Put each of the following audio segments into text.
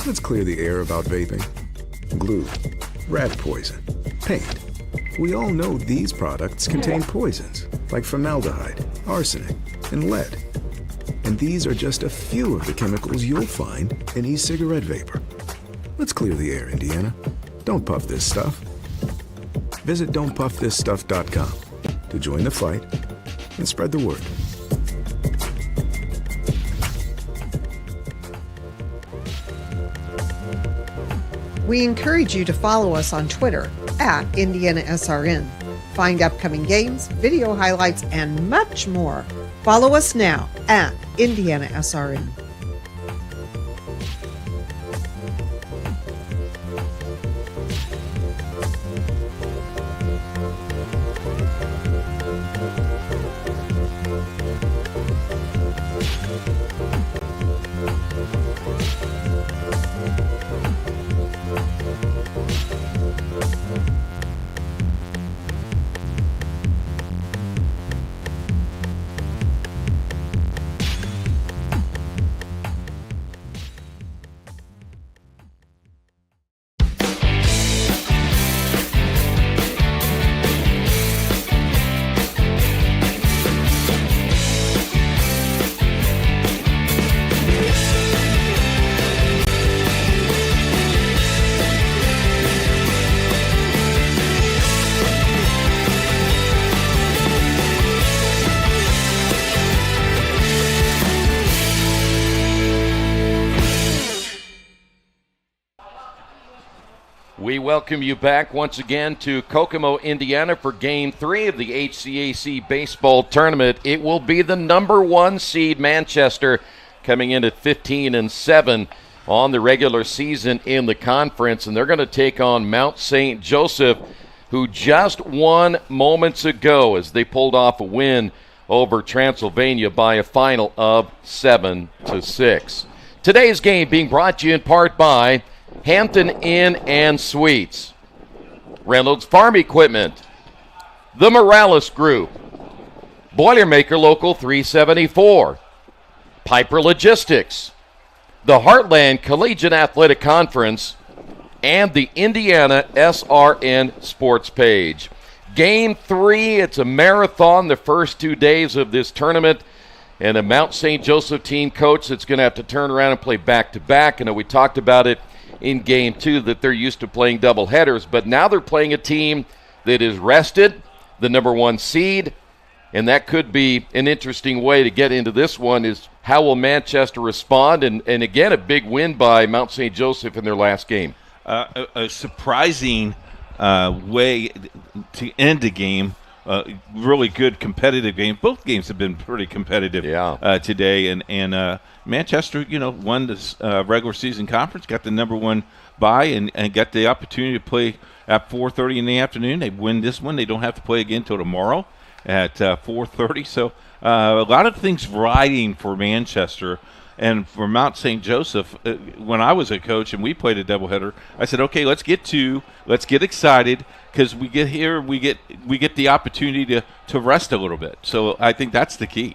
Let's clear the air about vaping. Glue, rat poison, paint. We all know these products contain poisons like formaldehyde, arsenic, and lead. And these are just a few of the chemicals you'll find in e-cigarette vapor. Let's clear the air, Indiana. Don't puff this stuff. Visit don'tpuffthisstuff.com to join the fight and spread the word. We encourage you to follow us on Twitter at IndianaSRN. Find upcoming games, video highlights, and much more. Follow us now at IndianaSRN. We welcome you back once again to Kokomo, Indiana for Game 3 of the HCAC baseball tournament. It will be the number 1 seed Manchester coming in at 15-7 on the regular season in the conference, and they're going to take on Mount St. Joseph, who just won moments ago as they pulled off a win over Transylvania by a final of 7-6. Today's game being brought to you in part by Hampton Inn and Suites, Reynolds Farm Equipment, the Morales Group, Boilermaker Local 374, Piper Logistics, the Heartland Collegiate Athletic Conference, and the IndianaSRN Sports Page. Game 3, it's a marathon the first 2 days of this tournament, and a Mount St. Joseph team coach that's going to have to turn around and play back-to-back. I know we talked about it in Game 2 that they're used to playing double headers, but now they're playing a team that is rested, the number 1 seed, and that could be an interesting way to get into this one is how will Manchester respond, and again, a big win by Mount St. Joseph in their last game. A surprising way to end a game. Really good competitive game. Both games have been pretty competitive today, and Manchester, won this regular season conference, got the number 1 bye, and got the opportunity to play at 4:30 in the afternoon. They win this one. They don't have to play again until tomorrow at 4:30. So a lot of things riding for Manchester. And for Mount St. Joseph, when I was a coach and we played a doubleheader, I said, okay, let's get excited because we get here, we get the opportunity to rest a little bit. So I think that's the key.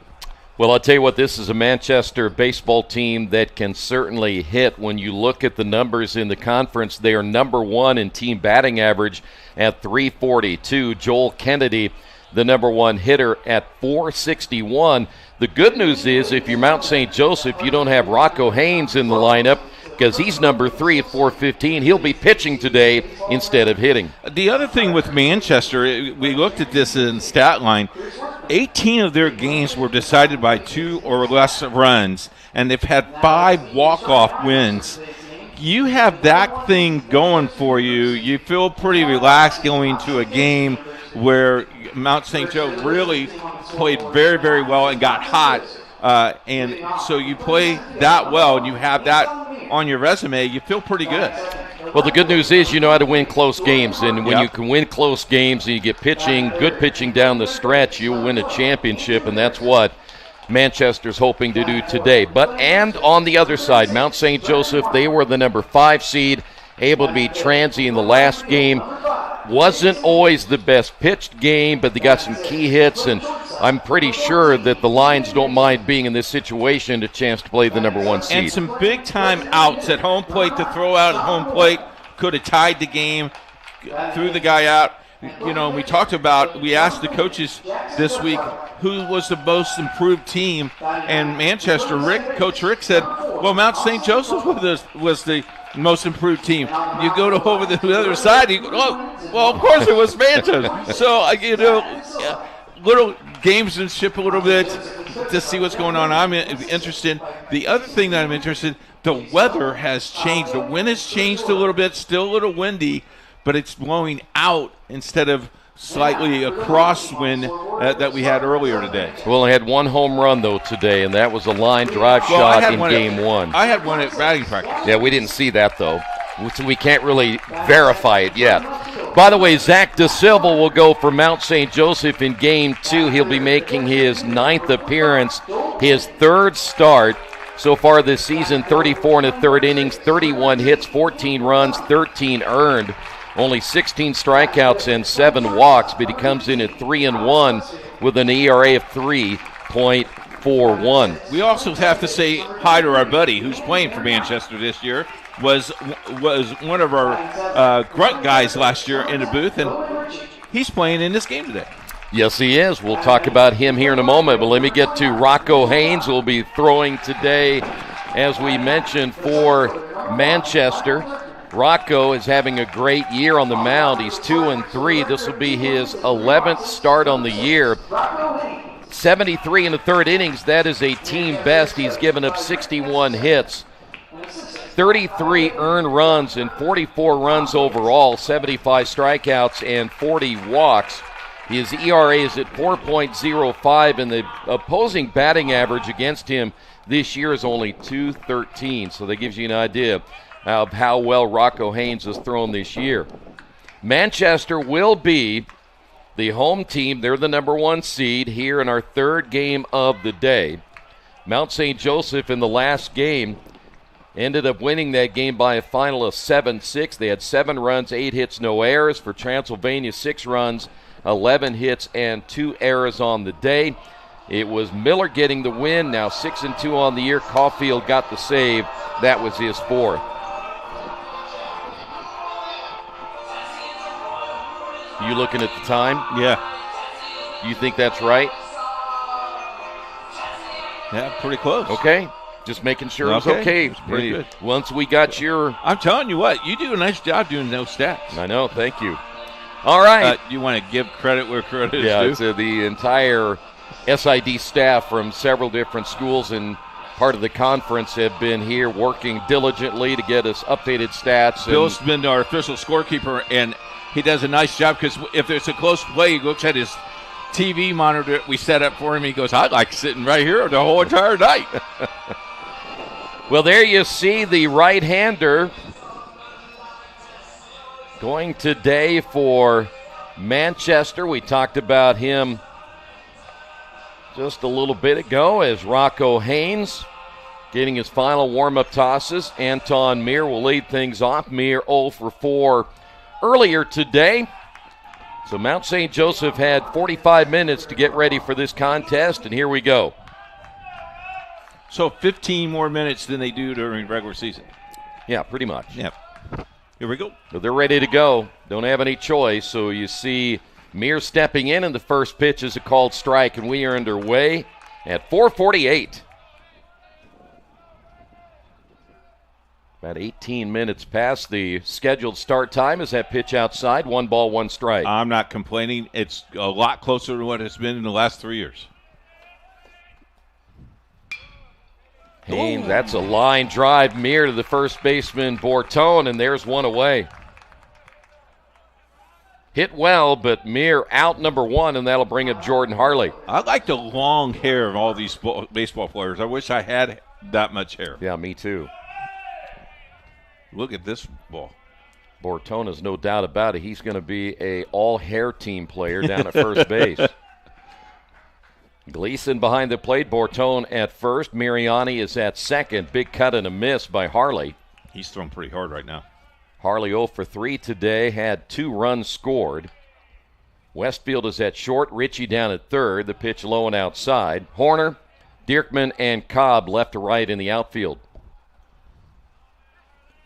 Well, I'll tell you what, this is a Manchester baseball team that can certainly hit. When you look at the numbers in the conference, they are number 1 in team batting average at .342. Joel Kennedy, the number 1 hitter, at .461. The good news is if you're Mount St. Joseph, you don't have Rocco Haynes in the lineup because he's number 3 at .415. He'll be pitching today instead of hitting. The other thing with Manchester, we looked at this in stat line, 18 of their games were decided by 2 or less runs, and they've had 5 walk-off wins. You have that thing going for you. You feel pretty relaxed going to a game where Mount St. Joe really played very, very well and got hot. And so you play that well and you have that on your resume, you feel pretty good. Well, the good news is you know how to win close games. And when you can win close games and you get good pitching down the stretch, you'll win a championship. And that's what Manchester's hoping to do today. And on the other side, Mount St. Joseph, they were the number 5 seed, able to beat Transy in the last game. Wasn't always the best pitched game, but they got some key hits, and I'm pretty sure that the Lions don't mind being in this situation, a chance to play the number 1 seed. And some big-time outs at home plate to throw out at home plate. Could have tied the game, threw the guy out. You know, we asked the coaches this week who was the most improved team, and Manchester, Coach Rick said, well, Mount St. Joseph was the most improved team. You go to over the other side, you go, oh, well, of course it was Manchester. So, you know, little gamesmanship a little bit to see what's going on. I'm interested. The other thing that I'm interested, the weather has changed. The wind has changed a little bit, still a little windy, but it's blowing out instead of slightly a crosswind that we had earlier today. Well, I had 1 home run, though, today, and that was a line drive shot in Game 1. I had one at batting practice. Yeah, we didn't see that, though, so we can't really verify it yet. By the way, Zach DeSilva will go for Mount St. Joseph in Game 2. He'll be making his 9th appearance, his 3rd start. So far this season, 34 1/3 innings, 31 hits, 14 runs, 13 earned. Only 16 strikeouts and 7 walks, but he comes in at 3-1 with an ERA of 3.41. We also have to say hi to our buddy who's playing for Manchester this year. Was one of our grunt guys last year in the booth, and he's playing in this game today. Yes, he is. We'll talk about him here in a moment, but let me get to Rocco Haynes, who will be throwing today, as we mentioned, for Manchester. Rocco is having a great year on the mound. He's 2-3. This will be his 11th start on the year. 73 1/3 innings. That is a team best. He's given up 61 hits, 33 earned runs, and 44 runs overall, 75 strikeouts, and 40 walks. His ERA is at 4.05, and the opposing batting average against him this year is only .213. So that gives you an idea of how well Rocco Haynes has thrown this year. Manchester will be the home team. They're the number 1 seed here in our 3rd game of the day. Mount St. Joseph in the last game ended up winning that game by a final of 7-6. They had 7 runs, 8 hits, no errors. For Transylvania, 6 runs, 11 hits, and 2 errors on the day. It was Miller getting the win. Now 6-2 on the year. Caulfield got the save. That was his 4th. You looking at the time? Yeah. You think that's right? Yeah, pretty close. Okay. Just making sure it's okay. It's pretty good. Once we got your... I'm telling you what, you do a nice job doing those stats. I know, thank you. All right. You want to give credit where credit is due? Yeah, it's the entire SID staff from several different schools and part of the conference have been here working diligently to get us updated stats. Bill's been our official scorekeeper, and he does a nice job because if there's a close play, he looks at his TV monitor that we set up for him. He goes, I like sitting right here the whole entire night. Well, there you see the right-hander going today for Manchester. We talked about him just a little bit ago as Rocco Haynes getting his final warm-up tosses. Anton Meir will lead things off. Meir 0 for 4 earlier today. So Mount St. Joseph had 45 minutes to get ready for this contest, and here we go. So 15 more minutes than they do during regular season. Yeah, pretty much. Yep. Here we go. So they're ready to go. Don't have any choice. So you see Meir stepping in, and the first pitch is a called strike, and we are underway at 4:48. About 18 minutes past the scheduled start time as that pitch outside. 1 ball, 1 strike. I'm not complaining. It's a lot closer to what it's been in the last 3 years. Haynes, that's a line drive. Meir to the first baseman, Bortone, and there's one away. Hit well, but Meir out number 1, and that'll bring up Jordan Harley. I like the long hair of all these baseball players. I wish I had that much hair. Yeah, me too. Look at this ball. Bortone is no doubt about it. He's going to be a all-hair team player down at first base. Gleason behind the plate. Bortone at first. Mariani is at second. Big cut and a miss by Harley. He's throwing pretty hard right now. Harley 0 for 3 today. Had 2 runs scored. Westfield is at short, Ritchie down at third, the pitch low and outside. Horner, Dierkman, and Cobb left to right in the outfield.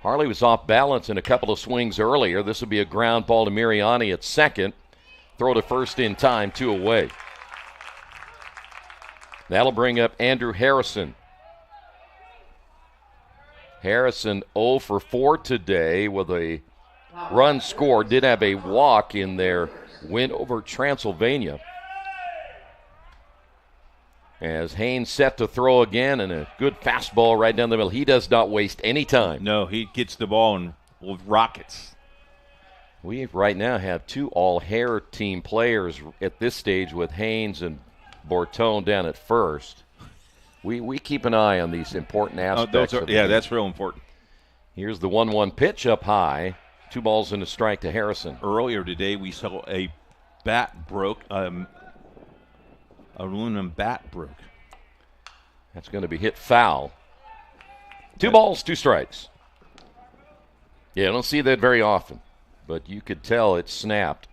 Harley was off balance in a couple of swings earlier. This will be a ground ball to Miriani at second. Throw to first in time, 2 away. That'll bring up Andrew Harrison. Harrison 0 for 4 today with a run scored. Did have a walk in their win over Transylvania. As Haynes set to throw again, and a good fastball right down the middle. He does not waste any time. No, he gets the ball and rockets. We right now have 2 all-hair team players at this stage with Haynes and Bortone down at first. We keep an eye on these important aspects. That's real important. Here's the 1-1 pitch up high. 2 balls and a strike to Harrison. Earlier today, we saw a bat broke. Aluminum bat broke. That's going to be hit foul. 2 balls, 2 strikes. Yeah, I don't see that very often, but you could tell it snapped.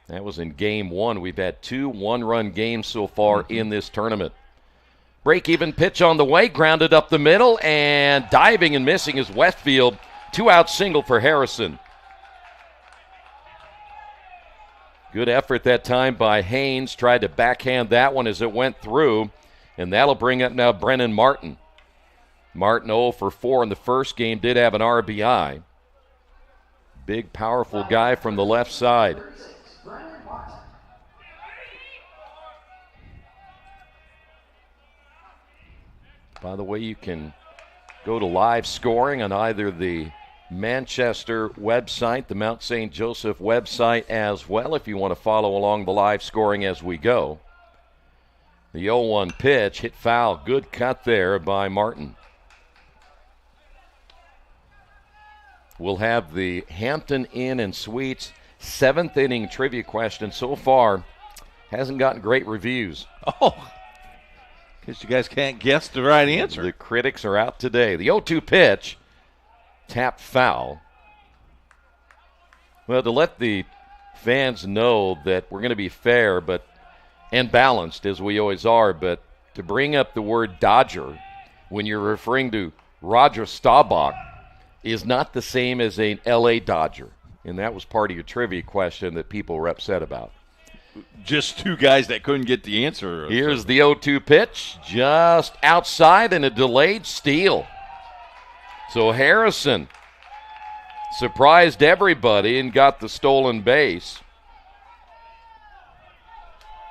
That was in game 1. We've had 2 one-run games so far in this tournament. Break-even pitch on the way, grounded up the middle, and diving and missing is Westfield. 2-out single for Harrison. Good effort that time by Haynes. Tried to backhand that one as it went through. And that'll bring up now Brennan Martin. Martin 0 for 4 in the first game. Did have an RBI. Big, powerful guy from the left side. By the way, you can go to live scoring on either the Manchester website, the Mount St. Joseph website as well, if you want to follow along the live scoring as we go. The 0-1 pitch, hit foul. Good cut there by Martin. We'll have the Hampton Inn and Suites 7th inning trivia question. So far, hasn't gotten great reviews. Oh, because you guys can't guess the right answer. The critics are out today. The 0-2 pitch. Tap foul. Well, to let the fans know that we're going to be fair and balanced, as we always are, but to bring up the word Dodger when you're referring to Roger Staubach is not the same as an L.A. Dodger. And that was part of your trivia question that people were upset about. Just 2 guys that couldn't get the answer. Here's the 0-2 pitch, just outside, and a delayed steal. So Harrison surprised everybody and got the stolen base.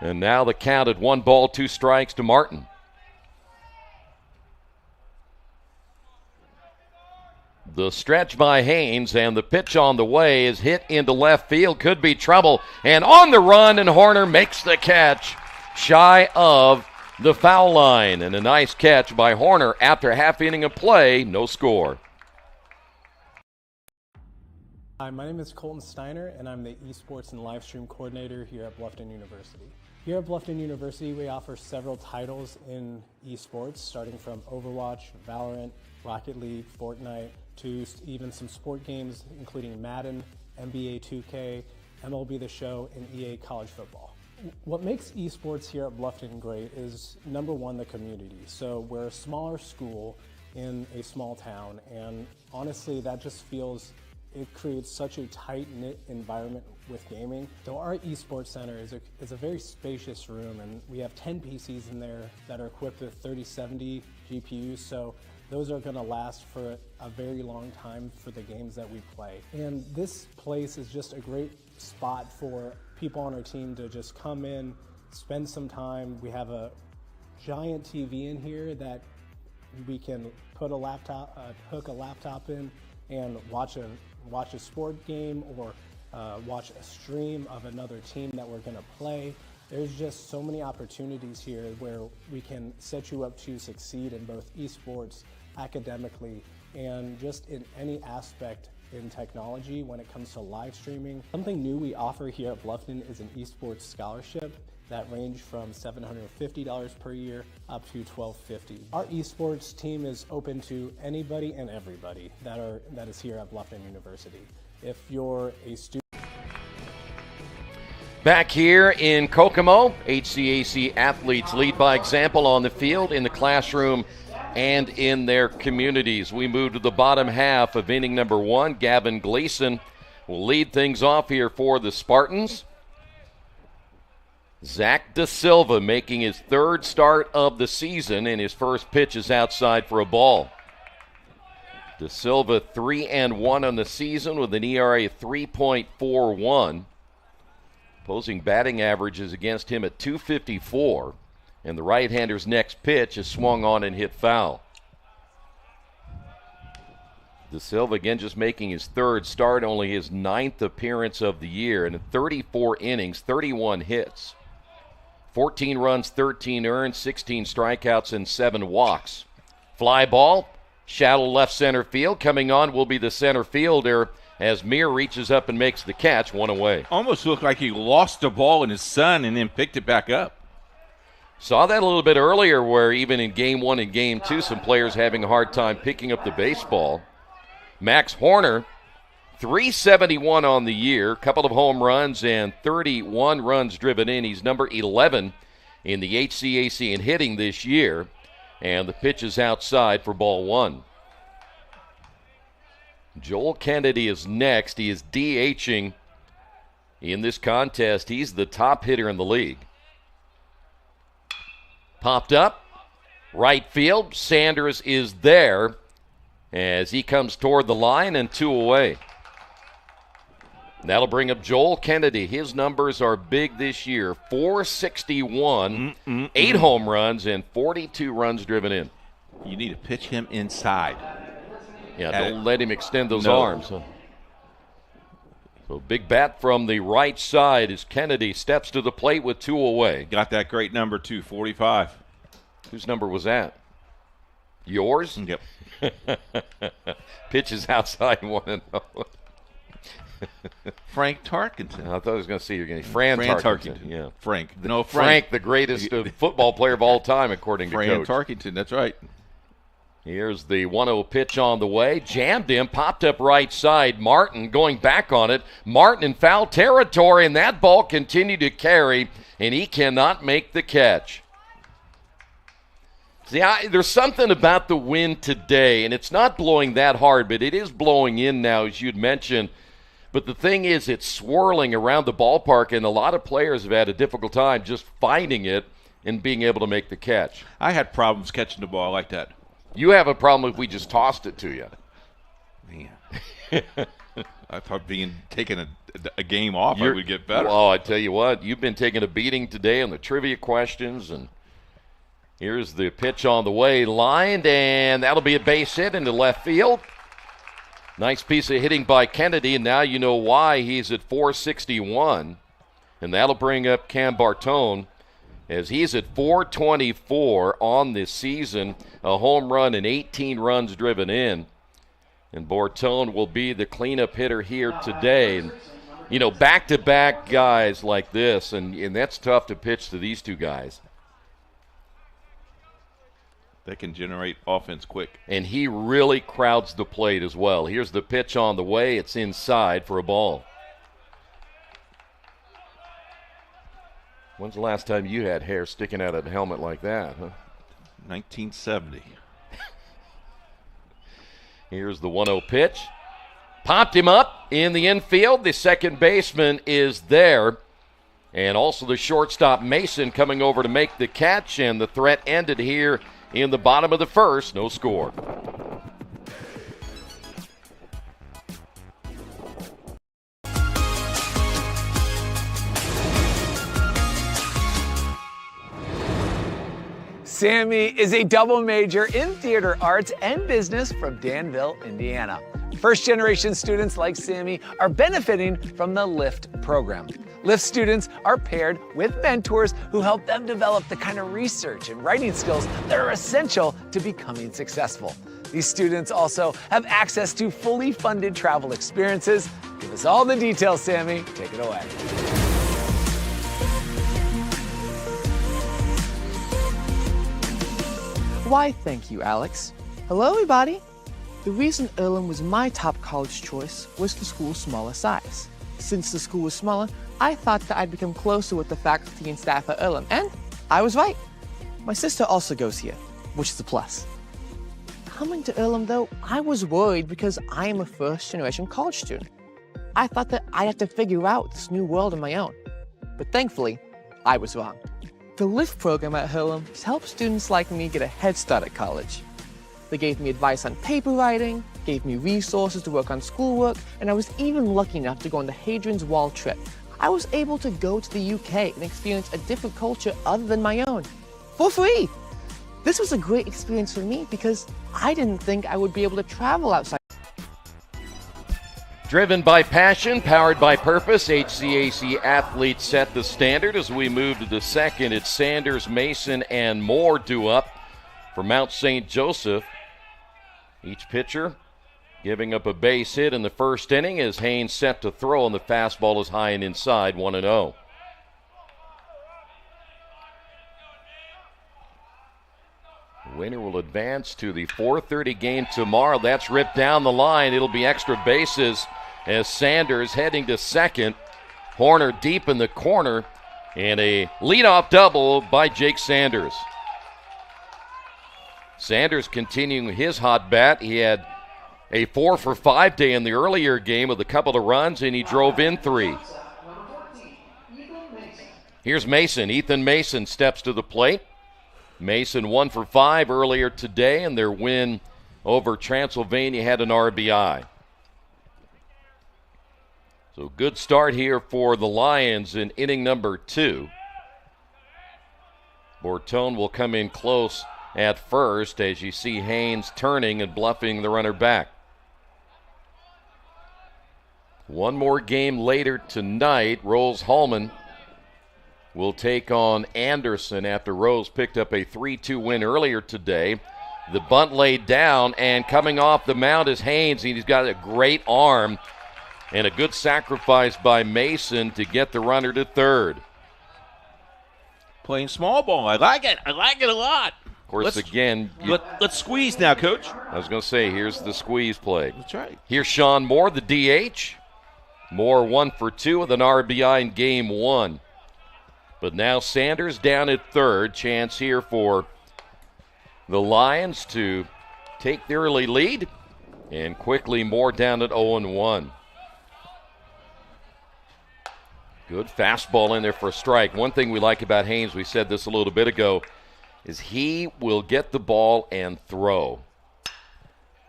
And now the count at 1 ball, 2 strikes to Martin. The stretch by Haynes, and the pitch on the way is hit into left field. Could be trouble. And on the run, and Horner makes the catch shy of the foul line. And a nice catch by Horner after half inning of play. No score. Hi, my name is Colton Steiner, and I'm the esports and live stream coordinator here at Bluffton University. Here at Bluffton University, we offer several titles in esports, starting from Overwatch, Valorant, Rocket League, Fortnite, to even some sport games, including Madden, NBA 2K, MLB The Show, and EA College Football. What makes esports here at Bluffton great is, number one, the community. So we're a smaller school in a small town, and honestly, that just feels, it creates such a tight-knit environment with gaming. So our esports center is a very spacious room, and we have 10 PCs in there that are equipped with 3070 GPUs, so those are gonna last for a very long time for the games that we play. And this place is just a great spot for people on our team to just come in, spend some time. We have a giant TV in here that we can put a laptop, hook a laptop in, and watch a sport game or watch a stream of another team that we're gonna play. There's just so many opportunities here where we can set you up to succeed in both esports, academically, and just in any aspect in technology when it comes to live streaming. Something new we offer here at Bluffton is an esports scholarship that range from $750 per year up to $1,250. Our esports team is open to anybody and everybody that is here at Bluffton University. If you're a student. Back here in Kokomo, HCAC athletes lead by example on the field, in the classroom, and in their communities. We move to the bottom half of inning number 1. Gavin Gleason will lead things off here for the Spartans. Zach Da Silva making his 3rd start of the season, and his first pitch is outside for a ball. Da Silva 3-1 on the season with an ERA of 3.41. Opposing batting averages against him at .254, and the right-hander's next pitch is swung on and hit foul. Da Silva again just making his 3rd start, only his 9th appearance of the year, and in 34 innings, 31 hits. 14 runs, 13 earned, 16 strikeouts, and 7 walks. Fly ball, shallow left center field. Coming on will be the center fielder as Mir reaches up and makes the catch, 1 away. Almost looked like he lost the ball in his son and then picked it back up. Saw that a little bit earlier where even in Game 1 and Game 2, some players having a hard time picking up the baseball. Max Horner, 371 on the year, couple of home runs and 31 runs driven in. He's number 11 in the HCAC in hitting this year, and the pitch is outside for ball 1. Joel Kennedy is next. He is DHing in this contest. He's the top hitter in the league. Popped up, right field. Sanders is there as he comes toward the line, and 2 away. That'll bring up Joel Kennedy. His numbers are big this year. 461, 8 home runs, and 42 runs driven in. You need to pitch him inside. Yeah, don't let him extend those arms. So big bat from the right side as Kennedy steps to the plate with 2 away. Got that great number, too, 45. Whose number was that? Yours? Yep. Pitches outside 1-0. Frank Tarkenton. I thought I was going to see you're going to Fran Tarkenton. Yeah, Frank. Frank, the greatest football player of all time, according to Fran Coach. Tarkenton, that's right. Here's the 1-0 pitch on the way. Jammed him, popped up right side. Martin going back on it. Martin in foul territory, and that ball continued to carry, and he cannot make the catch. See, there's something about the wind today, and it's not blowing that hard, but it is blowing in now, as you'd mentioned. But the thing is, it's swirling around the ballpark, and a lot of players have had a difficult time just finding it and being able to make the catch. I had problems catching the ball like that. You have a problem if we just tossed it to you. Man. I thought taking a game off, I would get better. Well, I tell you what, you've been taking a beating today on the trivia questions, and here's the pitch on the way, lined, and that'll be a base hit into left field. Nice piece of hitting by Kennedy, and now you know why he's at 461, and that'll bring up Cam Bartone as he's at 424 on this season, a home run and 18 runs driven in. And Bartone will be the cleanup hitter here today. And, you know, back-to-back guys like this, and that's tough to pitch to these two guys. They can generate offense quick. And he really crowds the plate as well. Here's the pitch on the way. It's inside for a ball. When's the last time you had hair sticking out of a helmet like that, huh? 1970. Here's the 1-0 pitch. Popped him up in the infield. The second baseman is there. And also the shortstop, Mason, coming over to make the catch. And the threat ended here in the bottom of the first. No score. Sami is a double major in theater arts and business from Danville, Indiana. First-generation students like Sami are benefiting from the LIFT program. LIFT students are paired with mentors who help them develop the kind of research and writing skills that are essential to becoming successful. These students also have access to fully funded travel experiences. Give us all the details, Sami. Take it away. Why, thank you, Alex. Hello, everybody. The reason Earlham was my top college choice was the school's smaller size. Since the school was smaller, I thought that I'd become closer with the faculty and staff at Earlham, and I was right. My sister also goes here, which is a plus. Coming to Earlham, though, I was worried because I am a first-generation college student. I thought that I'd have to figure out this new world on my own. But thankfully, I was wrong. The LIFT program at Earlham has helped students like me get a head start at college. They gave me advice on paper writing, gave me resources to work on schoolwork, and I was even lucky enough to go on the Hadrian's Wall trip. I was able to go to the UK and experience a different culture other than my own, for free. This was a great experience for me because I didn't think I would be able to travel outside. Driven by passion, powered by purpose, HCAC athletes set the standard. As we move to the second, it's Sanders, Mason, and Moore due up for Mount St. Joseph. Each pitcher giving up a base hit in the first inning as Haynes set to throw, and the fastball is high and inside, 1-0. The winner will advance to the 4:30 game tomorrow. That's ripped down the line. It'll be extra bases as Sanders heading to second. Horner deep in the corner, and a leadoff double by Jake Sanders. Sanders continuing his hot bat. He had a 4-for-5 day in the earlier game with a couple of runs, and he drove in 3. Here's Mason. Ethan Mason steps to the plate. Mason 1-for-5 earlier today, and their win over Transylvania had an RBI. So good start here for the Lions in inning number 2. Bortone will come in close at first as you see Haynes turning and bluffing the runner back. One more game later tonight. Rose-Hulman will take on Anderson after Rose picked up a 3-2 win earlier today. The bunt laid down, and coming off the mound is Haynes. He's got a great arm and a good sacrifice by Mason to get the runner to third. Playing small ball. I like it. I like it a lot. Of course, Let's squeeze now, Coach. I was going to say, here's the squeeze play. That's right. Here's Sean Moore, the DH. Moore 1-for-2 with an RBI in game 1. But now Sanders down at third. Chance here for the Lions to take the early lead. And quickly Moore down at 0-1. Good fastball in there for a strike. One thing we like about Haynes, we said this a little bit ago, is he will get the ball and throw.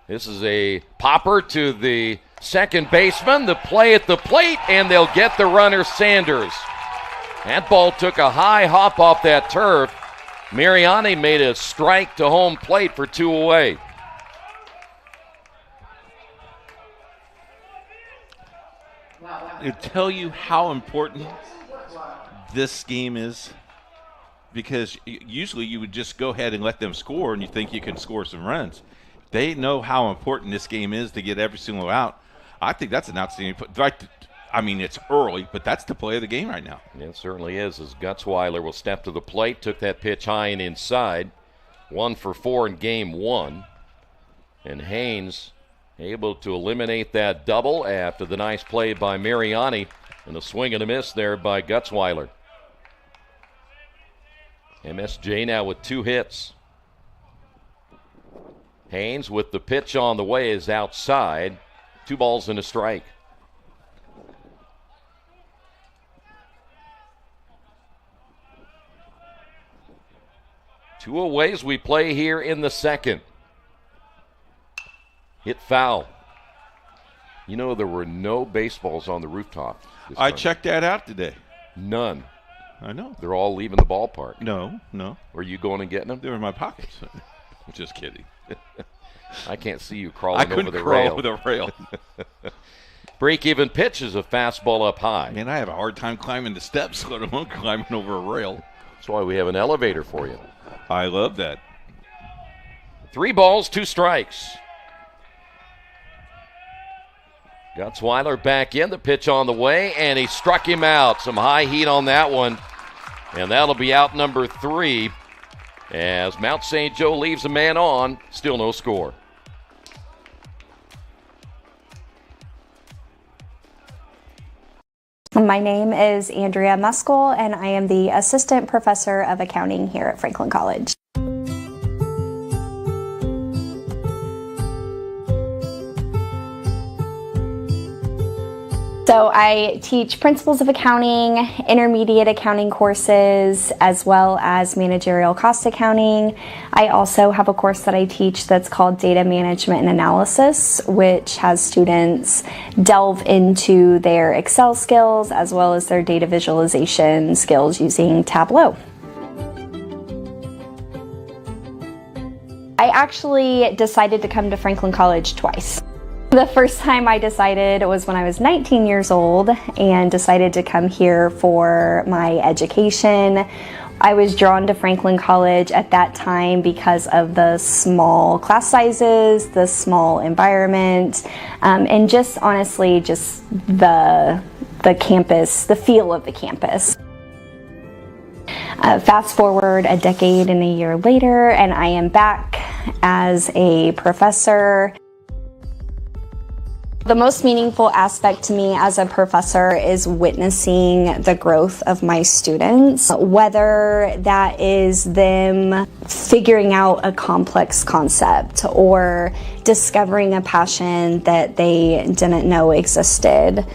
This is a popper to the second baseman. The play at the plate, and they'll get the runner Sanders. That ball took a high hop off that turf. Mariani made a strike to home plate for 2 away. It'll tell you how important this game is, because usually you would just go ahead and let them score and you think you can score some runs. They know how important this game is to get every single out. I think that's an outstanding play. I mean, it's early, but that's the play of the game right now. Yeah, it certainly is, as Gutzweiler will step to the plate, took that pitch high and inside. 1-for-4 in game 1. And Haynes able to eliminate that double after the nice play by Mariani, and a swing and a miss there by Gutzweiler. MSJ now with 2 hits. Haynes with the pitch on the way is outside. 2 balls and a strike. Two away as we play here in the second. Hit foul. You know, there were no baseballs on the rooftop. I checked that out today. None. I know. They're all leaving the ballpark. No. Were you going and getting them? They were in my pockets. Just kidding. I can't see you crawling over the rail. I couldn't crawl over the rail. Break-even pitch is a fastball up high. Man, I have a hard time climbing the steps, let alone climbing over a rail. That's why we have an elevator for you. I love that. 3 balls, 2 strikes. Gutzweiler back in, the pitch on the way, and he struck him out. Some high heat on that one, and that'll be out number 3 as Mount St. Joe leaves a man on, still no score. My name is Andrea Muscoll, and I am the Assistant Professor of Accounting here at Franklin College. So I teach principles of accounting, intermediate accounting courses, as well as managerial cost accounting. I also have a course that I teach that's called data management and analysis, which has students delve into their Excel skills as well as their data visualization skills using Tableau. I actually decided to come to Franklin College twice. The first time I decided was when I was 19 years old and decided to come here for my education. I was drawn to Franklin College at that time because of the small class sizes, the small environment, and just honestly just the campus, the feel of the campus. Fast forward a decade and a year later, and I am back as a professor. The most meaningful aspect to me as a professor is witnessing the growth of my students, whether that is them figuring out a complex concept or discovering a passion that they didn't know existed.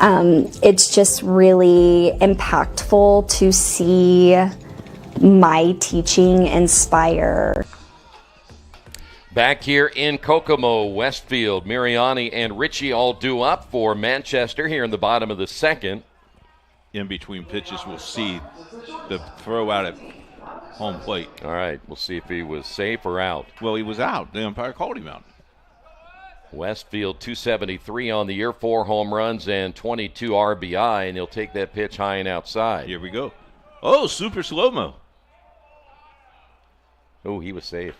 It's just really impactful to see my teaching inspire. Back here in Kokomo, Westfield, Mariani and Ritchie all due up for Manchester here in the bottom of the second. In between pitches, we'll see the throw out at home plate. All right, we'll see if he was safe or out. Well, he was out. The umpire called him out. Westfield 273 on the year, 4 home runs and 22 RBI, and he'll take that pitch high and outside. Here we go. Oh, super slow-mo. Oh, he was safe.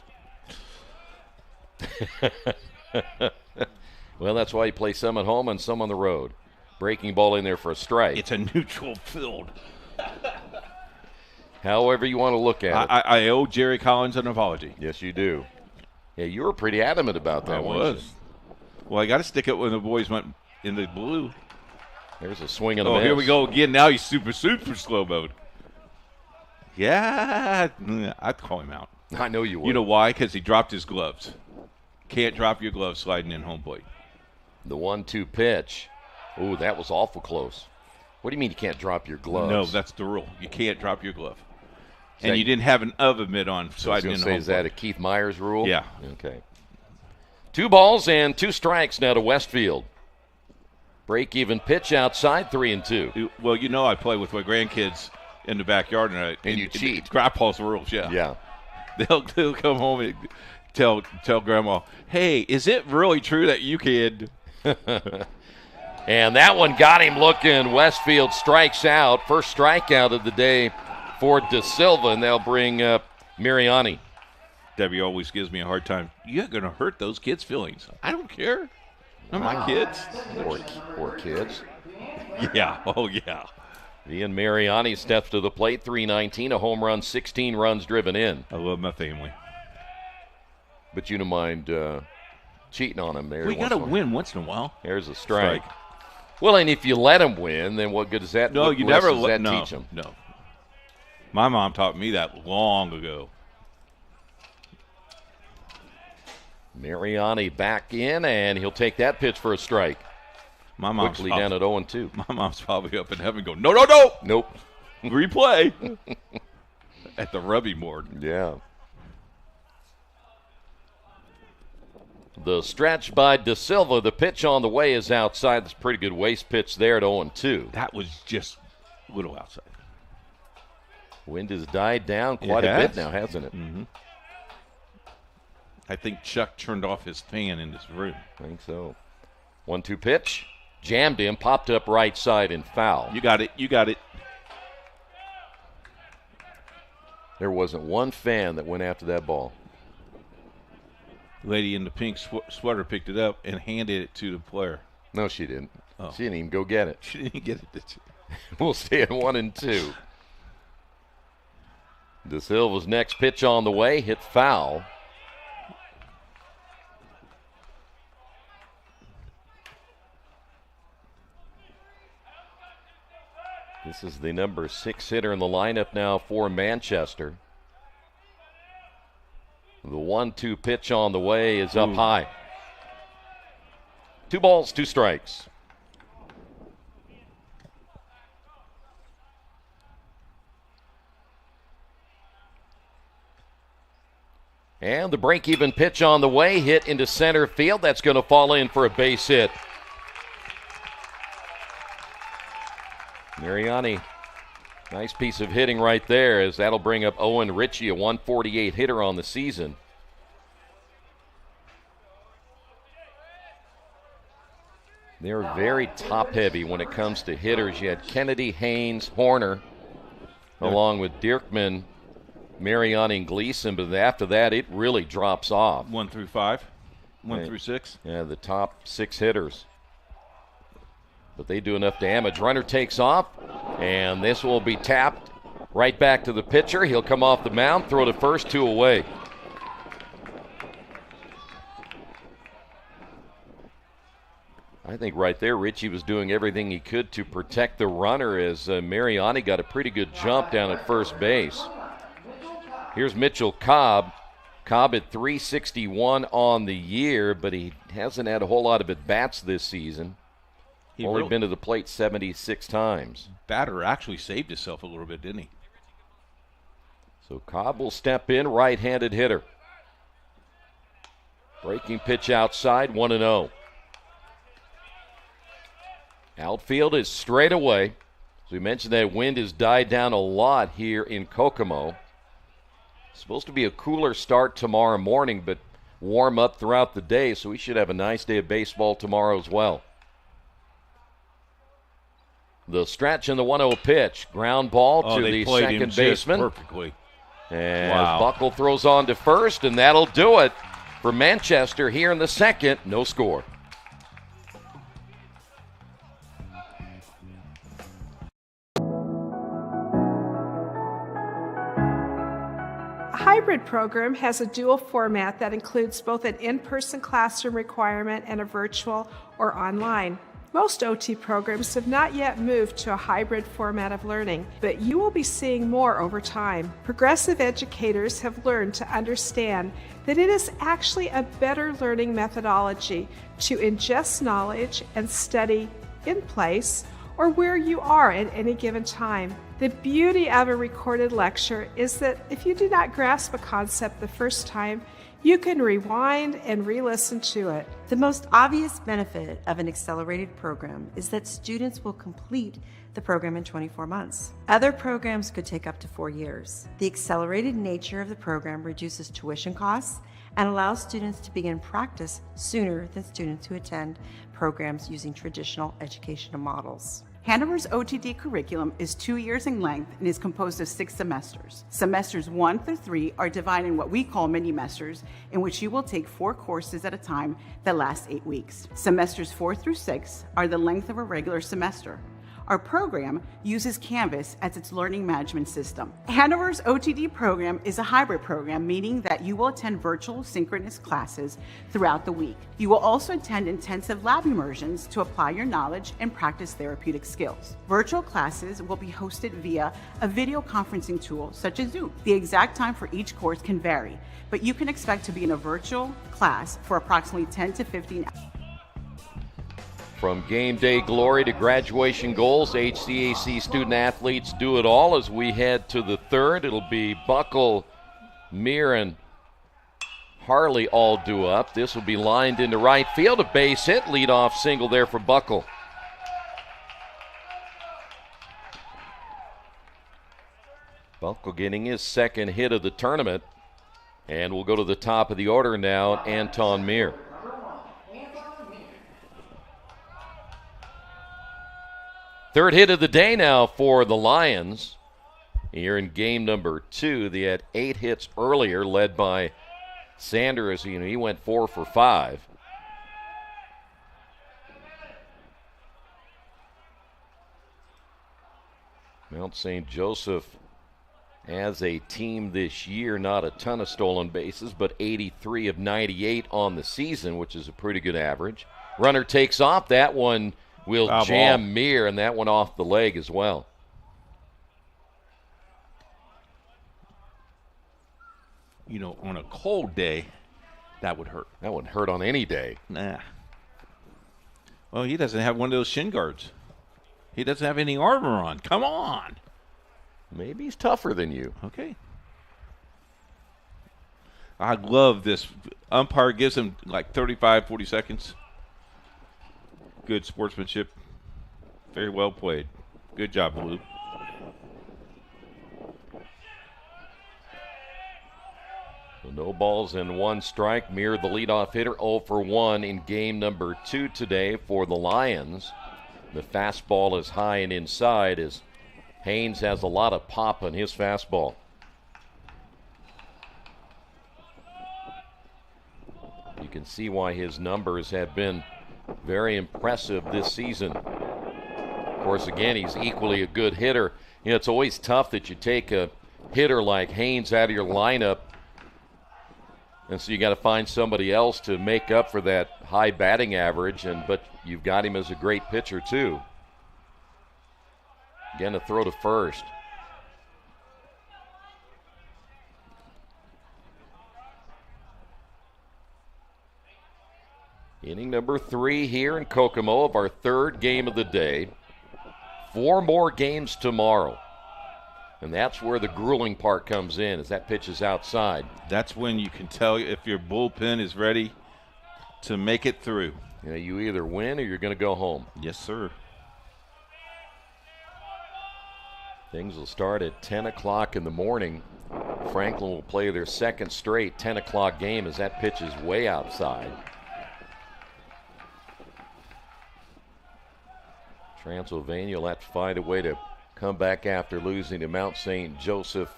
Well, that's why you play some at home and some on the road. Breaking ball in there for a strike. It's a neutral field. However you want to look at it. I owe Jerry Collins an apology. Yes, you do. Yeah, you were pretty adamant about that. I was. Well, I got to stick it when the boys went in the blue. There's a swing and a miss. Here we go again. Now he's super slow mode. Yeah, I'd call him out. I know you would. You know why? Because he dropped his gloves. Can't drop your gloves sliding in home plate. The 1-2 pitch. Ooh, that was awful close. What do you mean you can't drop your gloves? No, that's the rule. You can't drop your glove. And you didn't have an oven mitt on sliding in home plate. Is that a Keith Myers rule? Yeah. Okay. 2 balls and 2 strikes now to Westfield. Break-even pitch outside, 3-2. Well, you know I play with my grandkids in the backyard. And you cheat. Grandpa's rules, yeah. Yeah. They'll come home and tell Grandma, hey, is it really true that you can? And that one got him looking. Westfield strikes out. First strikeout of the day for De Silva, and they'll bring up Mariani. Debbie always gives me a hard time. You're going to hurt those kids' feelings. I don't care. They're my kids. Poor kids. Yeah. Oh, yeah. Ian Mariani steps to the plate, 319, a home run, 16 runs driven in. I love my family. But you don't mind cheating on him there. We got to win once in a while. There's a strike. Well, and if you let him win, then what good does that? No, you never let teach him. No. My mom taught me that long ago. Mariani back in, and he'll take that pitch for a strike. My mom's quickly down at 0-2. My mom's probably up in heaven going, no. Nope. Replay. At the rubbing board. Yeah. The stretch by De Silva. The pitch on the way is outside. That's a pretty good waste pitch there at 0-2. That was just a little outside. Wind has died down quite a bit now, hasn't it? Mm-hmm. I think Chuck turned off his fan in his room. I think so. 1-2 pitch. Jammed him, popped up right side and foul. You got it. There wasn't one fan that went after that ball. Lady in the pink sweater picked it up and handed it to the player. No, she didn't. Oh. She didn't even go get it. She didn't get it, did she? We'll stay at 1-2. De Silva's next pitch on the way, hit foul. This is the number 6 hitter in the lineup now for Manchester. The 1-2 pitch on the way is up high. 2 balls, 2 strikes. And the break-even pitch on the way, hit into center field. That's going to fall in for a base hit. Mariani, nice piece of hitting right there, as that'll bring up Owen Ritchie, a 148 hitter on the season. They're very top-heavy when it comes to hitters. You had Kennedy, Haynes, Horner, along with Dierkman, Mariani, and Gleason, but after that, it really drops off. 1 through 5, 1 through 6. Yeah, the top 6 hitters. But they do enough damage. Runner takes off, and this will be tapped right back to the pitcher. He'll come off the mound, throw to first, 2 away. I think right there, Ritchie was doing everything he could to protect the runner, as Mariani got a pretty good jump down at first base. Here's Mitchell Cobb. Cobb at 361 on the year, but he hasn't had a whole lot of at-bats this season. He's only been to the plate 76 times. Batter actually saved himself a little bit, didn't he? So Cobb will step in, right-handed hitter. Breaking pitch outside, 1-0. Outfield is straight away. As we mentioned, that wind has died down a lot here in Kokomo. Supposed to be a cooler start tomorrow morning, but warm up throughout the day, so we should have a nice day of baseball tomorrow as well. The stretch and the 1-0 pitch. Ground ball to the second baseman. Perfectly. And Buckle throws on to first, and that'll do it for Manchester here in the second. No score. A hybrid program has a dual format that includes both an in-person classroom requirement and a virtual or online. Most OT programs have not yet moved to a hybrid format of learning, but you will be seeing more over time. Progressive educators have learned to understand that it is actually a better learning methodology to ingest knowledge and study in place or where you are at any given time. The beauty of a recorded lecture is that if you do not grasp a concept the first time, you can rewind and re-listen to it. The most obvious benefit of an accelerated program is that students will complete the program in 24 months. Other programs could take up to 4 years. The accelerated nature of the program reduces tuition costs and allows students to begin practice sooner than students who attend programs using traditional educational models. Hanover's OTD curriculum is 2 years in length and is composed of 6 semesters. Semesters 1 through 3 are divided in what we call mini-mesters, in which you will take 4 courses at a time that last 8 weeks. Semesters 4 through 6 are the length of a regular semester. Our program uses Canvas as its learning management system. Hanover's OTD program is a hybrid program, meaning that you will attend virtual synchronous classes throughout the week. You will also attend intensive lab immersions to apply your knowledge and practice therapeutic skills. Virtual classes will be hosted via a video conferencing tool such as Zoom. The exact time for each course can vary, but you can expect to be in a virtual class for approximately 10 to 15 hours. From game day glory to graduation goals, HCAC student athletes do it all. As we head to the third, it'll be Buckle, Meir, and Harley all due up. This will be lined into right field. A base hit, leadoff single there for Buckle. Buckle getting his second hit of the tournament. And we'll go to the top of the order now, Anton Meir. Third hit of the day now for the Lions. Here in game number 2, they had 8 hits earlier, led by Sanders. He went 4 for 5. Mount St. Joseph as a team this year, not a ton of stolen bases, but 83 of 98 on the season, which is a pretty good average. Runner takes off. That one will jam Meir, and that one off the leg as well. on a cold day, that would hurt. That wouldn't hurt on any day. Nah. Well, he doesn't have one of those shin guards. He doesn't have any armor on. Come on. Maybe he's tougher than you. Okay. I love this. Umpire gives him like 35, 40 seconds. Good sportsmanship. Very well played. Good job, Blue. So no balls and 1 strike. Mir, the leadoff hitter, 0 for 1 in game number 2 today for the Lions. The fastball is high and inside as Haynes has a lot of pop on his fastball. You can see why his numbers have been very impressive this season. Of course, again, he's equally a good hitter. It's always tough that you take a hitter like Haynes out of your lineup, and so you got to find somebody else to make up for that high batting average, but you've got him as a great pitcher too. Again, a throw to first. Inning number 3 here in Kokomo of our 3rd game of the day. 4 more games tomorrow. And that's where the grueling part comes in, as that pitch is outside. That's when you can tell if your bullpen is ready to make it through. You either win or you're going to go home. Yes, sir. Things will start at 10 o'clock in the morning. Franklin will play their 2nd straight 10 o'clock game as that pitch is way outside. Transylvania will have to find a way to come back after losing to Mount St. Joseph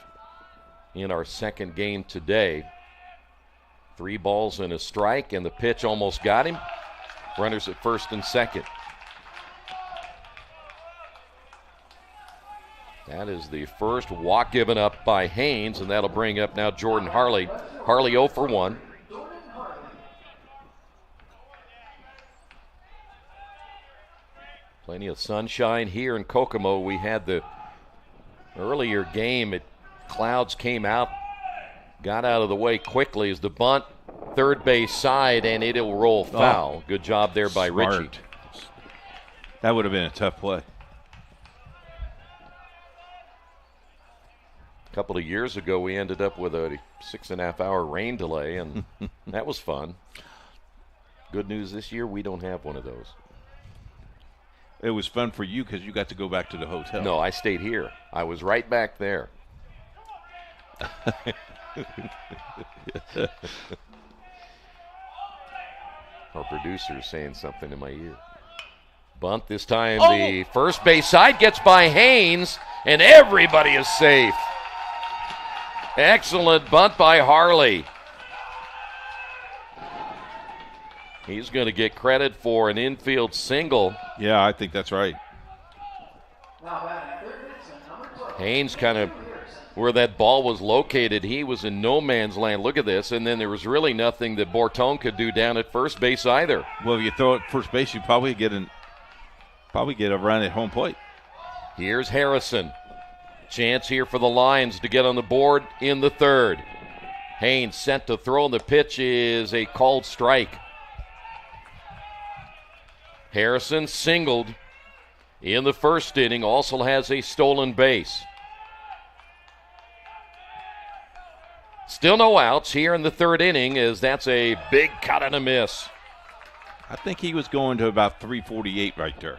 in our 2nd game today. 3 balls and a strike, and the pitch almost got him. Runners at 1st and 2nd. That is the first walk given up by Haynes, and that'll bring up now Jordan Harley. Harley 0 for 1. Plenty of sunshine here in Kokomo. We had the earlier game. Clouds came out, got out of the way quickly as the bunt, third base side, and it'll roll foul. Good job there by Smart. Richie. That would have been a tough play. A couple of years ago, we ended up with a 6.5-hour rain delay, and that was fun. Good news this year, we don't have one of those. It was fun for you because you got to go back to the hotel. No, I stayed here. I was right back there. Our producer is saying something in my ear. Bunt this time. The first base side gets by Haynes, and everybody is safe. Excellent bunt by Harley. He's going to get credit for an infield single. Yeah, I think that's right. Haynes kind of where that ball was located, he was in no man's land. Look at this. And then there was really nothing that Bortone could do down at first base either. Well, if you throw it first base, you probably get a run at home plate. Here's Harrison. Chance here for the Lions to get on the board in the 3rd. Haynes sent to throw, and the pitch is a called strike. Harrison singled in the 1st inning, also has a stolen base. Still no outs here in the 3rd inning, as that's a big cut and a miss. I think he was going to about 348 right there.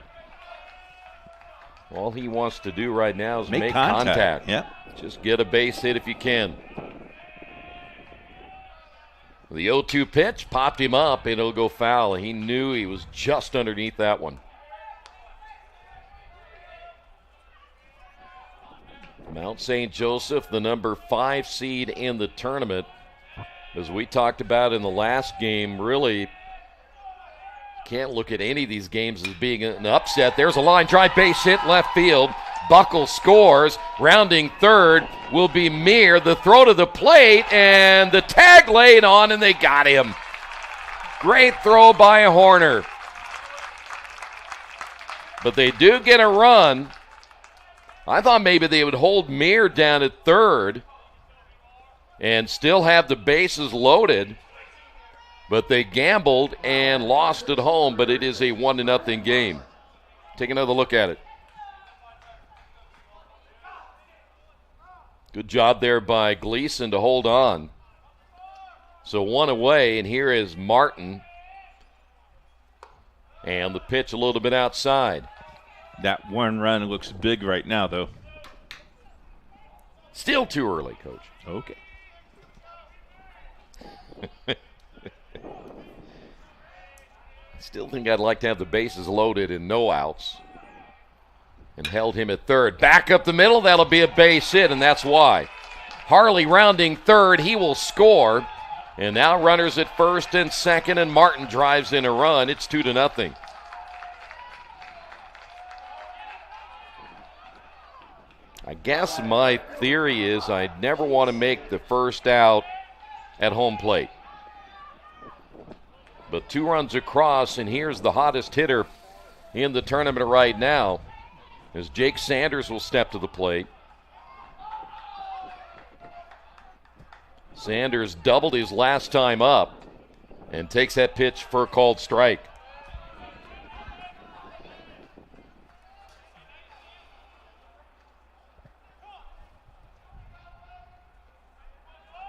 All he wants to do right now is make contact. Yep. Just get a base hit if you can. The 0-2 pitch popped him up, and it'll go foul. He knew he was just underneath that one. Mount St. Joseph, the number 5 seed in the tournament. As we talked about in the last game, really can't look at any of these games as being an upset. There's a line drive base hit left field. Buckle scores. Rounding 3rd will be Mir. The throw to the plate, and the tag laid on, and they got him. Great throw by Horner. But they do get a run. I thought maybe they would hold Mir down at 3rd. and still have the bases loaded, but they gambled and lost at home, but it is a 1-0 game. Take another look at it. Good job there by Gleason to hold on. So one away, and here is Martin. And the pitch a little bit outside. That one run looks big right now, though. Still too early, Coach. Okay. I still think I'd like to have the bases loaded and no outs. And held him at third. Back up the middle, that'll be a base hit, and that's why. Harley rounding third, he will score. And now runners at first and second, and Martin drives in a run. It's 2-0. I guess my theory is I'd never want to make the first out at home plate. But 2 runs across, and here's the hottest hitter in the tournament right now, as Jake Sanders will step to the plate. Sanders doubled his last time up and takes that pitch for a called strike.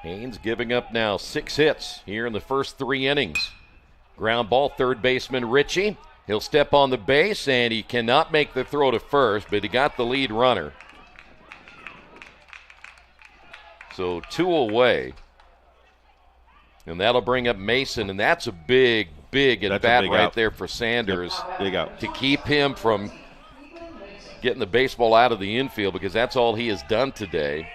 Haynes giving up now 6 hits here in the first 3 innings. Ground ball, third baseman Ritchie. He'll step on the base, and he cannot make the throw to first, but he got the lead runner. So 2 away. And that'll bring up Mason, and that's a big at bat right there for Sanders. Yep, big out. To keep him from getting the baseball out of the infield, because that's all he has done today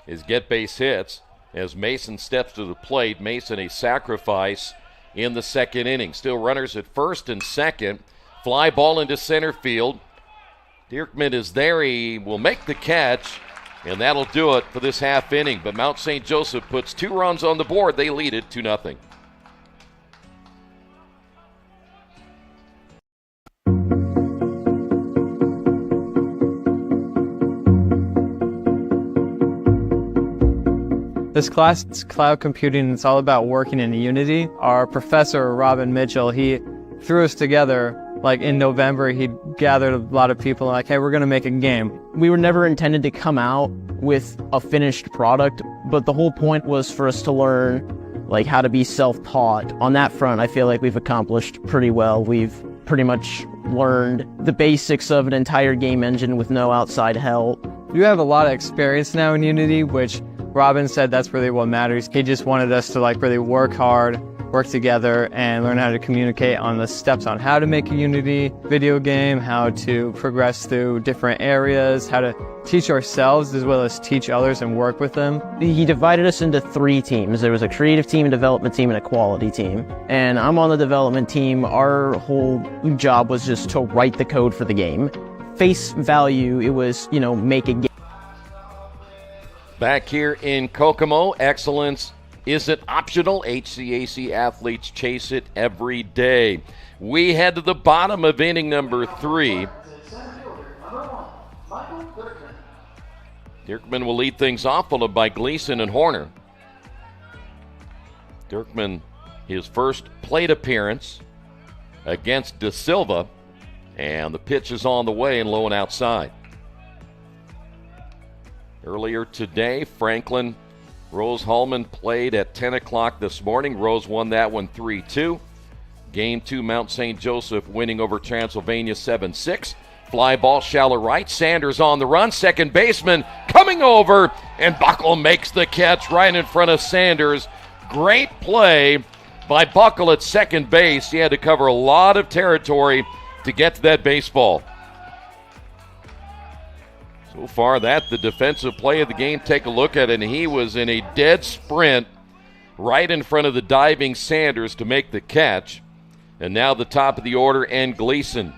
is get base hits. As Mason steps to the plate, Mason a sacrifice in the second inning. Still runners at first and second. Fly ball into center field. Dierkman is there. He will make the catch, and that'll do it for this half inning. But Mount St. Joseph puts 2 runs on the board. They lead it 2-0. This class is cloud computing. It's all about working in unity. Our professor, Robin Mitchell, he threw us together. Like in November, he gathered a lot of people like, hey, we're going to make a game. We were never intended to come out with a finished product, but the whole point was for us to learn like how to be self-taught. On that front, I feel like we've accomplished pretty well. We've pretty much learned the basics of an entire game engine with no outside help. You have a lot of experience now in Unity, which Robin said that's really what matters. He just wanted us to like really work hard, work together, and learn how to communicate on the steps on how to make a Unity video game, how to progress through different areas, how to teach ourselves as well as teach others and work with them. He divided us into 3 teams. There was a creative team, a development team, and a quality team. And I'm on the development team. Our whole job was just to write the code for the game. Face value, it was, make a game. Back here in Kokomo, excellence isn't optional. HCAC athletes chase it every day. We head to the bottom of inning number 3. Dierkman will lead things off, followed by Gleason and Horner. Dierkman, his first plate appearance against De Silva, and the pitch is on the way and low and outside. Earlier today, Franklin Rose-Hulman played at 10 o'clock this morning. Rose won that one 3-2. Game 2, Mount St. Joseph winning over Transylvania 7-6. Fly ball shallow right. Sanders on the run. Second baseman coming over, and Buckle makes the catch right in front of Sanders. Great play by Buckle at second base. He had to cover a lot of territory to get to that baseball. So far, that's the defensive play of the game. Take a look at it, and he was in a dead sprint right in front of the diving Sanders to make the catch. And now the top of the order, and Gleason.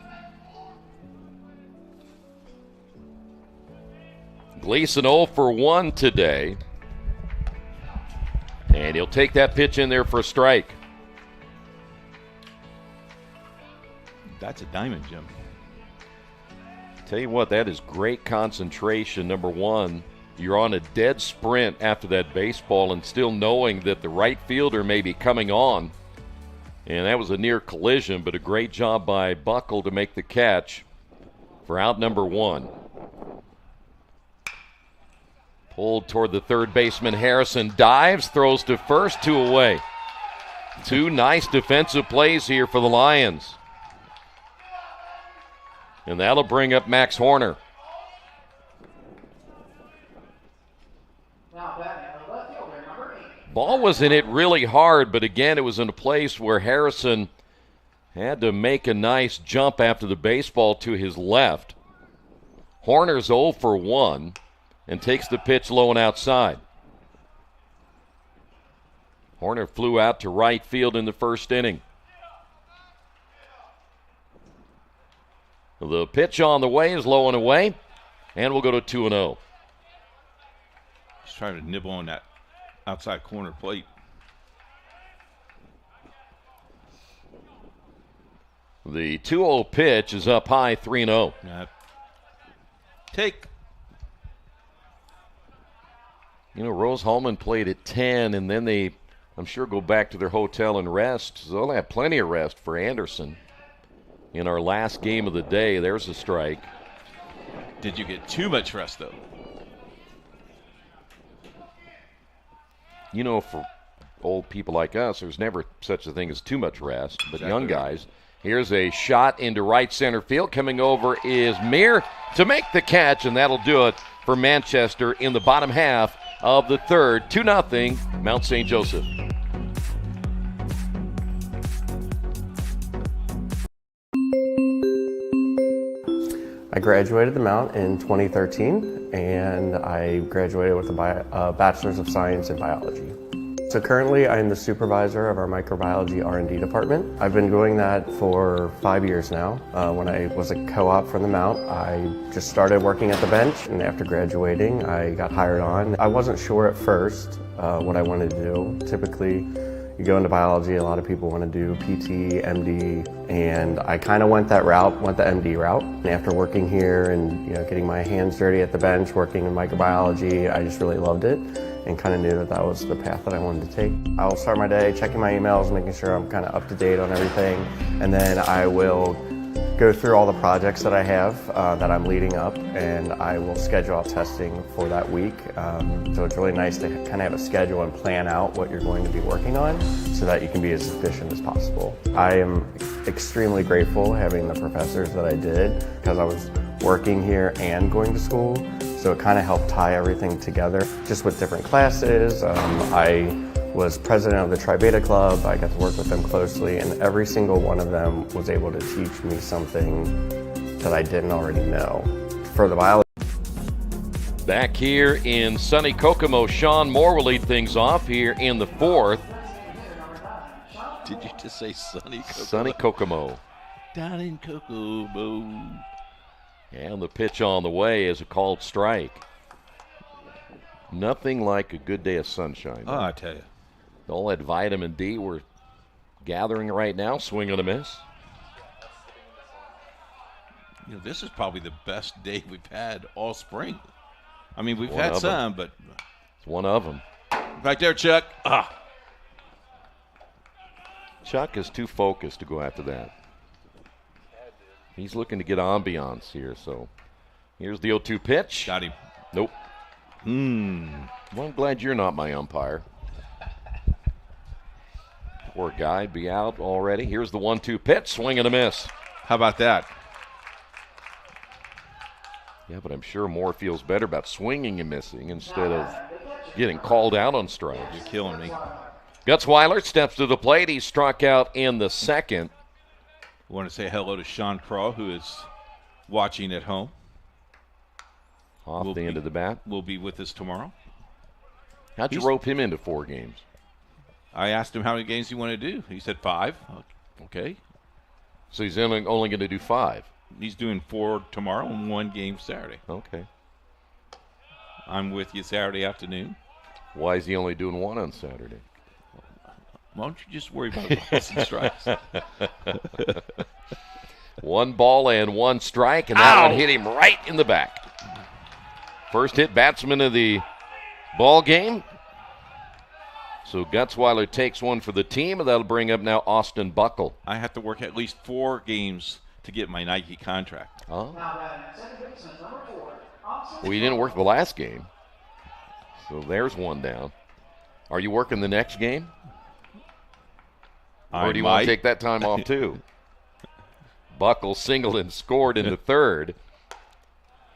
Gleason 0 for 1 today. And he'll take that pitch in there for a strike. That's a diamond, Jim. Tell you what, that is great concentration, number 1, you're on a dead sprint after that baseball and still knowing that the right fielder may be coming on. And that was a near collision, but a great job by Buckle to make the catch for out number 1. Pulled toward the third baseman. Harrison dives, throws to first, 2 away. 2 nice defensive plays here for the Lions. And that'll bring up Max Horner. Ball was in it really hard, but again, it was in a place where Harrison had to make a nice jump after the baseball to his left. Horner's 0 for 1 and takes the pitch low and outside. Horner flew out to right field in the first inning. The pitch on the way is low and away, and we'll go to 2-0. Just trying to nibble on that outside corner plate. The 2-0 pitch is up high, 3-0. Take. You know, Rose-Hulman played at 10, and then they, I'm sure, go back to their hotel and rest. So they'll have plenty of rest for Anderson. In our last game of the day, there's a strike. Did you get too much rest, though? You know, for old people like us, there's never such a thing as too much rest. But young guys, here's a shot into right center field. Coming over is Meir to make the catch, and that'll do it for Manchester in the bottom half of the third. 2-0, Mount St. Joseph. I graduated the Mount in 2013, and I graduated with a Bachelor's of Science in Biology. So currently I'm the supervisor of our microbiology R&D department. I've been doing that for 5 years now. When I was a co-op from the Mount, I just started working at the bench, and after graduating I got hired on. I wasn't sure at first what I wanted to do. Typically you go into biology, a lot of people want to do PT, MD, and I kind of went that route, went the MD route. And after working here and getting my hands dirty at the bench, working in microbiology, I just really loved it and kind of knew that that was the path that I wanted to take. I'll start my day checking my emails, making sure I'm kind of up to date on everything, and then I will go through all the projects that I have that I'm leading up, and I will schedule out testing for that week. So it's really nice to kind of have a schedule and plan out what you're going to be working on so that you can be as efficient as possible. I am extremely grateful having the professors that I did because I was working here and going to school, so it kind of helped tie everything together just with different classes. I was president of the Tri Beta Club. I got to work with them closely, and every single one of them was able to teach me something that I didn't already know. For the biology. Back here in sunny Kokomo, Sean Moore will lead things off here in the fourth. Did you just say sunny Kokomo? Sunny Kokomo. Down in Kokomo. And the pitch on the way is a called strike. Nothing like a good day of sunshine. Oh, I tell you. All that vitamin D we're gathering right now, swing and a miss. This is probably the best day we've had all spring. I mean, we've had some, but it's one of them. Right there, Chuck. Chuck is too focused to go after that. He's looking to get ambiance here, so here's the 0-2 pitch. Got him. Nope. Well, I'm glad you're not my umpire. Poor guy, be out already. Here's the 1-2 pitch, swing and a miss. How about that? Yeah, but I'm sure Moore feels better about swinging and missing instead of getting called out on strikes. You're killing me. Gutzweiler steps to the plate. He struck out in the second. I want to say hello to Sean Craw, who is watching at home. Off the end of the bat. Will be with us tomorrow. How'd you rope him into 4 games? I asked him how many games he wanted to do. He said 5. Okay. So he's only going to do 5. He's doing 4 tomorrow and 1 game Saturday. Okay. I'm with you Saturday afternoon. Why is he only doing 1 on Saturday? Why don't you just worry about balls and strikes? 1 ball and 1 strike, and that one hit him right in the back. First hit batsman of the ball game. So Gutzweiler takes one for the team, and that'll bring up now Austin Buckle. I have to work at least 4 games to get my Nike contract. Oh. Well, you didn't work the last game. So there's one down. Are you working the next game? Or do you want to take that time off too? Buckle singled and scored in the third.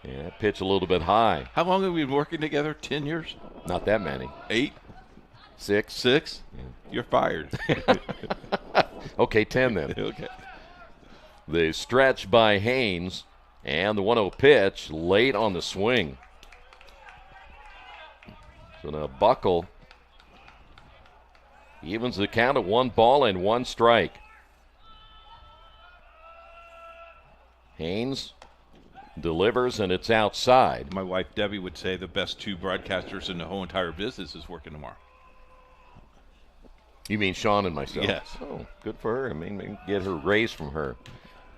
Yeah, pitch a little bit high. How long have we been working together? 10 years? Not that many. 8? 6? 6? Yeah. You're fired. Okay, 10 then. Okay. The stretch by Haynes and the 1-0 pitch late on the swing. So now Buckle evens the count at 1 ball and 1 strike. Haynes delivers, and it's outside. My wife Debbie would say the best 2 broadcasters in the whole entire business is working tomorrow. You mean Sean and myself? Yes. Oh, good for her. I mean, maybe get her raise from her.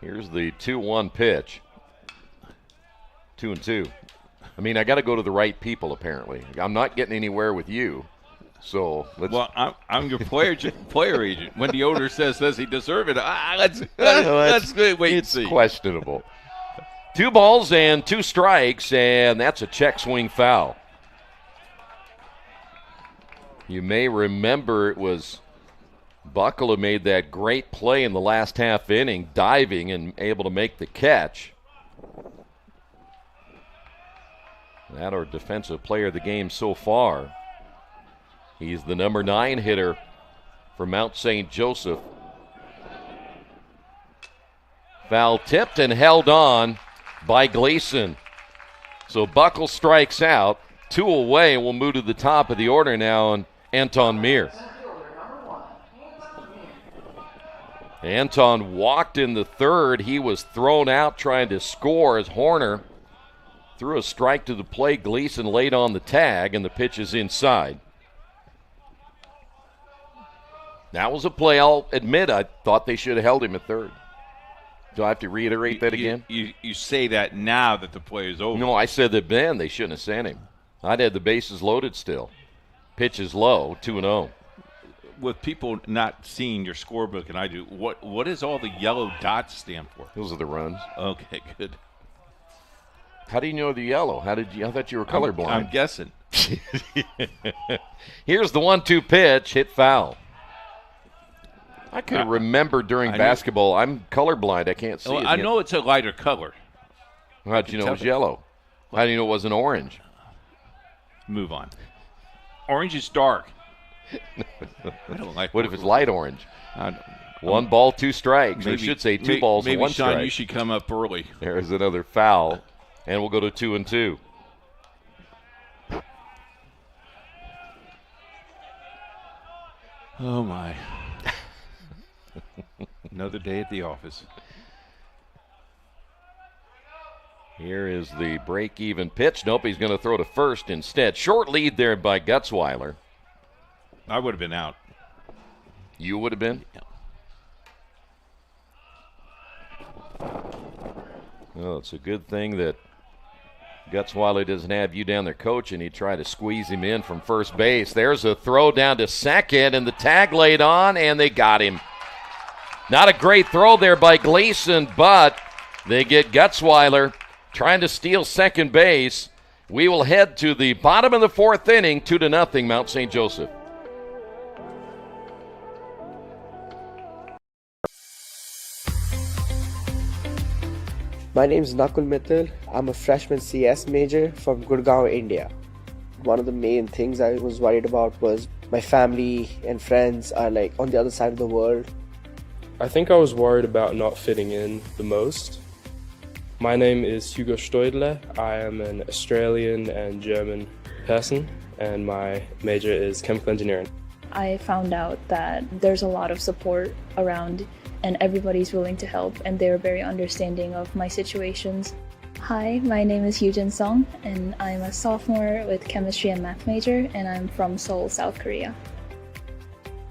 Here's the 2-1 pitch. 2-2. I mean, I got to go to the right people, apparently. I'm not getting anywhere with you. So let's. Well, I'm your player agent. When the owner says, does he deserve it? Let's wait and see. It's questionable. 2 balls and 2 strikes, and that's a check swing foul. You may remember it was Buckle who made that great play in the last half inning, diving and able to make the catch. That our defensive player of the game so far. He's the number 9 hitter for Mount St. Joseph. Foul tipped and held on by Gleason. So Buckle strikes out. 2 away, and we'll move to the top of the order now on Anton Meir. Anton walked in the third. He was thrown out trying to score as Horner threw a strike to the plate. Gleason laid on the tag, and the pitch is inside. That was a play. I'll admit I thought they should have held him at third. Do I have to reiterate that again? You say that now that the play is over. No, I said that then they shouldn't have sent him. I'd had the bases loaded still. Pitch is low, 2-0. With people not seeing your scorebook, and I do, what does all the yellow dots stand for? Those are the runs. Okay, good. How do you know the yellow? I thought you were colorblind. I'm guessing. Here's the 1-2 pitch, hit foul. I could remember during basketball, I'm colorblind. I can't see it. I know it's a lighter color. How did you know it was yellow? How do you know it wasn't orange? Move on. Orange is dark. I don't like. What if it's light orange? 1 ball, 2 strikes. Maybe, I should say 2 balls and 1 strike. Maybe, Sean, you should come up early. There's another foul, and we'll go to 2-2. Oh, my. Another day at the office. Here is the break-even pitch. Nope, he's going to throw to first instead. Short lead there by Gutzweiler. I would have been out. You would have been? Yeah. Well, it's a good thing that Gutzweiler doesn't have you down there coaching. He tried to squeeze him in from first base. There's a throw down to second, and the tag laid on, and they got him. Not a great throw there by Gleason, but they get Gutzweiler trying to steal second base. We will head to the bottom of the 4th inning, 2-0, Mount St. Joseph. My name is Nakul Mittal. I'm a freshman CS major from Gurgaon, India. One of the main things I was worried about was my family and friends are like on the other side of the world. I think I was worried about not fitting in the most. My name is Hugo Steudler. I am an Australian and German person, and my major is chemical engineering. I found out that there's a lot of support around and everybody's willing to help, and they're very understanding of my situations. Hi, my name is Hyujin Song, and I'm a sophomore with chemistry and math major, and I'm from Seoul, South Korea.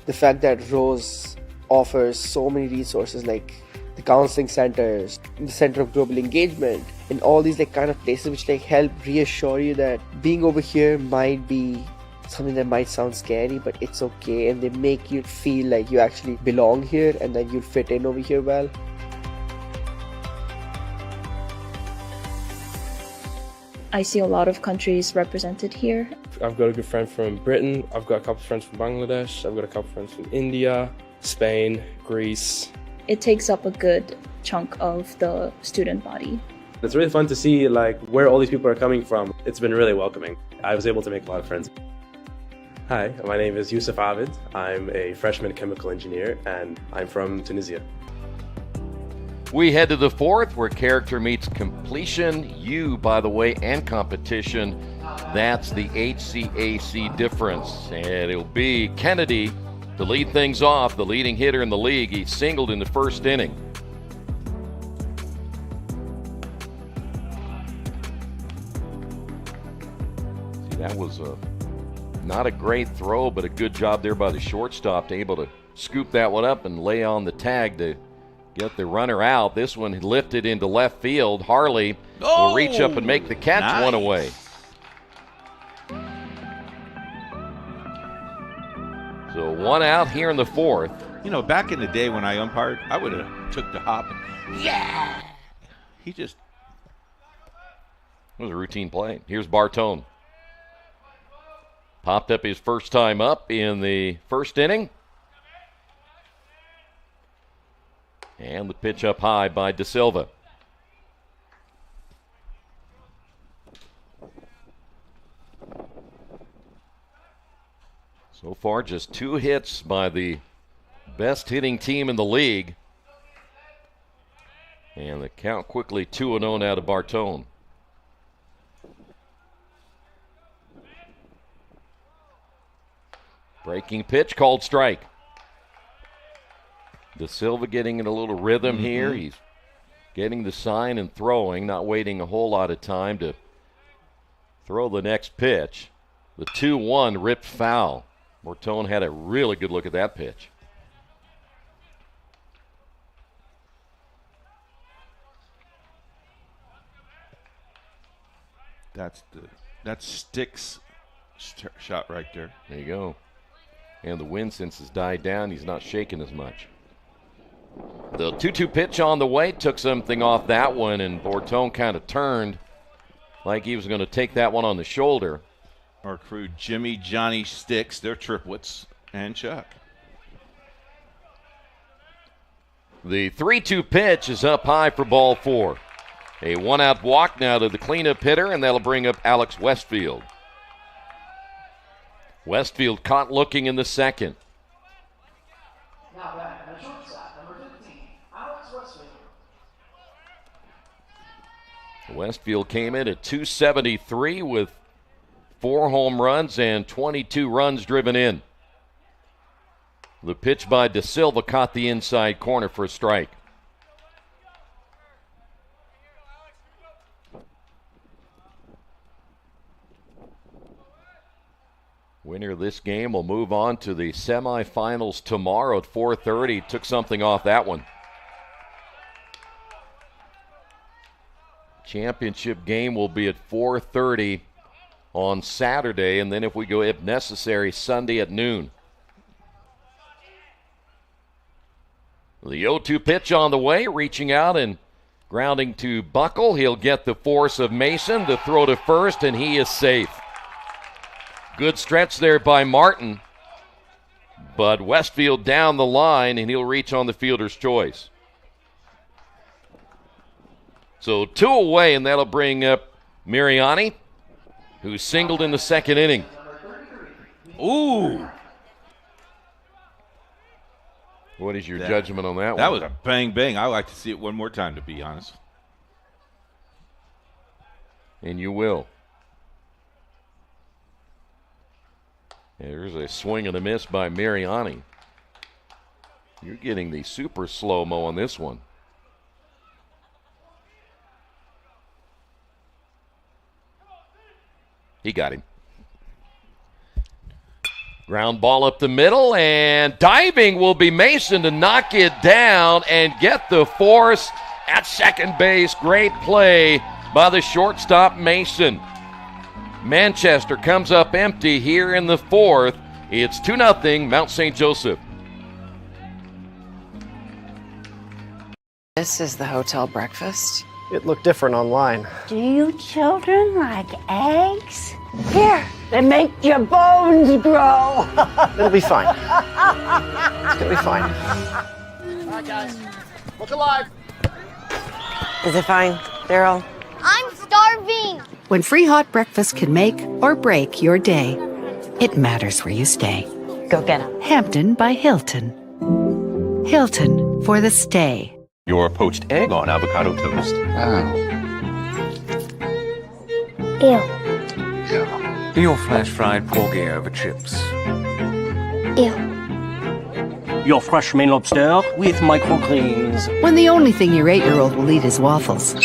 The fact that Rose offers so many resources like the counseling centers, the Center of Global Engagement, and all these like kind of places which like help reassure you that being over here might be something that might sound scary, but it's okay, and they make you feel like you actually belong here and that you'll fit in over here well. I see a lot of countries represented here. I've got a good friend from Britain, I've got a couple of friends from Bangladesh, I've got a couple of friends from India, Spain, Greece. It takes up a good chunk of the student body. It's really fun to see like where all these people are coming from. It's been really welcoming. I was able to make a lot of friends. Hi, my name is Yusuf Abid. I'm a freshman chemical engineer and I'm from Tunisia. We head to the fourth where character meets completion. You, by the way, and competition. That's the HCAC difference. And it'll be Kennedy to lead things off, the leading hitter in the league. He singled in the first inning. See, that was not a great throw, but a good job there by the shortstop to able to scoop that one up and lay on the tag to get the runner out. This one lifted into left field. Harley will reach up and make the catch. Nice. One away. So one out here in the fourth. You know, back in the day when I umpired, I would have took the hop and he just. It was a routine play. Here's Bartone. Popped up his first time up in the first inning. And the pitch up high by De Silva. So far, just 2 hits by the best hitting team in the league. And the count quickly 2-0 now to Bartone. Breaking pitch called strike. De Silva getting in a little rhythm here. He's getting the sign and throwing, not waiting a whole lot of time to throw the next pitch. The 2-1 ripped foul. Bartone had a really good look at that pitch. That's Sticks shot right there. There you go. And the wind since has died down, he's not shaking as much. The 2-2 pitch on the way took something off that one, and Bartone kind of turned like he was going to take that one on the shoulder. Our crew, Jimmy, Johnny, Sticks, they're triplets, and Chuck. The 3-2 pitch is up high for ball 4. A 1-out walk now to the cleanup hitter, and that'll bring up Alex Westfield. Westfield caught looking in the second. Westfield came in at 273 with 4 home runs and 22 runs driven in. The pitch by De Silva caught the inside corner for a strike. Winner of this game will move on to the semifinals tomorrow at 4:30. Took something off that one. Championship game will be at 4:30 on Saturday, and then if we go, if necessary, Sunday at noon. The 0-2 pitch on the way, reaching out and grounding to Buckle. He'll get the force of Mason, the throw to first, and he is safe. Good stretch there by Martin, but Westfield down the line, and he'll reach on the fielder's choice. So 2 away, and that'll bring up Mariani, who singled in the second inning. Ooh. What is your judgment on that one? That was a bang-bang. I like to see it one more time, to be honest. And you will. There's a swing and a miss by Mariani. You're getting the super slow-mo on this one. He got him. Ground ball up the middle, and diving will be Mason to knock it down and get the force at second base. Great play by the shortstop, Mason. Manchester comes up empty here in the fourth. It's 2-0 Mount St. Joseph. This is the hotel breakfast. It looked different online. Do you children like eggs? Here, they make your bones grow. It'll be fine. It's gonna be fine. All right, guys. Look alive. Is it fine, Daryl? I'm starving. When free hot breakfast can make or break your day, it matters where you stay. Go get him. Hampton by Hilton. Hilton for the stay. Your poached egg on avocado toast. Ew. Your flash fried porgy over chips. Ew. Your fresh main lobster with microgreens. When the only thing your 8-year-old will eat is waffles.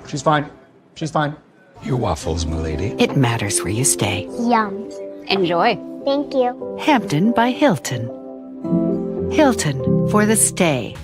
She's fine. She's fine. Your waffles, milady. It matters where you stay. Yum. Enjoy. Thank you. Hampton by Hilton. Hilton for the stay.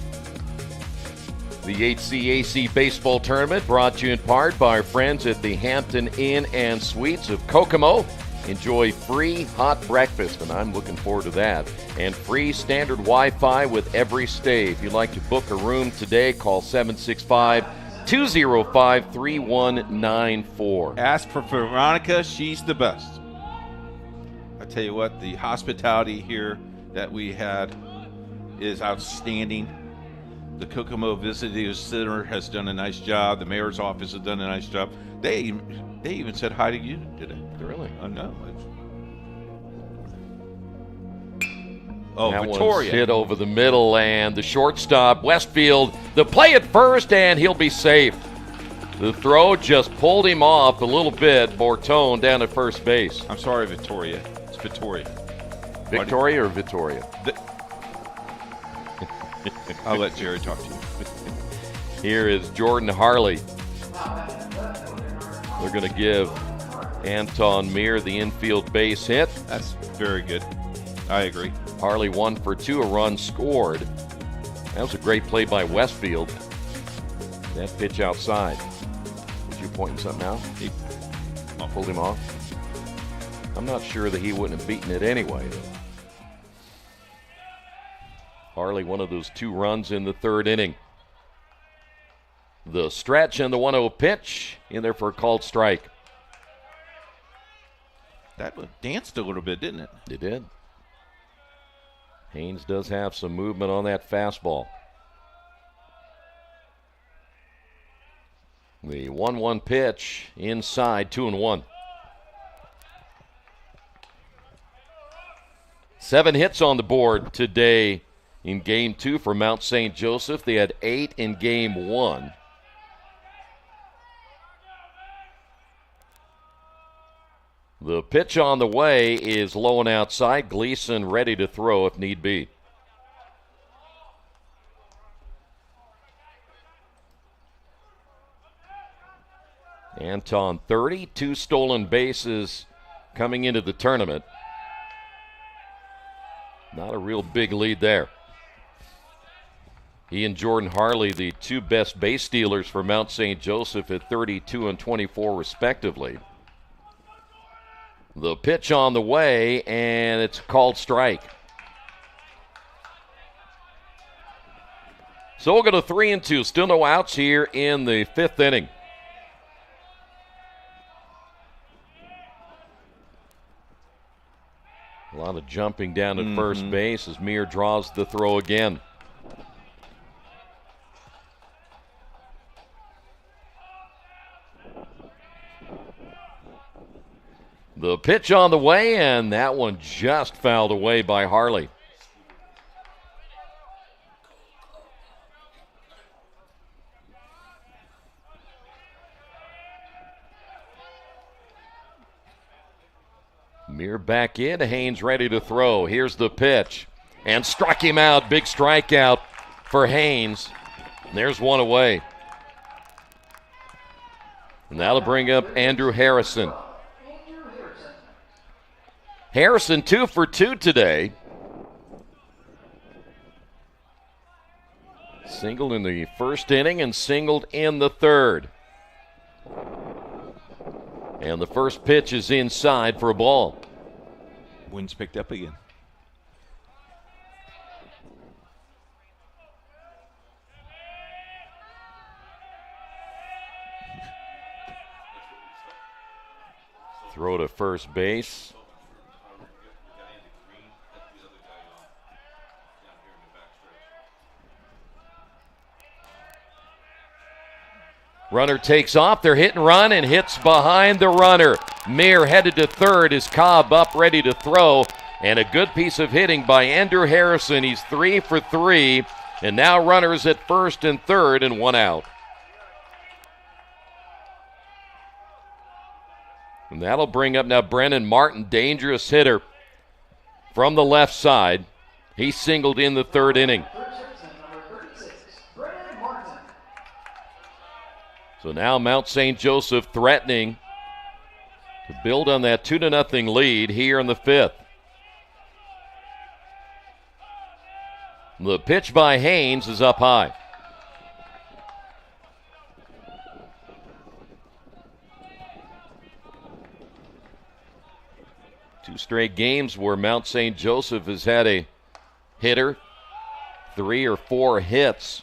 The HCAC baseball tournament brought to you in part by our friends at the Hampton Inn and Suites of Kokomo. Enjoy free hot breakfast, and I'm looking forward to that. And free standard Wi-Fi with every stay. If you'd like to book a room today, call 765-205-3194. Ask for Veronica. She's the best. I tell you what, the hospitality here that we had is outstanding. The Kokomo Visitors Center has done a nice job. The mayor's office has done a nice job. They even said hi to you today. Really? I know. Oh, that Victoria. One's hit over the middle, and the shortstop, Westfield, the play at first, and he'll be safe. The throw just pulled him off a little bit. Bortone down at first base. I'm sorry, Victoria. It's Victoria. Victoria or Vittoria? I'll let Jerry talk to you. Here is Jordan Harley. They're going to give Anton Meir the infield base hit. That's very good. I agree. Harley 1 for 2, a run scored. That was a great play by Westfield. That pitch outside. Was you pointing something out? He pulled him off. I'm not sure that he wouldn't have beaten it anyway. Harley, one of those 2 runs in the third inning. The stretch and the 1-0 pitch in there for a called strike. That danced a little bit, didn't it? It did. Haynes does have some movement on that fastball. The 1-1 pitch inside, 2-1. 7 hits on the board today in Game 2 for Mount St. Joseph. They had 8 in Game 1. The pitch on the way is low and outside. Gleason ready to throw if need be. Anton 30, 2 stolen bases coming into the tournament. Not a real big lead there. He and Jordan Harley, the 2 best base stealers for Mount St. Joseph at 32 and 24 respectively. The pitch on the way, and it's a called strike. So we'll go to 3-2. Still no outs here in the 5th inning. A lot of jumping down at first base as Meir draws the throw again. The pitch on the way, and that one just fouled away by Harley. Meir back in, Haynes ready to throw. Here's the pitch, and struck him out. Big strikeout for Haynes. And there's one away. And that'll bring up Andrew Harrison. Harrison 2 for 2 today. Singled in the first inning and singled in the third. And the first pitch is inside for a ball. Wind's picked up again. Throw to first base. Runner takes off. They're hit and run and hits behind the runner. Mir headed to third. Is Cobb up ready to throw? And a good piece of hitting by Andrew Harrison. He's 3 for 3. And now runners at first and third and 1 out. And that'll bring up now Brennan Martin, dangerous hitter from the left side. He singled in the third inning. So now Mount St. Joseph threatening to build on that 2-0 lead here in the fifth. The pitch by Haynes is up high. Two straight games where Mount St. Joseph has had a hitter, 3 or 4 hits.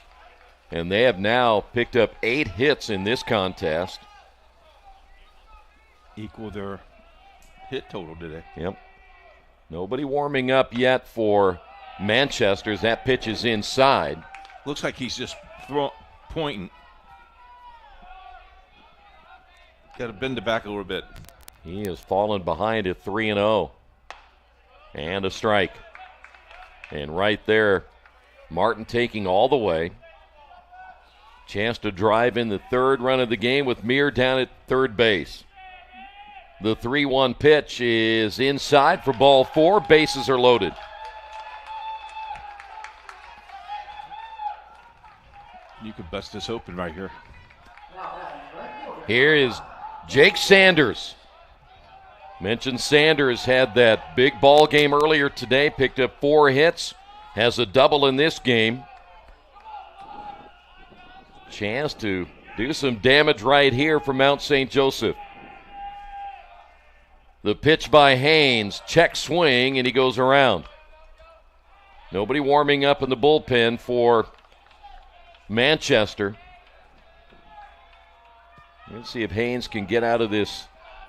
And they have now picked up 8 hits in this contest. Equal their hit total today. Yep. Nobody warming up yet for Manchester as that pitch is inside. Looks like he's just pointing. Got to bend it back a little bit. He has fallen behind at 3-0. And a strike. And right there, Martin taking all the way. Chance to drive in the third run of the game with Mir down at third base. The 3-1 pitch is inside for ball 4. Bases are loaded. You could bust this open right here. Here is Jake Sanders. Mentioned Sanders had that big ball game earlier today, picked up 4 hits, has a double in this game. Chance to do some damage right here for Mount St. Joseph. The pitch by Haynes, check swing, and he goes around. Nobody warming up in the bullpen for Manchester. Let's see if Haynes can get out of this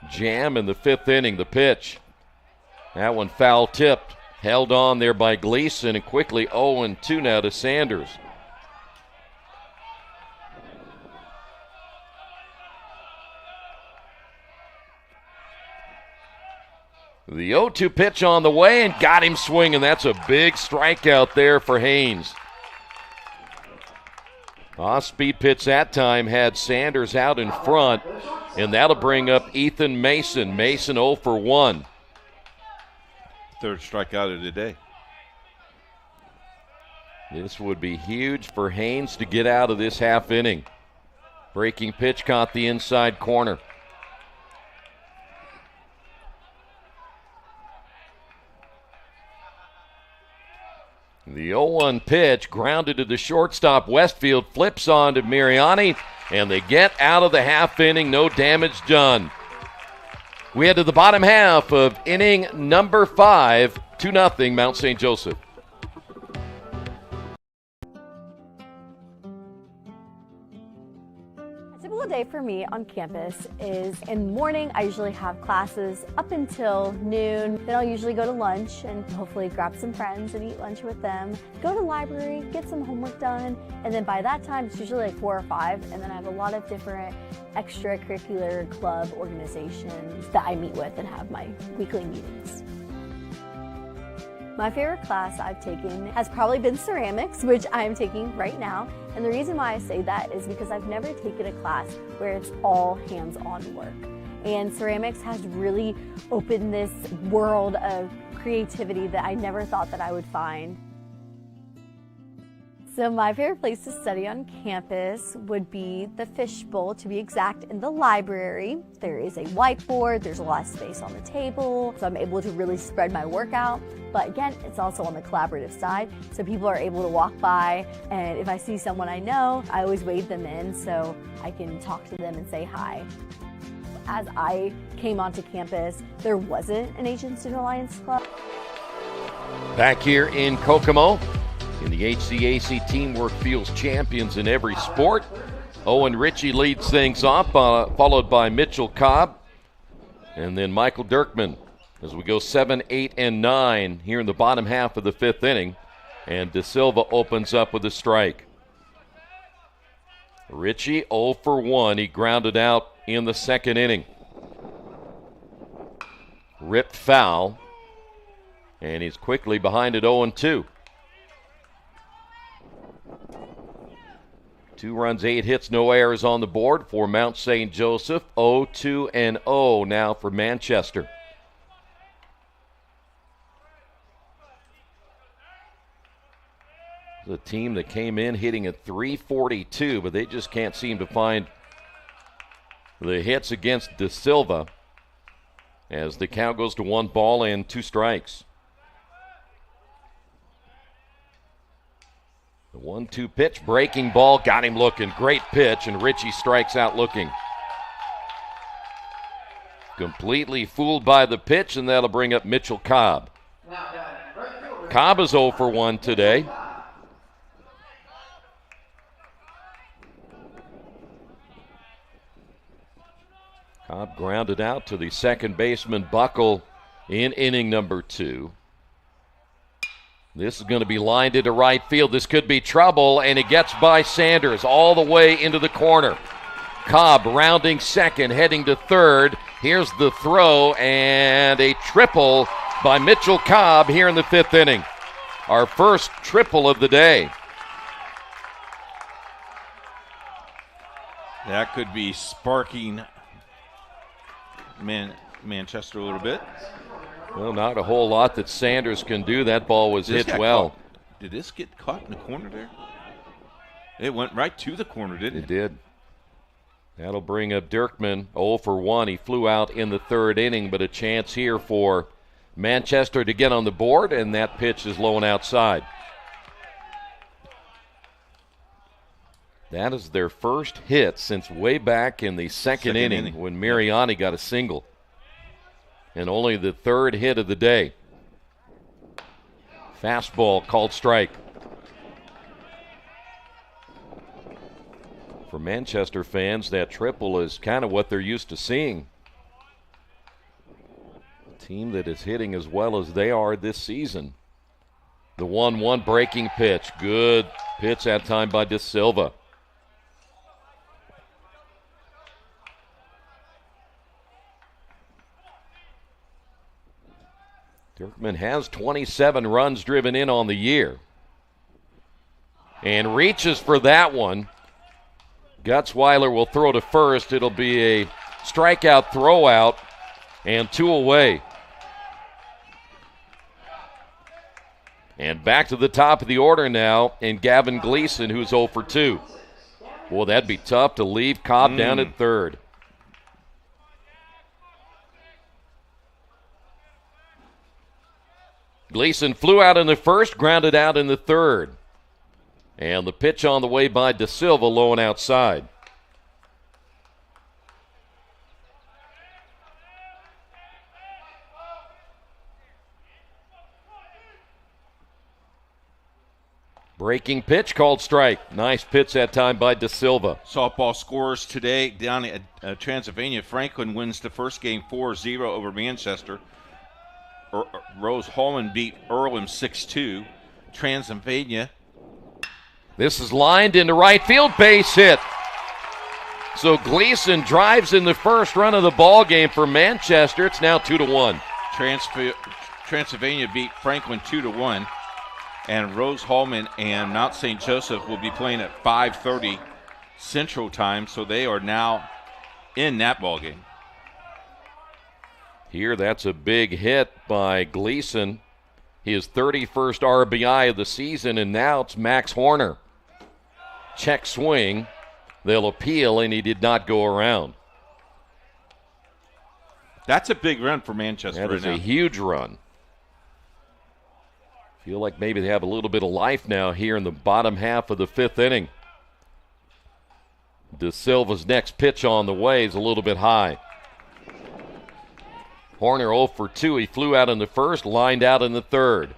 jam in the 5th inning. The pitch. That one foul tipped. Held on there by Gleason, and quickly 0-2 now to Sanders. The 0-2 pitch on the way and got him swinging. That's a big strikeout there for Haynes. Off-speed pitch that time had Sanders out in front, and that'll bring up Ethan Mason. Mason 0 for 1. Third strikeout of the day. This would be huge for Haynes to get out of this half inning. Breaking pitch caught the inside corner. The 0-1 pitch grounded to the shortstop. Westfield flips on to Mariani, and they get out of the half inning. No damage done. We head to the bottom half of inning number 5, 2-0 Mount St. Joseph. A typical day for me on campus is in the morning I usually have classes up until noon. Then I'll usually go to lunch and hopefully grab some friends and eat lunch with them. Go to the library, get some homework done, and then by that time it's usually like 4 or 5, and then I have a lot of different extracurricular club organizations that I meet with and have my weekly meetings. My favorite class I've taken has probably been ceramics, which I am taking right now. And the reason why I say that is because I've never taken a class where it's all hands-on work. And ceramics has really opened this world of creativity that I never thought that I would find. So my favorite place to study on campus would be the Fishbowl, to be exact, in the library. There is a whiteboard, there's a lot of space on the table, so I'm able to really spread my work out. But again, it's also on the collaborative side, so people are able to walk by, and if I see someone I know, I always wave them in so I can talk to them and say hi. As I came onto campus, there wasn't an Asian Student Alliance Club. Back here in Kokomo, in the HCAC Teamwork Fields champions in every sport. Owen Ritchie leads things off, followed by Mitchell Cobb, and then Michael Dirkman as we go 7, 8, and 9 here in the bottom half of the 5th inning. And De Silva opens up with a strike. Ritchie 0 for 1. He grounded out in the 2nd inning. Ripped foul. And he's quickly behind at 0-2. 2 runs, 8 hits, no errors on the board for Mount St. Joseph. 0-2-0 now for Manchester. The team that came in hitting at .342, but they just can't seem to find the hits against De Silva as the count goes to 1 ball and 2 strikes. The 1-2 pitch, breaking ball, got him looking. Great pitch, and Ritchie strikes out looking. Completely fooled by the pitch, and that'll bring up Mitchell Cobb. Cobb is 0 for 1 today. Cobb grounded out to the second baseman Buckle in inning number 2. This is going to be lined into right field. This could be trouble, and it gets by Sanders all the way into the corner. Cobb rounding second, heading to third. Here's the throw, and a triple by Mitchell Cobb here in the 5th inning. Our first triple of the day. That could be sparking Manchester a little bit. Well, not a whole lot that Sanders can do. That ball was hit well. Did this get caught in the corner there? It went right to the corner, didn't it? It did. That'll bring up Dirkman 0 for 1. He flew out in the 3rd inning, but a chance here for Manchester to get on the board, and that pitch is low and outside. That is their first hit since way back in the second inning when Mariani got a single. And only the 3rd hit of the day. Fastball called strike. For Manchester fans, that triple is kind of what they're used to seeing. A team that is hitting as well as they are this season. The 1-1 breaking pitch. Good pitch that time by De Silva. Dirkman has 27 runs driven in on the year. And reaches for that one. Gutzweiler will throw to first. It'll be a strikeout throwout and 2 away. And back to the top of the order now, and Gavin Gleason, who's 0 for 2. Boy, that'd be tough to leave Cobb down at 3rd. Gleason flew out in the 1st, grounded out in the 3rd. And the pitch on the way by De Silva, low and outside. Breaking pitch called strike. Nice pitch that time by De Silva. Softball scores today down at Transylvania. Franklin wins the first game 4-0 over Manchester. Rose-Hulman beat Earlham 6-2. Transylvania. This is lined into right field, base hit. So Gleason drives in the first run of the ball game for Manchester. It's now 2-1. Transylvania beat Franklin 2-1. And Rose-Hulman and Mount St. Joseph will be playing at 5:30 Central Time, so they are now in that ball game. Here, that's a big hit by Gleason. His 31st RBI of the season, and now it's Max Horner. Check swing. They'll appeal, and he did not go around. That's a big run for Manchester That is right now. a huge run. Feel like maybe they have a little bit of life now here in the bottom half of the 5th inning. De Silva's next pitch on the way is a little bit high. Horner 0 for 2. He flew out in the first, lined out in the third.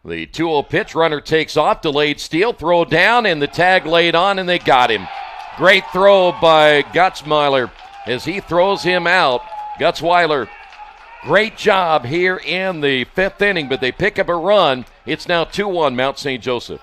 The 2-0 pitch, runner takes off, delayed steal, throw down, and the tag laid on, and they got him. Great throw by Gutzweiler as he throws him out. Gutzweiler, great job here in the 5th inning, but they pick up a run. It's now 2-1 Mount St. Joseph.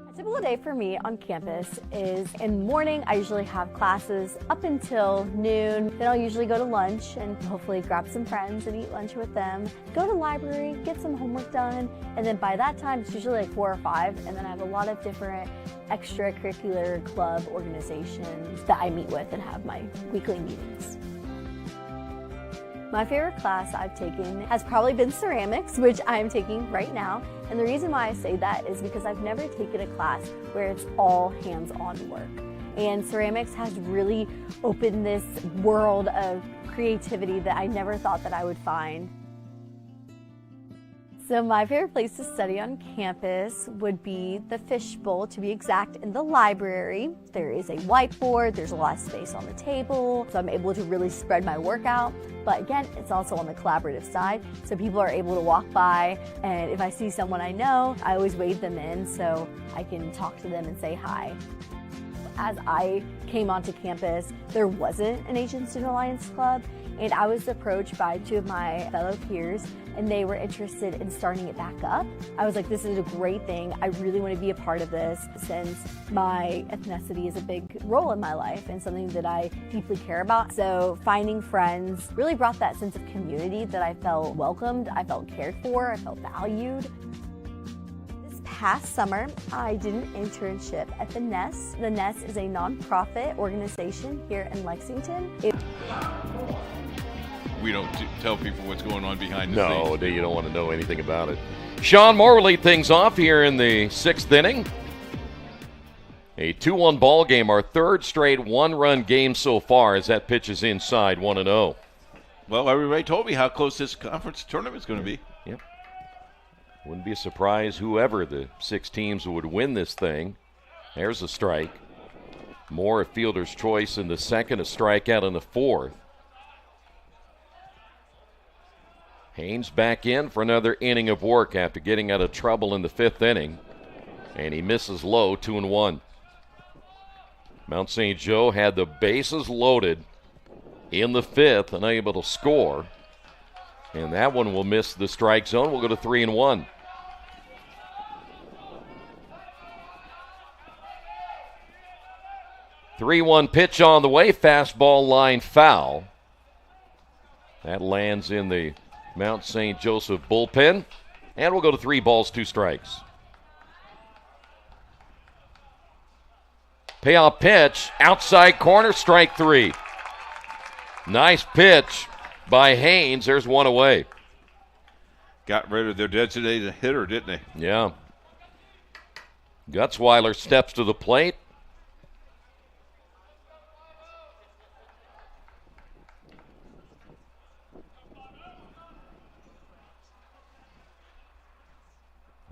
A typical day for me on campus is in the morning, I usually have classes up until noon. Then I'll usually go to lunch and hopefully grab some friends and eat lunch with them. Go to the library, get some homework done, and then by that time it's usually like 4 or 5, and then I have a lot of different extracurricular club organizations that I meet with and have my weekly meetings. My favorite class I've taken has probably been ceramics, which I'm taking right now. And the reason why I say that is because I've never taken a class where it's all hands-on work. And ceramics has really opened this world of creativity that I never thought that I would find. So my favorite place to study on campus would be the fishbowl, to be exact, in the library. There is a whiteboard, there's a lot of space on the table, so I'm able to really spread my work out. But again, it's also on the collaborative side, so people are able to walk by, and if I see someone I know, I always wave them in so I can talk to them and say hi. As I came onto campus, there wasn't an Asian Student Alliance Club, and I was approached by 2 of my fellow peers, and they were interested in starting it back up. I was like, this is a great thing. I really want to be a part of this since my ethnicity is a big role in my life and something that I deeply care about. So finding friends really brought that sense of community that I felt welcomed, I felt cared for, I felt valued. Past summer, I did an internship at the Nest. The Nest is a nonprofit organization here in Lexington. We don't tell people what's going on behind the scenes. No, you don't want to know anything about it. Sean Moore will lead things off here in the 6th inning. A 2-1 ball game, our 3rd straight 1-run game so far as that pitch is inside 1-0. Well, everybody told me how close this conference tournament is going to be. Yep. Wouldn't be a surprise whoever the 6 teams would win this thing. There's a strike. Moore, a fielder's choice in the 2nd, a strikeout in the 4th. Haynes back in for another inning of work after getting out of trouble in the 5th inning. And he misses low, 2-1. Mount St. Joe had the bases loaded in the 5th, unable to score. And that one will miss the strike zone. We'll go to 3-1. Three-1 pitch on the way. Fastball line foul. That lands in the Mount St. Joseph bullpen. And we'll go to 3 balls, 2 strikes. Payoff pitch. Outside corner, strike 3. Nice pitch by Haynes. There's one away. Got rid of their designated hitter, didn't they? Yeah. Gutzweiler steps to the plate.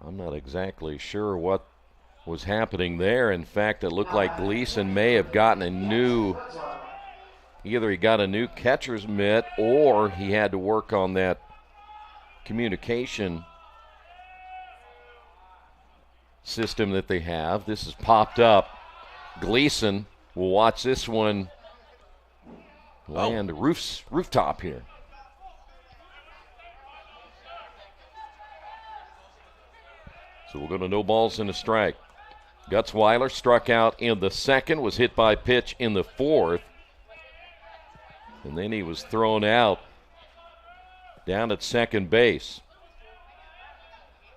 I'm not exactly sure what was happening there. In fact, it looked like Gleason may have gotten a new, either he got a new catcher's mitt or he had to work on that communication system that they have. This has popped up. Gleason will watch this one land rooftop here. So we'll go to no balls and a strike. Gutzweiler struck out in the 2nd, was hit by pitch in the 4th. And then he was thrown out down at second base.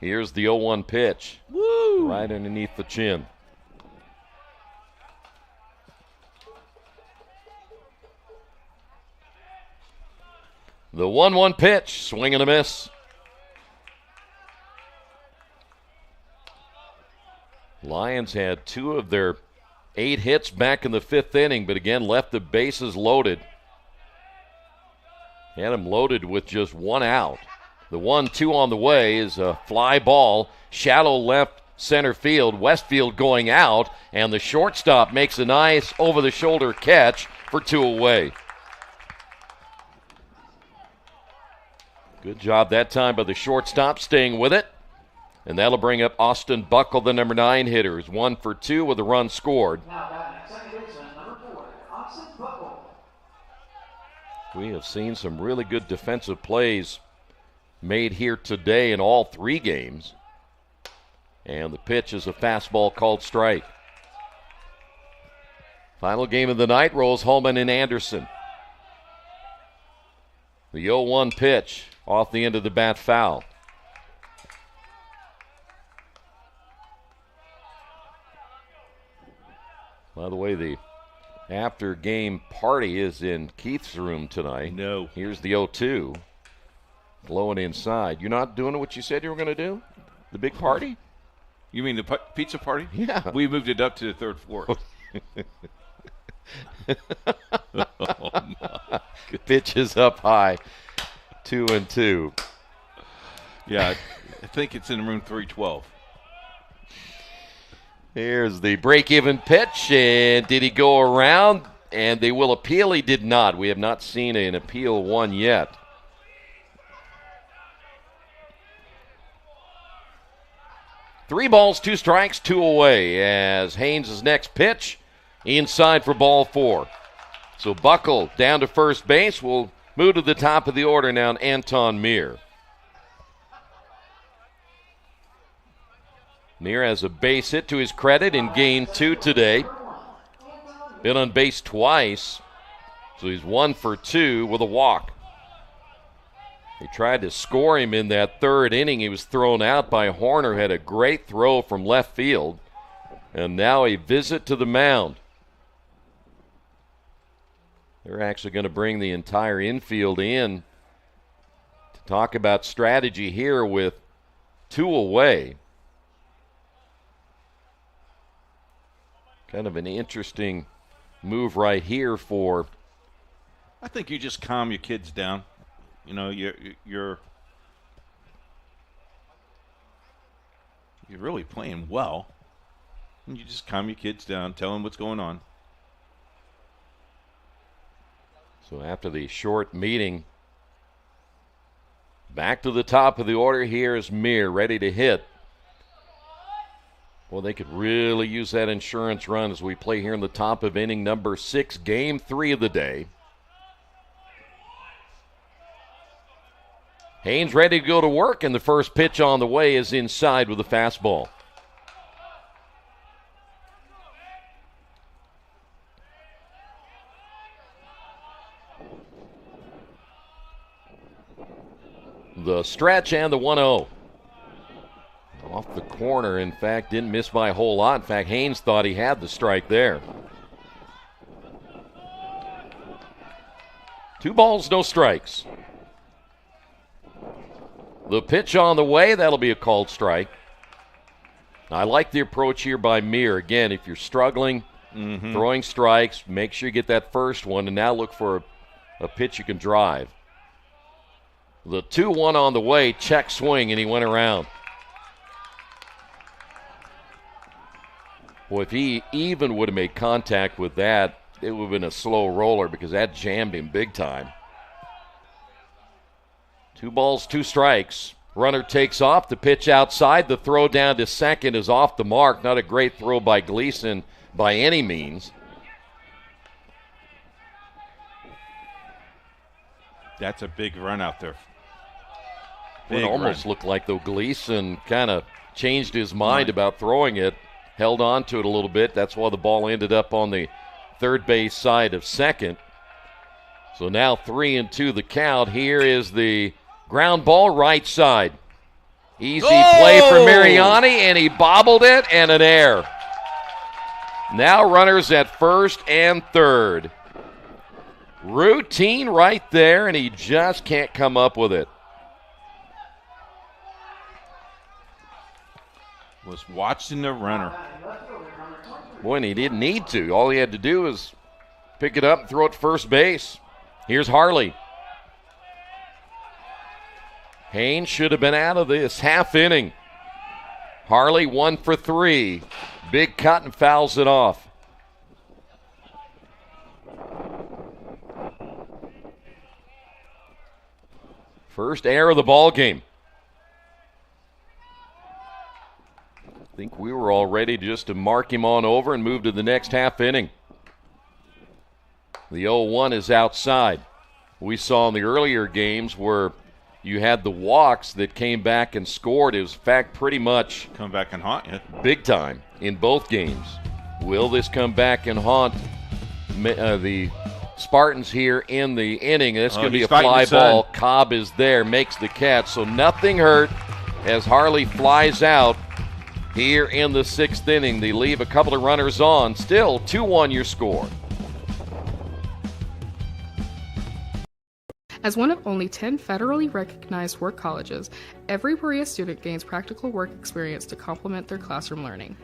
Here's the 0-1 pitch. Woo! Right underneath the chin. The 1-1 pitch, swing and a miss. Lions had 2 of their 8 hits back in the 5th inning, but again left the bases loaded. Had him loaded with just 1 out. The 1-2 on the way is a fly ball, shallow left center field, Westfield going out, and the shortstop makes a nice over-the-shoulder catch for 2 away. Good job that time by the shortstop staying with it. And that'll bring up Austin Buckle, the number 9 hitter, is 1 for 2 with a run scored. We have seen some really good defensive plays made here today in all 3 games. And the pitch is a fastball called strike. Final game of the night, Rose-Hulman and Anderson. The 0-1 pitch off the end of the bat foul. By the way, the after-game party is in Keith's room tonight. No. Here's the 0-2. Blowing inside. You're not doing what you said you were going to do? The big party? You mean the pizza party? Yeah. We moved it up to the 3rd floor. Oh, my. Pitch is up high. 2-2. Yeah, I think it's in room 312. Here's the break-even pitch, and did he go around? And they will appeal. He did not. We have not seen an appeal one yet. Three balls, 2 strikes, 2 away as Haynes' next pitch inside for ball 4. So Buckle down to first base. Will move to the top of the order now, Anton Meir. Meir has a base hit to his credit in game 2 today. Been on base twice, so he's 1 for 2 with a walk. They tried to score him in that 3rd inning. He was thrown out by Horner, had a great throw from left field, and now a visit to the mound. They're actually going to bring the entire infield in to talk about strategy here with 2 away. Kind of an interesting move right here for. I think you just calm your kids down. You know, you're really playing well. And you just calm your kids down, tell them what's going on. So after the short meeting, back to the top of the order here is Meir, ready to hit. Well, they could really use that insurance run as we play here in the top of inning number 6, game 3 of the day. Haynes ready to go to work, and the first pitch on the way is inside with a fastball. The stretch and the 1-0. Off the corner, in fact, didn't miss by a whole lot. In fact, Haynes thought he had the strike there. 2 balls, no strikes. The pitch on the way, that'll be a called strike. I like the approach here by Meir. Again, if you're struggling, throwing strikes, make sure you get that first one, and now look for a pitch you can drive. The 2-1 on the way, check swing, and he went around. Boy, if he even would have made contact with that, it would have been a slow roller because that jammed him big time. 2 balls, 2 strikes. Runner takes off. The pitch outside. The throw down to second is off the mark. Not a great throw by Gleason by any means. That's a big run out there. It almost looked like, though, Gleason kind of changed his mind about throwing it. Held on to it a little bit. That's why the ball ended up on the third base side of second. So now 3-2 the count. Here is the ground ball right side. Easy play for Mariani, and he bobbled it, and an error. Now runners at first and third. Routine right there, and he just can't come up with it. Was watching the runner. Boy, and he didn't need to. All he had to do was pick it up and throw it to first base. Here's Harley. Haynes should have been out of this half inning. Harley 1 for 3. Big cut and fouls it off. First error of the ball game. I think we were all ready just to mark him on over and move to the next half inning. The 0-1 is outside. We saw in the earlier games where you had the walks that came back and scored. It was, in fact, pretty much come back and haunt you. Big time in both games. Will this come back and haunt the Spartans here in the inning? It's going to be a fly ball. Cobb is there, makes the catch. So nothing hurt as Harley flies out here in the 6th inning. They leave a couple of runners on. Still 2-1 your score. As one of only 10 federally recognized work colleges, every Berea student gains practical work experience to complement their classroom learning.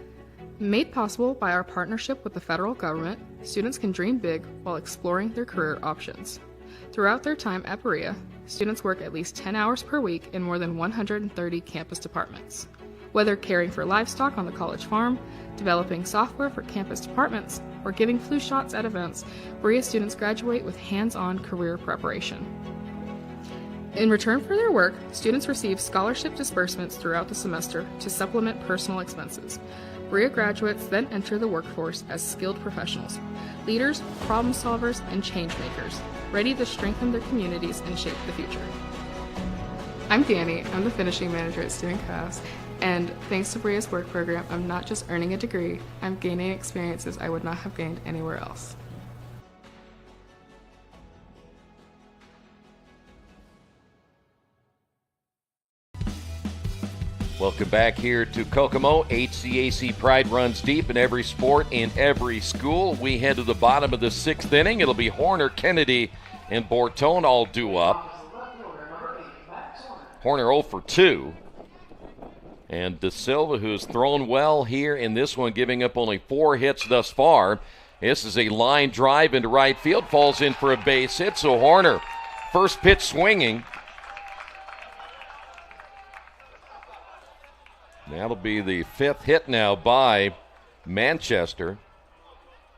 Made possible by our partnership with the federal government, students can dream big while exploring their career options. Throughout their time at Berea, students work at least 10 hours per week in more than 130 campus departments. Whether caring for livestock on the college farm, developing software for campus departments, or giving flu shots at events, Berea students graduate with hands-on career preparation. In return for their work, students receive scholarship disbursements throughout the semester to supplement personal expenses. Berea graduates then enter the workforce as skilled professionals, leaders, problem solvers, and change makers, ready to strengthen their communities and shape the future. I'm Danny, I'm the finishing manager at Student Class, and thanks to Berea's work program, I'm not just earning a degree, I'm gaining experiences I would not have gained anywhere else. Welcome back here to Kokomo. HCAC pride runs deep in every sport, in every school. We head to the bottom of the 6th inning. It'll be Horner, Kennedy, and Bortone all due up. Horner 0 for 2. And De Silva, who's thrown well here in this one, giving up only 4 hits thus far. This is a line drive into right field, falls in for a base hit. So Horner, first pitch swinging. That'll be the 5th hit now by Manchester.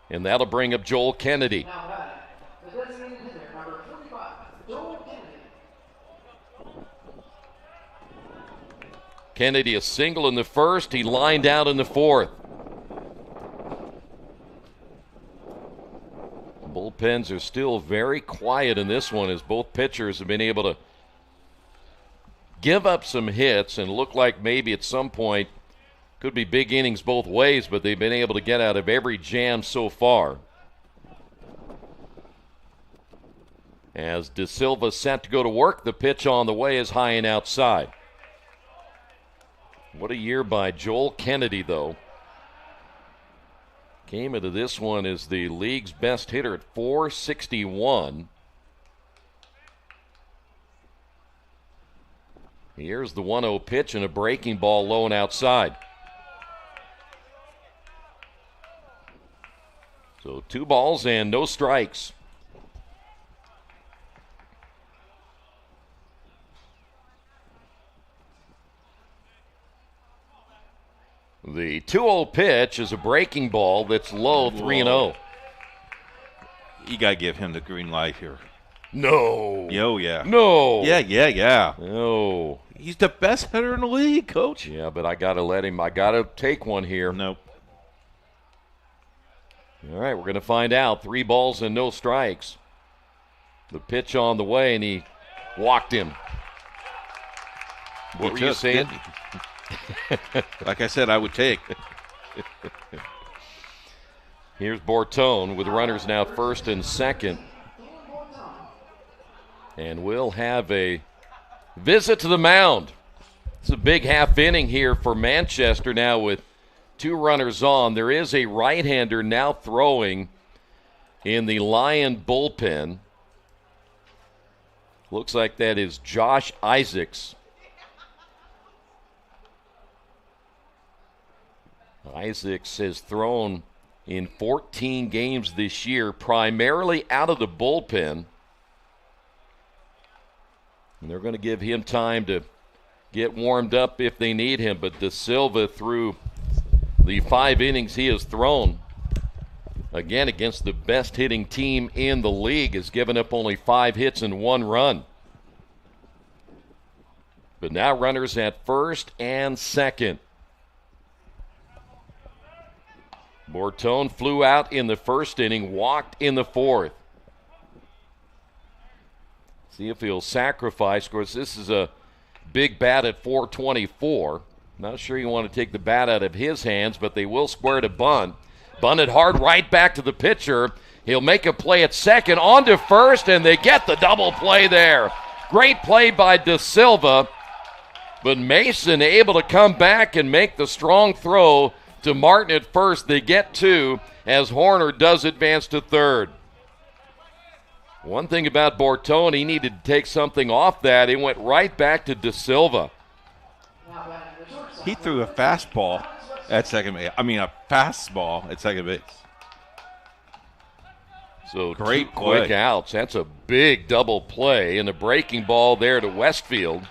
And that'll bring up Joel Kennedy. Kennedy a single in the 1st. He lined out in the 4th. Bullpens are still very quiet in this one as both pitchers have been able to give up some hits and look like maybe at some point could be big innings both ways, but they've been able to get out of every jam so far. As De Silva set to go to work, the pitch on the way is high and outside. What a year by Joel Kennedy, though. Came into this one as the league's best hitter at .461. Here's the 1-0 pitch and a breaking ball low and outside. So 2 balls and no strikes. The 2-0 pitch is a breaking ball that's low, 3-0. You got to give him the green light here. No. Oh, yeah. No. Yeah. No. He's the best hitter in the league, Coach. Yeah, but I got to let him. I got to take one here. Nope. All right, we're going to find out. 3 balls and no strikes. The pitch on the way, and he walked him. What were you saying? Like I said, I would take. Here's Bortone with runners now at 1st and 2nd. And we'll have a visit to the mound. It's a big half inning here for Manchester now with 2 runners on. There is a right-hander now throwing in the Lion bullpen. Looks like that is Josh Isaacs. Isaacs has thrown in 14 games this year, primarily out of the bullpen. And they're going to give him time to get warmed up if they need him. But De Silva, through the 5 innings he has thrown, again against the best hitting team in the league, has given up only 5 hits and 1 run. But now runners at first and second. Bortone flew out in the first inning, walked in the 4th. See if he'll sacrifice. Of course, this is a big bat at 424. Not sure you want to take the bat out of his hands, but they will square to bunt. Bunted hard right back to the pitcher. He'll make a play at second, on to first, and they get the double play there. Great play by De Silva, but Mason able to come back and make the strong throw to Martin at first. They get 2 as Horner does advance to third. One thing about Bortone, he needed to take something off that. It went right back to De Silva. He threw a fastball at second base. I mean, a fastball at second base. So great 2 quick outs. That's a big double play, and a breaking ball there to Westfield.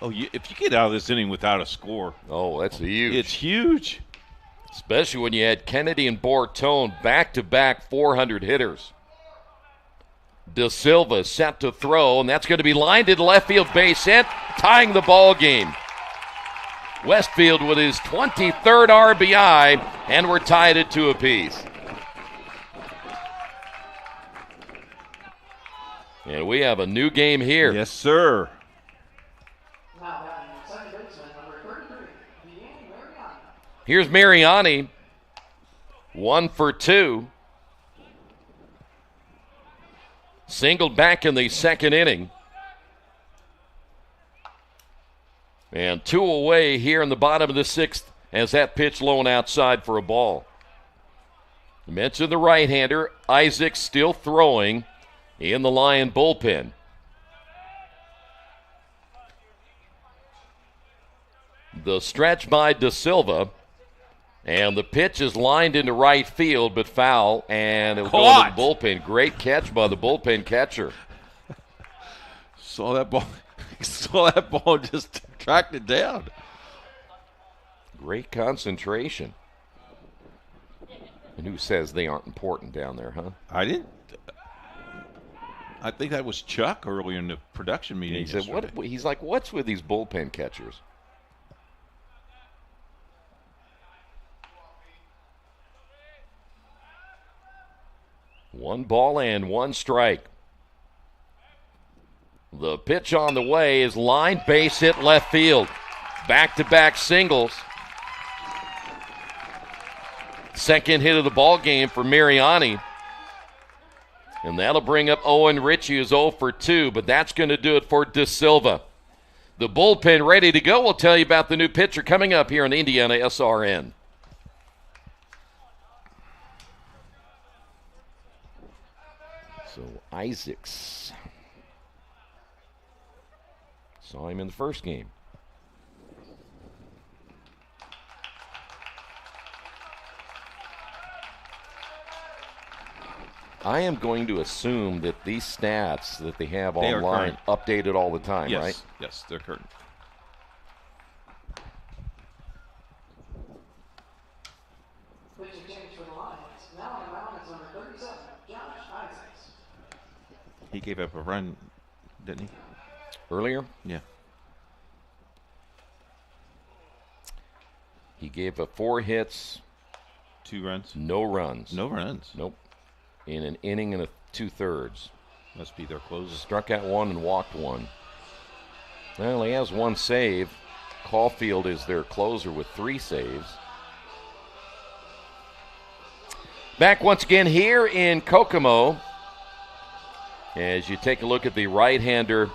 Oh, if you get out of this inning without a score. Oh, that's huge. It's huge. Especially when you had Kennedy and Bortone back-to-back 400 hitters. De Silva set to throw, and that's going to be lined into left field, base hit, tying the ball game. Westfield with his 23rd RBI, and we're tied at 2 apiece. And we have a new game here. Yes, sir. Here's Mariani, 1 for 2. Singled back in the second inning. And 2 away here in the bottom of the 6th as that pitch low outside for a ball. I mentioned the right-hander, Isaac still throwing in the Lion bullpen. The stretch by De Silva. And the pitch is lined into right field, but foul, and it'll go into the bullpen. Great catch by the bullpen catcher. Saw that ball just tracked it down. Great concentration. And who says they aren't important down there, huh? I didn't. I think that was Chuck earlier in the production meeting. He said, he's like, what's with these bullpen catchers? One ball and 1 strike. The pitch on the way is line, base hit, left field. Back-to-back singles. Second hit of the ball game for Mariani. And that'll bring up Owen Ritchie, who's 0 for 2, but that's going to do it for De Silva. The bullpen ready to go. We'll tell you about the new pitcher coming up here on IndianaSRN. So Isaacs saw him in the first game. I am going to assume that these stats that they have online updated all the time, yes. right? Yes, they're current. He gave up a run, didn't he? Earlier? Yeah. He gave up 4 hits. 2 runs? No runs. No runs? Nope. In an inning and 2/3. Must be their closer. Struck out 1 and walked 1. Well, he has 1 save. Caulfield is their closer with 3 saves. Back once again here in Kokomo. As you take a look at the right-hander,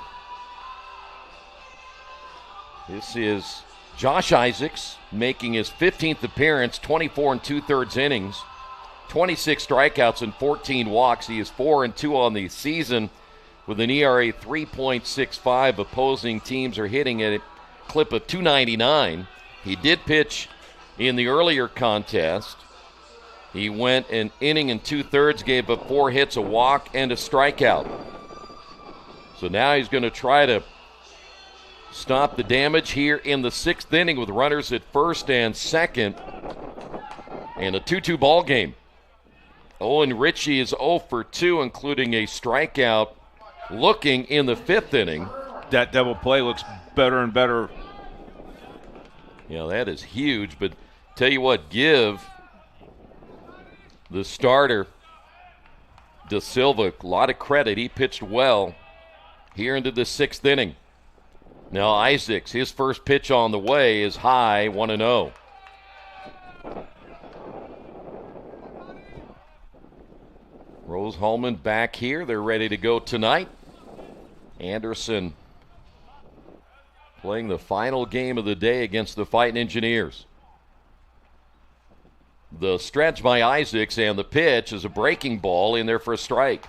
this is Josh Isaacs making his 15th appearance, 24 2/3 innings, 26 strikeouts and 14 walks. He is 4-2 on the season with an ERA 3.65. Opposing teams are hitting at a clip of 299. He did pitch in the earlier contest. He went an inning and 2/3, gave up 4 hits, a walk, and a strikeout. So now he's going to try to stop the damage here in the 6th inning with runners at first and second. And a 2-2 ball game. Owen Ritchie is 0 for 2, including a strikeout looking in the 5th inning. That double play looks better and better. Yeah, that is huge. But tell you what, give the starter, De Silva, a lot of credit. He pitched well here into the 6th inning. Now Isaacs, his first pitch on the way is high, 1-0. Rose-Hulman back here. They're ready to go tonight. Anderson playing the final game of the day against the Fighting Engineers. The stretch by Isaacs, and the pitch is a breaking ball in there for a strike.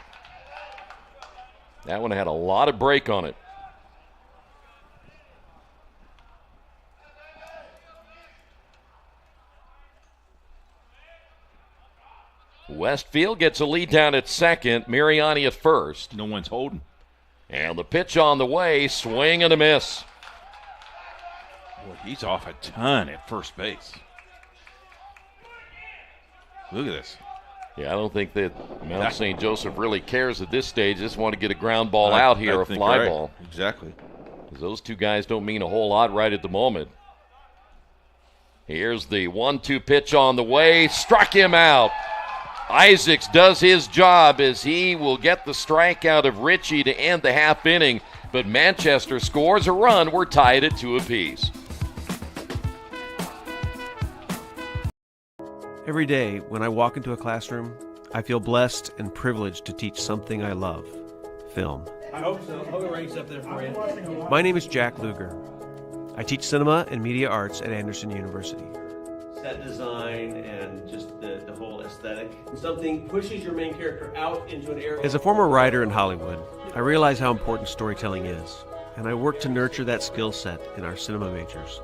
That one had a lot of break on it. Westfield gets a lead down at second. Mariani at first. No one's holding. And the pitch on the way, swing and a miss. Boy, he's off a ton at first base. Look at this. Yeah, I don't think that Mount St. Joseph really cares at this stage. Just want to get a ground ball out here, a fly ball. Exactly. Because those two guys don't mean a whole lot right at the moment. Here's the 1-2 pitch on the way. Struck him out. Isaacs does his job as he will get the strikeout of Ritchie to end the half inning. But Manchester scores a run. We're tied at 2 apiece. Every day when I walk into a classroom, I feel blessed and privileged to teach something I love, film. I hope so. Hope it ranks up there for you. My name is Jack Luger. I teach cinema and media arts at Anderson University. Set design and just the whole aesthetic. Something pushes your main character out into an area. As a former writer in Hollywood, I realize how important storytelling is, and I work to nurture that skill set in our cinema majors.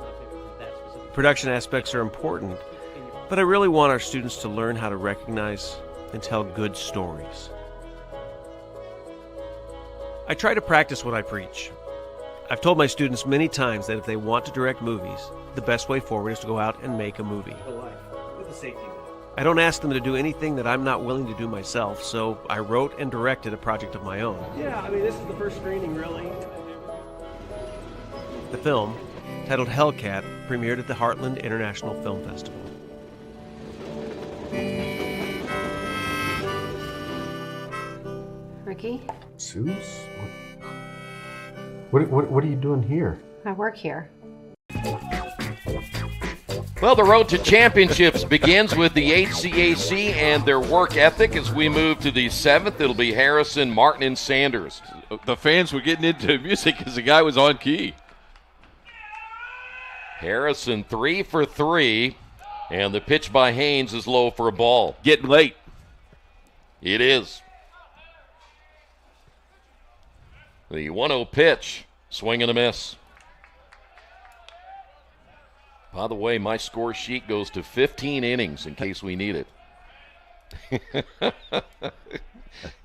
Production aspects are important, but I really want our students to learn how to recognize and tell good stories. I try to practice what I preach. I've told my students many times that if they want to direct movies, the best way forward is to go out and make a movie. I don't ask them to do anything that I'm not willing to do myself, so I wrote and directed a project of my own. Yeah, I mean, this is the first screening, really. The film, titled Hellcat, premiered at the Heartland International Film Festival. Ricky? Suze? What are you doing here? I work here. Well, the road to championships begins with the HCAC and their work ethic. As we move to the 7th, it'll be Harrison, Martin, and Sanders. The fans were getting into music because the guy was on key. Harrison 3 for 3, and the pitch by Haynes is low for a ball. Getting late. It is. The 1-0 pitch, swing and a miss. By the way, my score sheet goes to 15 innings in case we need it.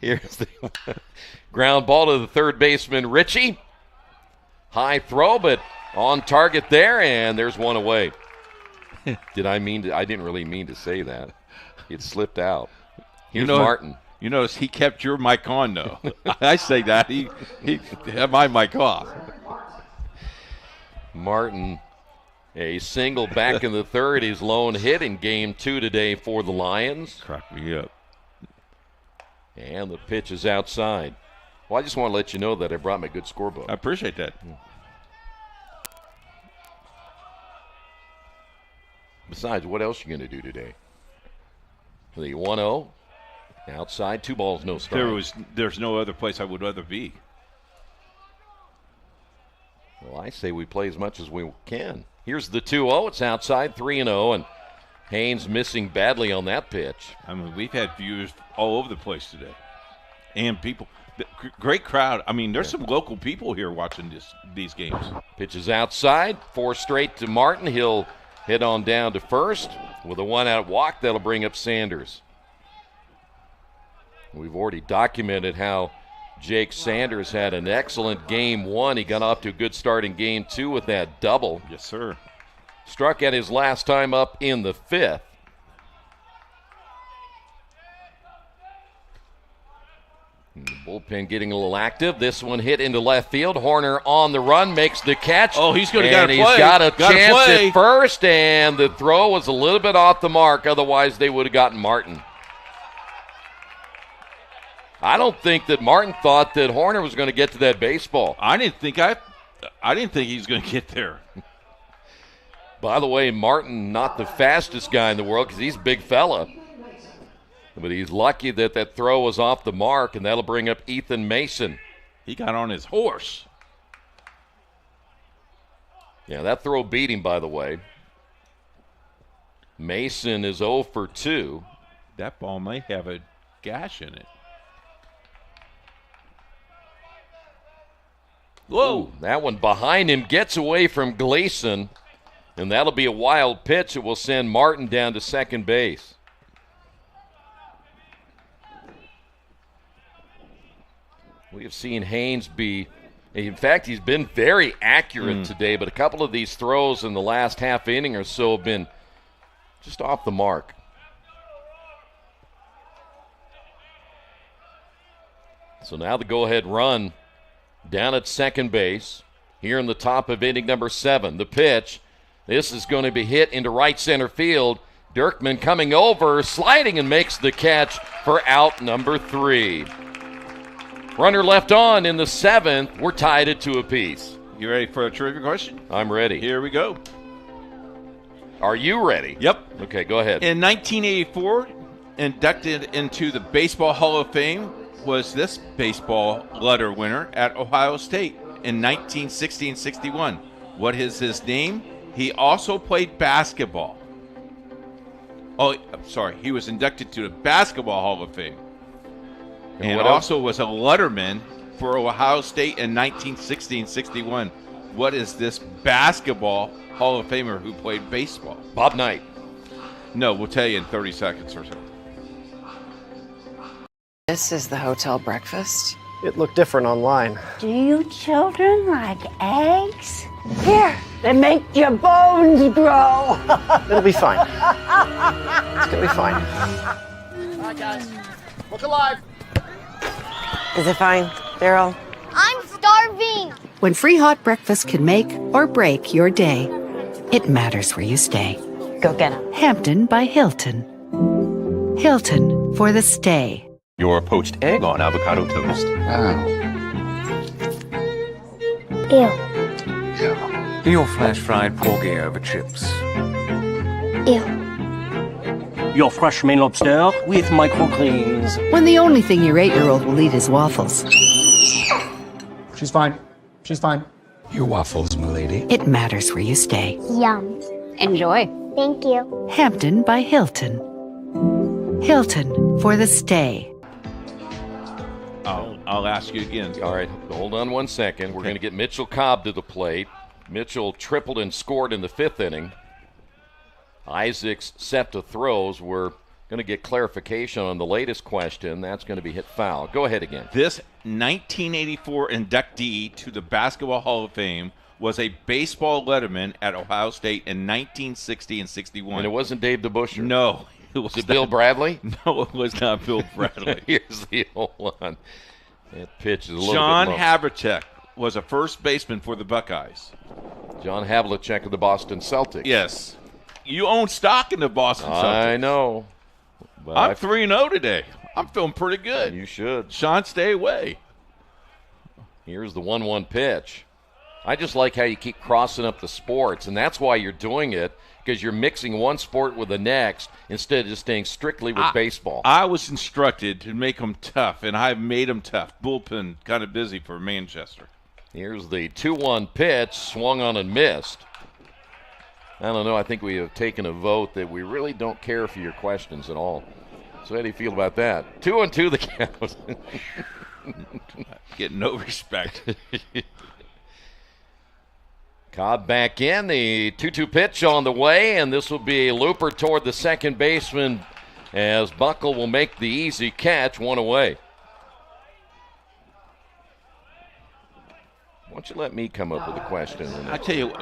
Here's the ground ball to the third baseman, Ritchie. High throw, but on target there, and there's one away. I didn't really mean to say that. It slipped out. Here's Martin. You notice he kept your mic on, though. I say that. He had my mic off. Martin, a single back in the third. His lone hit in game 2 today for the Lions. Crack me up. And the pitch is outside. Well, I just want to let you know that I brought my good scorebook. I appreciate that. Besides, what else are you going to do today? The 1-0. Outside, 2 balls, no strike. There's no other place I would rather be. Well, I say we play as much as we can. Here's the 2-0. It's outside, 3-0, and Haynes missing badly on that pitch. I mean, we've had viewers all over the place today. And people, great crowd. I mean, there's some local people here watching these games. Pitch is outside, 4 straight to Martin. He'll hit on down to first. With a 1-out walk, that'll bring up Sanders. We've already documented how Jake Sanders had an excellent game 1. He got off to a good start in game 2 with that double. Yes, sir. Struck at his last time up in the 5th. And the bullpen getting a little active. This one hit into left field. Horner on the run, makes the catch. Oh, he's going to and he's got a chance at first, and the throw was a little bit off the mark. Otherwise, they would have gotten Martin. I don't think that Martin thought that Horner was going to get to that baseball. I didn't think he was going to get there. By the way, Martin, not the fastest guy in the world because he's a big fella. But he's lucky that that throw was off the mark, and that'll bring up Ethan Mason. He got on his horse. Yeah, that throw beat him, by the way. Mason is 0 for 2. That ball might have a gash in it. Whoa. Ooh, that one behind him gets away from Gleason, and that'll be a wild pitch. It will send Martin down to second base. We have seen Haynes be, in fact, he's been very accurate today, but a couple of these throws in the last half inning or so have been just off the mark. So now the go-ahead run down at second base here in the top of inning number 7. The pitch, this is going to be hit into right center field. Dirkman coming over, sliding, and makes the catch for out number 3. Runner left on in the 7th. We're tied at 2 apiece. You ready for a trivia question? I'm ready. Here we go. Are you ready? Yep. Okay, go ahead. In 1984, inducted into the Baseball Hall of Fame was this baseball letter winner at Ohio State in 1960 and 61. What is his name? He also played basketball. Oh, I'm sorry. He was inducted to the Basketball Hall of Fame. And also was a letterman for Ohio State in 1960 and 61. What is this basketball Hall of Famer who played baseball? Bob Knight. No, we'll tell you in 30 seconds or so. This is the hotel breakfast. It looked different online. Do you children like eggs? Here, they make your bones grow. It'll be fine. It's gonna be fine. All right, guys. Look alive. Is it fine, Daryl? I'm starving. When free hot breakfast can make or break your day, it matters where you stay. Go get him. Hampton by Hilton. Hilton for the stay. Your poached egg on avocado toast. Ew. Your flash fried porgy over chips. Ew. Your fresh main lobster with microgreens. When the only thing your 8-year-old will eat is waffles, She's fine. She's fine. Your waffles, milady. it matters where you stay. Yum. Enjoy. Thank you. Hampton by Hilton. Hilton for the stay. I'll ask you again. All right, hold on 1 second. We're going to get Mitchell Cobb to the plate. Mitchell tripled and scored in the 5th inning. Isaac's set to throws. We're going to get clarification on the latest question. That's going to be hit foul. Go ahead again. This 1984 inductee to the Basketball Hall of Fame was a baseball letterman at Ohio State in 1960 and 61. And it wasn't Dave DeBusschere? No. Was it Bill Bradley? No, it was not Bill Bradley. Here's the old one. That pitch is a little John bit low. Havlicek was a first baseman for the Buckeyes. John Havlicek of the Boston Celtics. Yes. You own stock in the Boston Celtics. I know. But I'm 3-0 today. I'm feeling pretty good. You should. Sean, stay away. Here's the 1-1 pitch. I just like how you keep crossing up the sports, and that's why you're doing it, because you're mixing one sport with the next instead of just staying strictly with baseball. I was instructed to make them tough, and I've made them tough. Bullpen kind of busy for Manchester. Here's the 2-1 pitch, swung on and missed. I don't know. I think we have taken a vote that we really don't care for your questions at all. So how do you feel about that? 2-2 the count. Get no respect. Cobb back in, the 2-2 pitch on the way, and this will be a looper toward the second baseman as Buckle will make the easy catch, one away. Why don't you let me come up with a question? I tell you,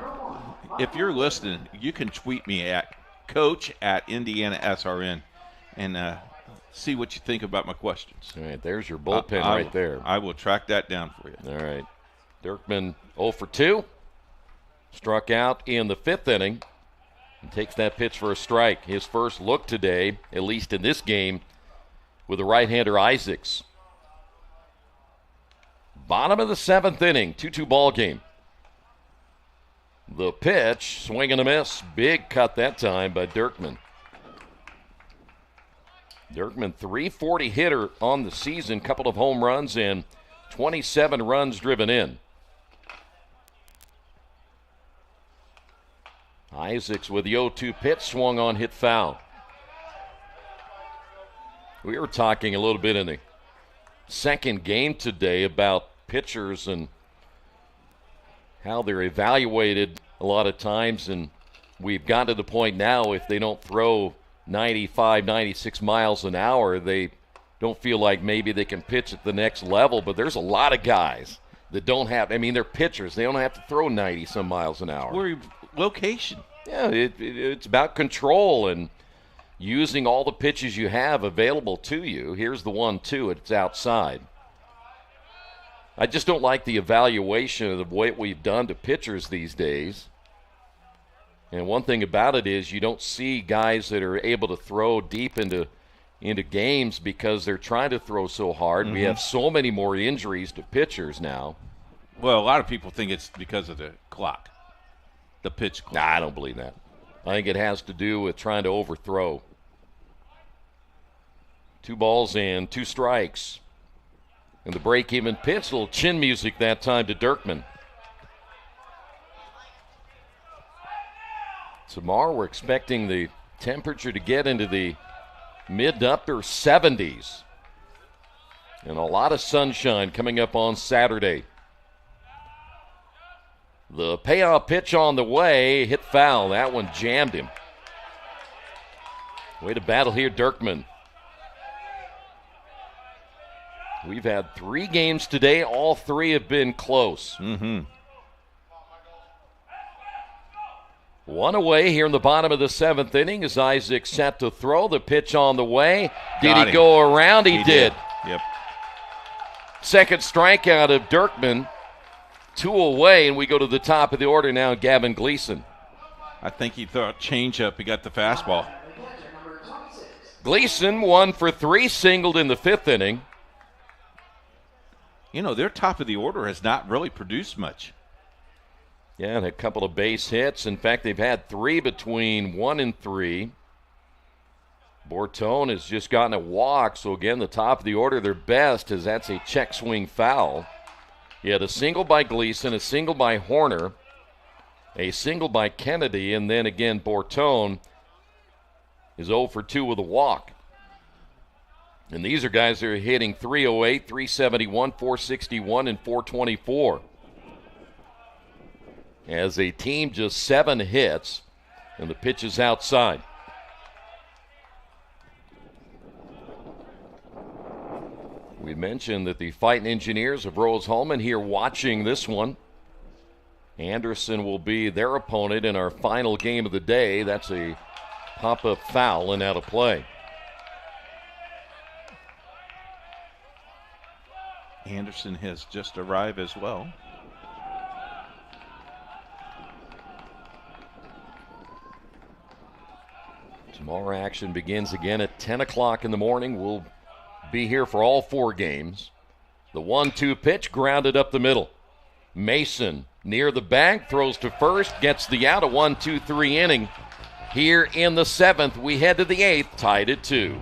if you're listening, you can tweet me at coach@IndianaSRN and see what you think about my questions. All right, there's your bullpen right there. I will track that down for you. All right. Dirkman 0 for 2. Struck out in the 5th inning and takes that pitch for a strike. His first look today, at least in this game, with the right-hander Isaacs. Bottom of the 7th inning, 2-2 ball game. The pitch, swing and a miss. Big cut that time by Dirkman. Dirkman, 340 hitter on the season, couple of home runs and 27 runs driven in. Isaacs with the 0-2 pitch, swung on, hit foul. We were talking a little bit in the second game today about pitchers and how they're evaluated a lot of times, and we've got to the point now if they don't throw 95, 96 miles an hour, they don't feel like maybe they can pitch at the next level. But there's a lot of guys that don't have, I mean, they're pitchers. They don't have to throw 90-some miles an hour. Location. Yeah, it's about control and using all the pitches you have available to you. Here's the 1-2. It's outside. I just don't like the evaluation of what we've done to pitchers these days. And one thing about it is you don't see guys that are able to throw deep into games because they're trying to throw so hard. We have so many more injuries to pitchers now. Well, a lot of people think it's because of the clock, the pitch clock. Nah, I don't believe that. I think it has to do with trying to overthrow. 2 balls and 2 strikes. And the break-even pitch, a little chin music that time to Dirkman. Tomorrow we're expecting the temperature to get into the mid to upper 70s. And a lot of sunshine coming up on Saturday. The payoff pitch on the way, hit foul. That one jammed him. Way to battle here, Dirkman. We've had 3 games today. All 3 have been close. One away here in the bottom of the 7th inning as Isaac set to throw. The pitch on the way. Did he go around? He did. Yep. Second strikeout of Dirkman. 2 away, and we go to the top of the order now, Gavin Gleason. I think he thought change-up. He got the fastball. Gleason 1 for 3, singled in the 5th inning. You know, their top of the order has not really produced much. Yeah, and a couple of base hits. In fact, they've had 3 between 1 and 3. Bortone has just gotten a walk. So, again, the top of the order, their best, as that's a check swing foul. He had a single by Gleason, a single by Horner, a single by Kennedy, and then, again, Bortone is 0 for 2 with a walk. And these are guys that are hitting 308, 371, 461, and 424. As a team, just 7 hits, and the pitch is outside. We mentioned that the Fighting Engineers of Rose-Hulman here watching this one. Anderson will be their opponent in our final game of the day. That's a pop-up foul and out of play. Anderson has just arrived as well. Tomorrow action begins again at 10 o'clock in the morning. We'll be here for all 4 games. The 1-2 pitch grounded up the middle. Mason near the bag, throws to first, gets the out. A 1-2-3 inning. Here in the 7th, we head to the 8th, tied at 2.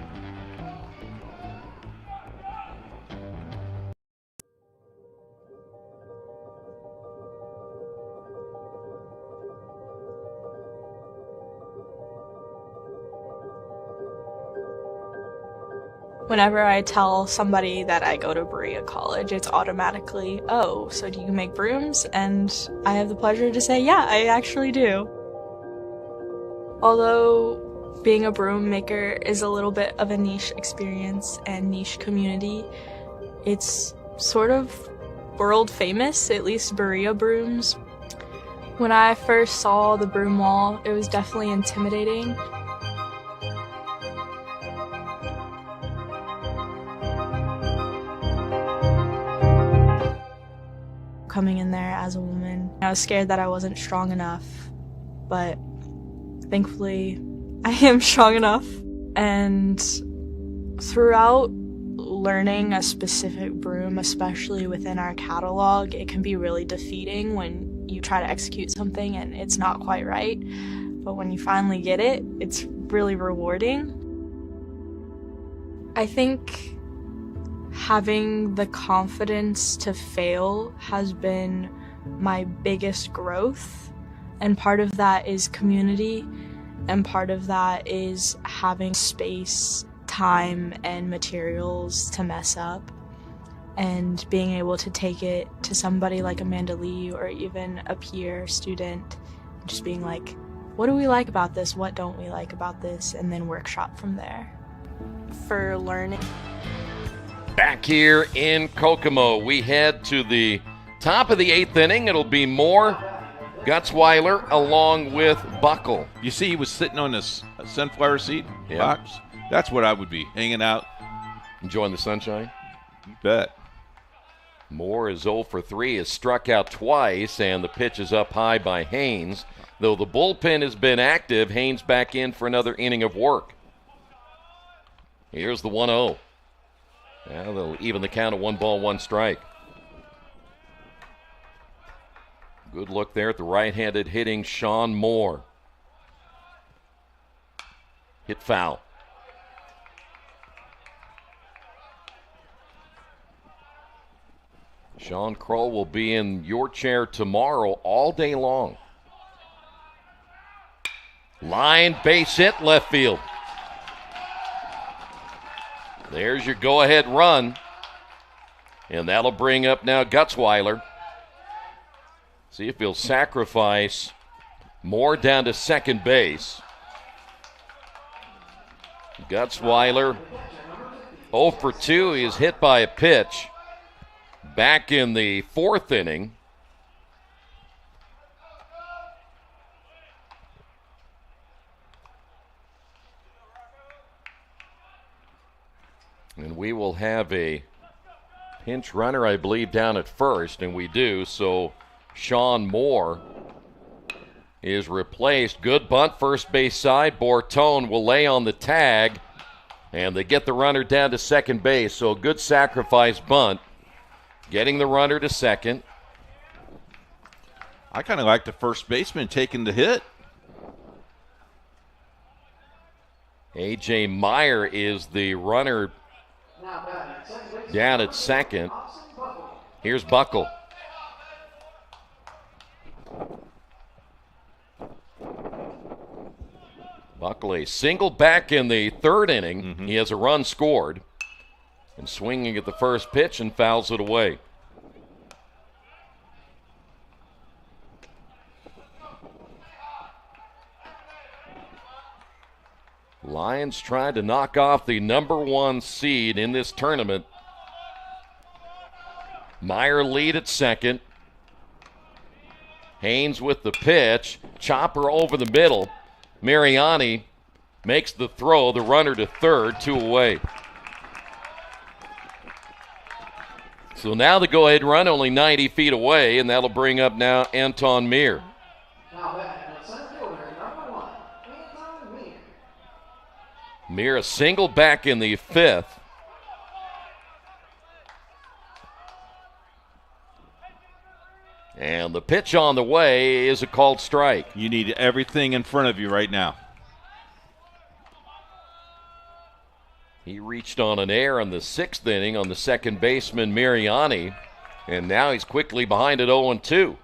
Whenever I tell somebody that I go to Berea College, it's automatically, oh, so do you make brooms? And I have the pleasure to say, yeah, I actually do. Although being a broom maker is a little bit of a niche experience and niche community, it's sort of world famous, at least Berea brooms. When I first saw the broom wall, it was definitely intimidating. Coming in there as a woman, I was scared that I wasn't strong enough, but thankfully I am strong enough. And throughout learning a specific broom, especially within our catalog, it can be really defeating when you try to execute something and it's not quite right. But when you finally get it, it's really rewarding. I think having the confidence to fail has been my biggest growth, and part of that is community, and part of that is having space, time, and materials to mess up, and being able to take it to somebody like Amanda Lee or even a peer student, just being like, what do we like about this? What don't we like about this? And then workshop from there. For learning. Back here in Kokomo, we head to the top of the 8th inning. It'll be Moore, Gutzweiler, along with Buckle. You see he was sitting on this sunflower seed box? That's what I would be, hanging out. Enjoying the sunshine? You bet. Moore is 0 for 3, is struck out twice, and the pitch is up high by Haynes. Though the bullpen has been active, Haynes back in for another inning of work. Here's the 1-0. Now they'll even the count at 1 ball, 1 strike. Good look there at the right-handed hitting Sean Moore. Hit foul. Sean Kroll will be in your chair tomorrow all day long. Line base hit left field. There's your go-ahead run. And that'll bring up now Gutzweiler. See if he'll sacrifice Moore down to second base. Gutzweiler 0 for 2. He is hit by a pitch. Back in the 4th inning. And we will have a pinch runner, I believe, down at first, and we do. So Sean Moore is replaced. Good bunt, first base side. Bortone will lay on the tag, and they get the runner down to second base. So a good sacrifice bunt, getting the runner to second. I kind of like the first baseman taking the hit. A.J. Meyer is the runner down at second. Here's Buckle. Buckle a single back in the 3rd inning. He has a run scored. And swinging at the first pitch and fouls it away. Lions trying to knock off the number 1 seed in this tournament. Meyer lead at second. Haynes with the pitch. Chopper over the middle. Mariani makes the throw. The runner to third, 2 away. So now the go-ahead run only 90 feet away, and that'll bring up now Anton Meir. Meir a single back in the 5th. And the pitch on the way is a called strike. You need everything in front of you right now. He reached on an error in the 6th inning on the second baseman Mariani, and now he's quickly behind at 0-2.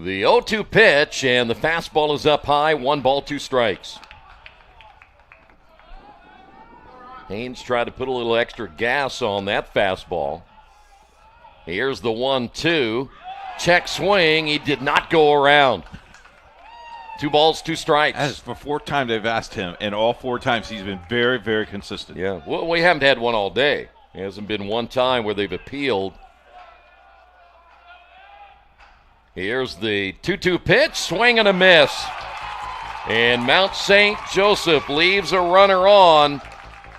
The 0-2 pitch, and the fastball is up high. 1 ball, 2 strikes. Haynes tried to put a little extra gas on that fastball. Here's the 1-2. Check swing. He did not go around. 2 balls, 2 strikes. That's the 4th time they've asked him, and all 4 times he's been very, very consistent. Yeah, well, we haven't had one all day. There hasn't been one time where they've appealed. Here's the 2-2 pitch, swing and a miss. And Mount St. Joseph leaves a runner on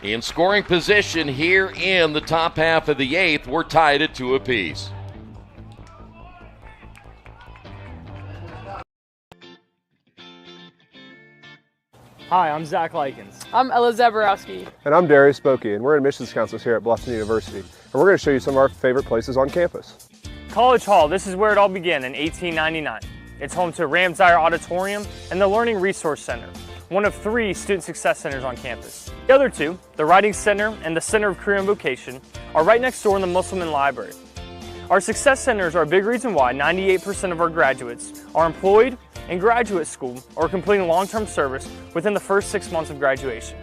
in scoring position here in the top half of the 8th. We're tied at 2 apiece. Hi, I'm Zach Likens. I'm Ella Zaborowski. And I'm Darius Spokey, and we're admissions counselors here at Bluffton University. And we're going to show you some of our favorite places on campus. College Hall, this is where it all began in 1899. It's home to Ramsire Auditorium and the Learning Resource Center, one of 3 student success centers on campus. The other 2, the Writing Center and the Center of Career and Vocation, are right next door in the Musselman Library. Our success centers are a big reason why 98% of our graduates are employed in graduate school or completing long-term service within the first 6 months of graduation.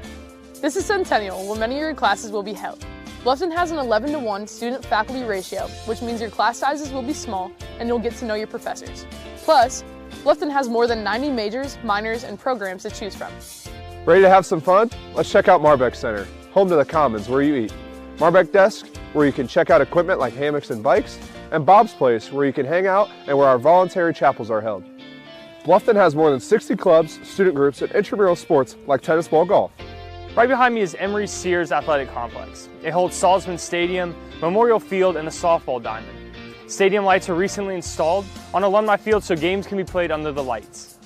This is Centennial, where many of your classes will be held. Bluffton has an 11-to-1 student-faculty ratio, which means your class sizes will be small and you'll get to know your professors. Plus, Bluffton has more than 90 majors, minors, and programs to choose from. Ready to have some fun? Let's check out Marbeck Center, home to the Commons, where you eat. Marbeck Desk, where you can check out equipment like hammocks and bikes, and Bob's Place, where you can hang out and where our voluntary chapels are held. Bluffton has more than 60 clubs, student groups, and intramural sports like tennis ball golf. Right behind me is Emory Sears Athletic Complex. It holds Salzman Stadium, Memorial Field, and the softball diamond. Stadium lights are recently installed on Alumni Field so games can be played under the lights.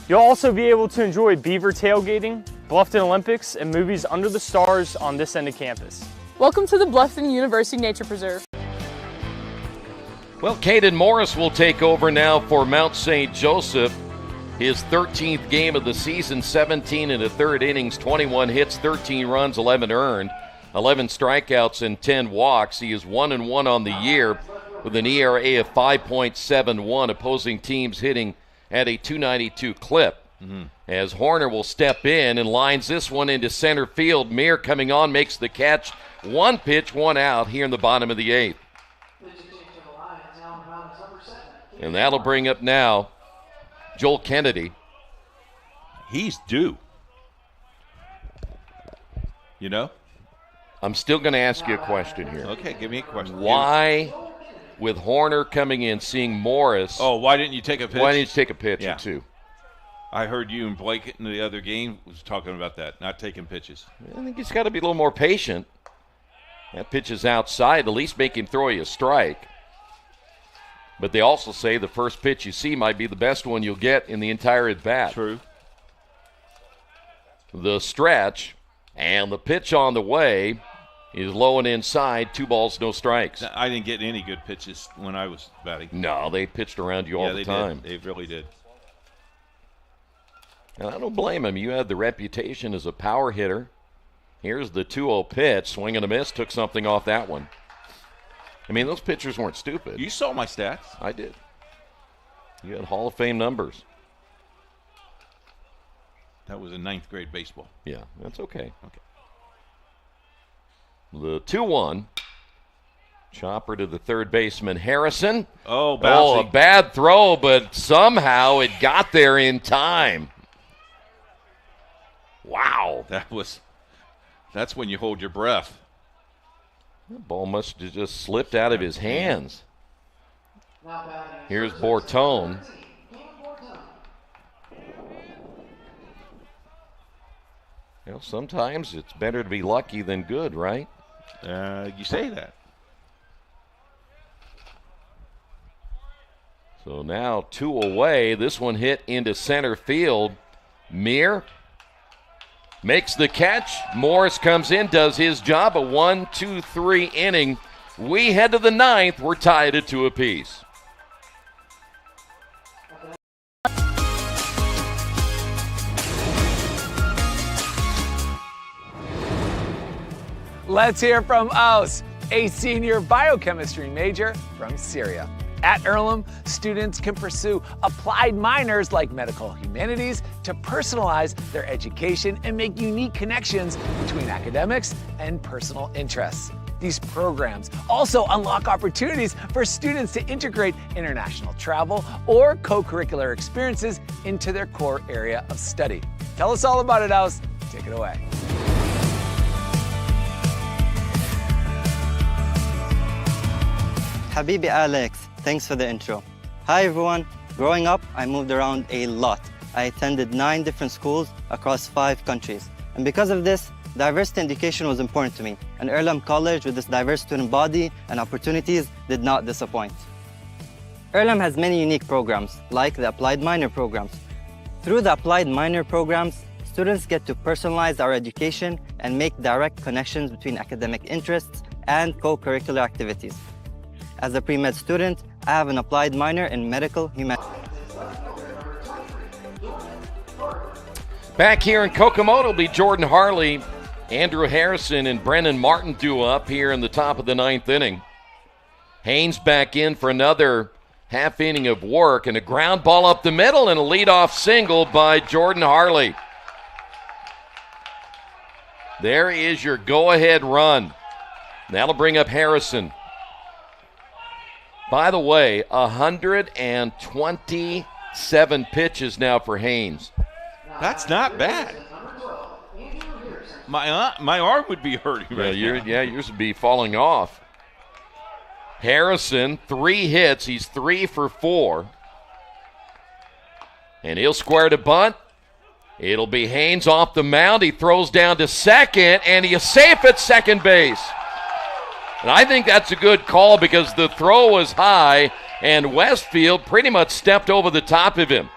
You'll also be able to enjoy Beaver tailgating, Bluffton Olympics, and movies under the stars on this end of campus. Welcome to the Bluffton University Nature Preserve. Well, Caden Morris will take over now for Mount St. Joseph. His 13th game of the season, 17 in the 3rd innings, 21 hits, 13 runs, 11 earned, 11 strikeouts, and 10 walks. He is 1-1 on the year with an ERA of 5.71, opposing teams hitting at a .292 clip. As Horner will step in and lines this one into center field. Meir coming on, makes the catch. 1 pitch, 1 out here in the bottom of the 8th. And that'll bring up now Joel Kennedy. He's due. You know? I'm still going to ask you a question here. Okay, give me a question. Why, with Horner coming in, seeing Morris... Oh, why didn't you take a pitch? Why didn't you take a pitch or 2? I heard you and Blake in the other game was talking about that, not taking pitches. I think he's got to be a little more patient. That pitch is outside. At least make him throw you a strike. But they also say the first pitch you see might be the best one you'll get in the entire at-bat. True. The stretch and the pitch on the way is low and inside. 2 balls, no strikes. I didn't get any good pitches when I was batting. No, they pitched around you all the time. They really did. And I don't blame him. You had the reputation as a power hitter. Here's the 2-0 pitch. Swing and a miss. Took something off that one. I mean, those pitchers weren't stupid. You saw my stats. I did. You had Hall of Fame numbers. That was in 9th grade baseball. Yeah, that's okay. Okay. The 2-1. Chopper to the third baseman, Harrison. Oh, bouncy. A bad throw, but somehow it got there in time. Wow. That's when you hold your breath. The ball must have just slipped out of his hands. Here's Bortone. You know, sometimes it's better to be lucky than good, right? You say that. So now 2 away. This one hit into center field. Meir makes the catch. Morris comes in, does his job. A 1-2-3 inning. We head to the 9th. We're tied at 2 apiece. Let's hear from Aus, a senior biochemistry major from Syria. At Earlham, students can pursue applied minors like medical humanities to personalize their education and make unique connections between academics and personal interests. These programs also unlock opportunities for students to integrate international travel or co-curricular experiences into their core area of study. Tell us all about it, House. Take it away. Habibi Alex, thanks for the intro. Hi everyone. Growing up, I moved around a lot. I attended 9 different schools across 5 countries. And because of this, diversity in education was important to me. And Earlham College, with this diverse student body and opportunities, did not disappoint. Earlham has many unique programs, like the Applied Minor programs. Through the Applied Minor programs, students get to personalize our education and make direct connections between academic interests and co-curricular activities. As a pre-med student, I have an applied minor in medical humanities. Back here in Kokomo, it'll be Jordan Harley, Andrew Harrison, and Brennan Martin due up here in the top of the 9th inning. Haynes back in for another half inning of work, and a ground ball up the middle and a leadoff single by Jordan Harley. There is your go-ahead run. That'll bring up Harrison. By the way, 127 pitches now for Haynes. That's not bad. My arm would be hurting right now. Yeah, yours would be falling off. Harrison, 3 hits. He's 3 for 4. And he'll square to bunt. It'll be Haynes off the mound. He throws down to second, and he is safe at second base. And I think that's a good call because the throw was high, and Westfield pretty much stepped over the top of him.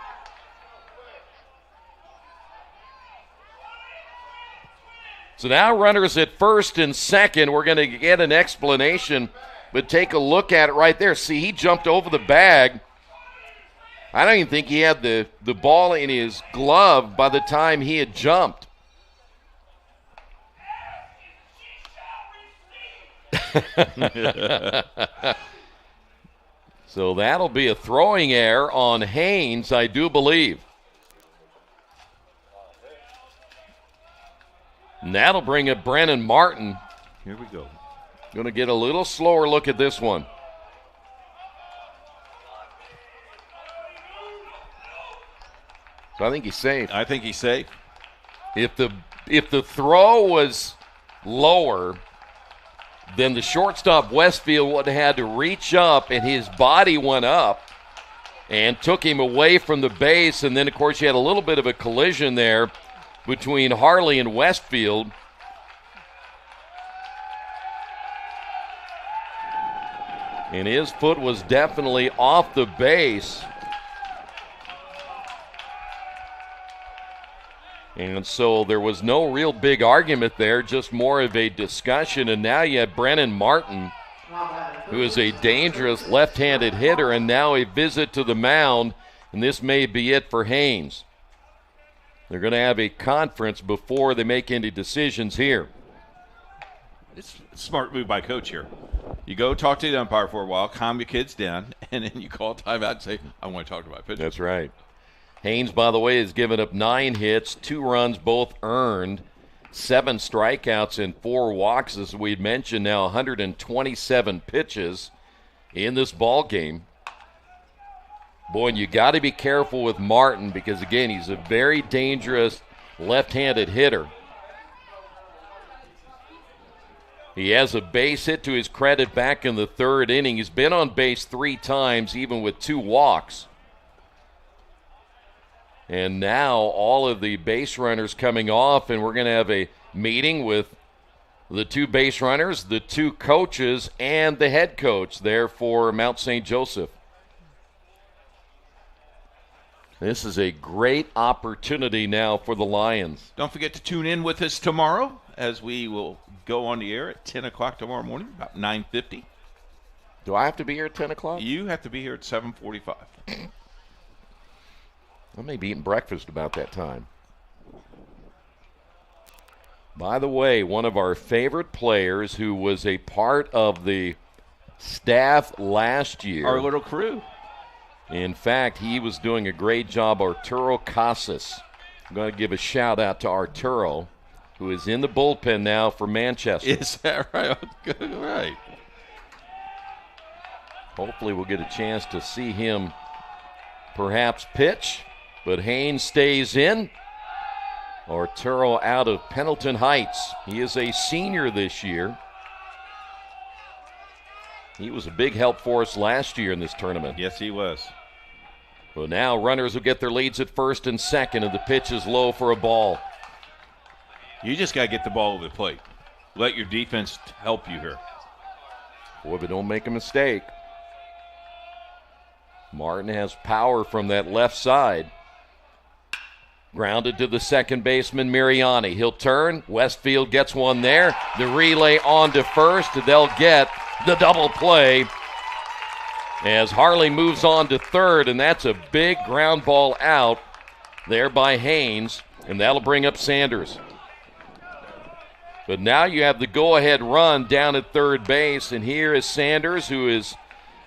So now runners at first and second. We're going to get an explanation, but take a look at it right there. See, he jumped over the bag. I don't even think he had the ball in his glove by the time he had jumped. So that'll be a throwing error on Haynes, I do believe. And that'll bring up Brennan Martin. Here we go. Going to get a little slower look at this one. So I think he's safe. I think he's safe. If the throw was lower, then the shortstop Westfield would have had to reach up, and his body went up and took him away from the base. And then, of course, you had a little bit of a collision there between Harley and Westfield. And his foot was definitely off the base. And so there was no real big argument there, just more of a discussion. And now you have Brennan Martin, who is a dangerous left-handed hitter, and now a visit to the mound. And this may be it for Haynes. They're going to have a conference before they make any decisions here. It's a smart move by coach here. You go talk to the umpire for a while, calm your kids down, and then you call timeout and say, I want to talk to my pitcher. That's right. Haynes, by the way, has given up 9 hits, 2 runs, both earned, 7 strikeouts, and 4 walks, as we'd mentioned now, 127 pitches in this ball game. Boy, and you got to be careful with Martin because, again, he's a very dangerous left-handed hitter. He has a base hit to his credit back in the 3rd inning. He's been on base 3 times, even with 2 walks. And now all of the base runners coming off, and we're going to have a meeting with the 2 base runners, the 2 coaches, and the head coach there for Mount St. Joseph. This is a great opportunity now for the Lions. Don't forget to tune in with us tomorrow as we will go on the air at 10 o'clock tomorrow morning, about 9:50. Do I have to be here at 10 o'clock? You have to be here at 7:45. I may be eating breakfast about that time. By the way, one of our favorite players who was a part of the staff last year. Our little crew. In fact, he was doing a great job, Arturo Casas. I'm going to give a shout-out to Arturo, who is in the bullpen now for Manchester. Is that right? Good, right. Hopefully we'll get a chance to see him perhaps pitch, but Haynes stays in. Arturo out of Pendleton Heights. He is a senior this year. He was a big help for us last year in this tournament. Yes, he was. But now runners will get their leads at first and second, and the pitch is low for a ball. You just got to get the ball over the plate. Let your defense help you here. Boy, but don't make a mistake. Martin has power from that left side. Grounded to the second baseman, Mariani. He'll turn. Westfield gets one there. The relay on to first. They'll get the double play as Harley moves on to third, and that's a big ground ball out there by Haynes, and that'll bring up Sanders. But now you have the go-ahead run down at third base, and here is Sanders, who is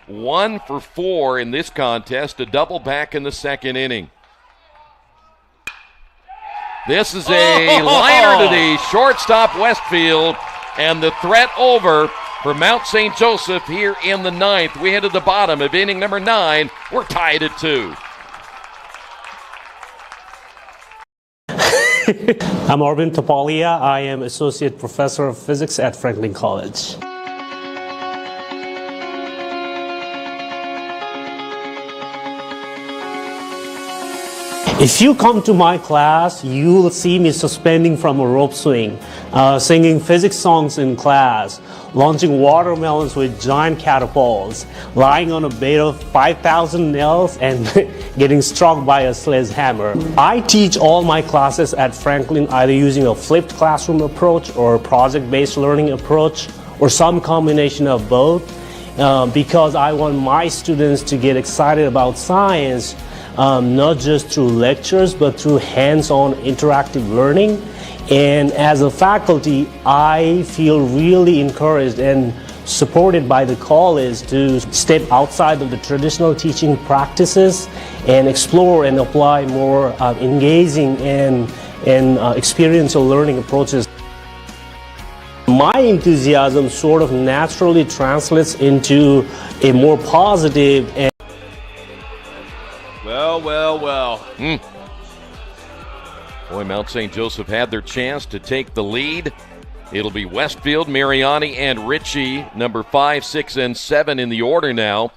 1 for 4 in this contest, a double back in the second inning. This is a liner to the shortstop Westfield, and the threat over for Mount St. Joseph here in the ninth. We head to the bottom of inning number 9. We're tied at 2. I'm Orbin Topalia. I am Associate Professor of Physics at Franklin College. If you come to my class, you will see me suspending from a rope swing, singing physics songs in class, launching watermelons with giant catapults, lying on a bed of 5,000 nails, and getting struck by a sledgehammer. I teach all my classes at Franklin either using a flipped classroom approach or a project-based learning approach, or some combination of both, because I want my students to get excited about science, not just through lectures, but through hands-on interactive learning. And as a faculty, I feel really encouraged and supported by the college to step outside of the traditional teaching practices and explore and apply more engaging and experiential learning approaches. My enthusiasm sort of naturally translates into a more positive and Well. Boy, Mount St. Joseph had their chance to take the lead. It'll be Westfield, Mariani, and Ritchie, number 5, 6, and 7 in the order now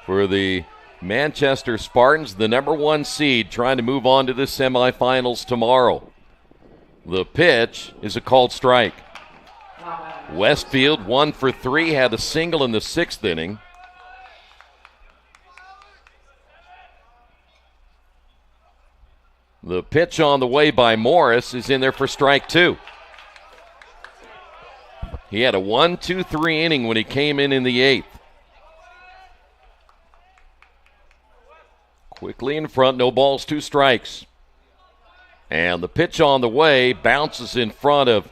for the Manchester Spartans, the number 1 seed, trying to move on to the semifinals tomorrow. The pitch is a called strike. Westfield, 1 for 3, had a single in the 6th inning. The pitch on the way by Morris is in there for strike 2. He had a 1-2-3 inning when he came in the 8th. Quickly in front, no balls, 2 strikes. And the pitch on the way bounces in front of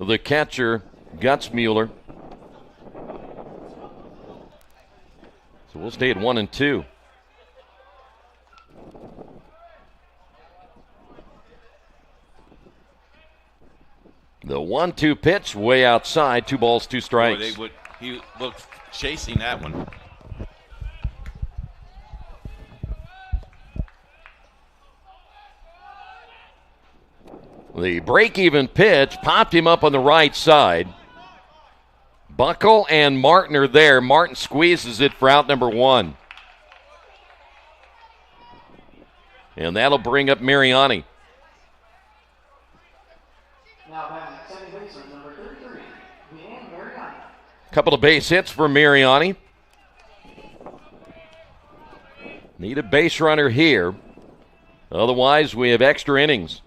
the catcher, Gutzmuller. So we'll stay at 1-2. The 1-2 pitch way outside, 2 balls, 2 strikes. Boy, he looked chasing that one. The break-even pitch popped him up on the right side. Buckle and Martin are there. Martin squeezes it for out number 1. And that'll bring up Mariani. Couple of base hits for Mariani. Need a base runner here. Otherwise, we have extra innings.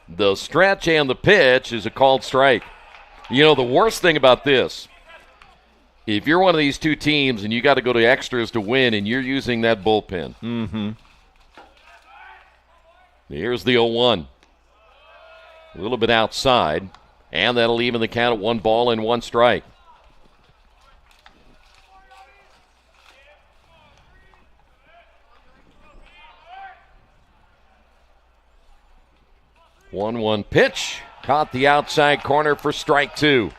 The stretch and the pitch is a called strike. You know, the worst thing about this, if you're one of these two teams and you got to go to extras to win and you're using that bullpen. Here's the 0-1. A little bit outside. And that'll even the count at 1 ball and 1 strike. One pitch. Caught the outside corner for strike 2.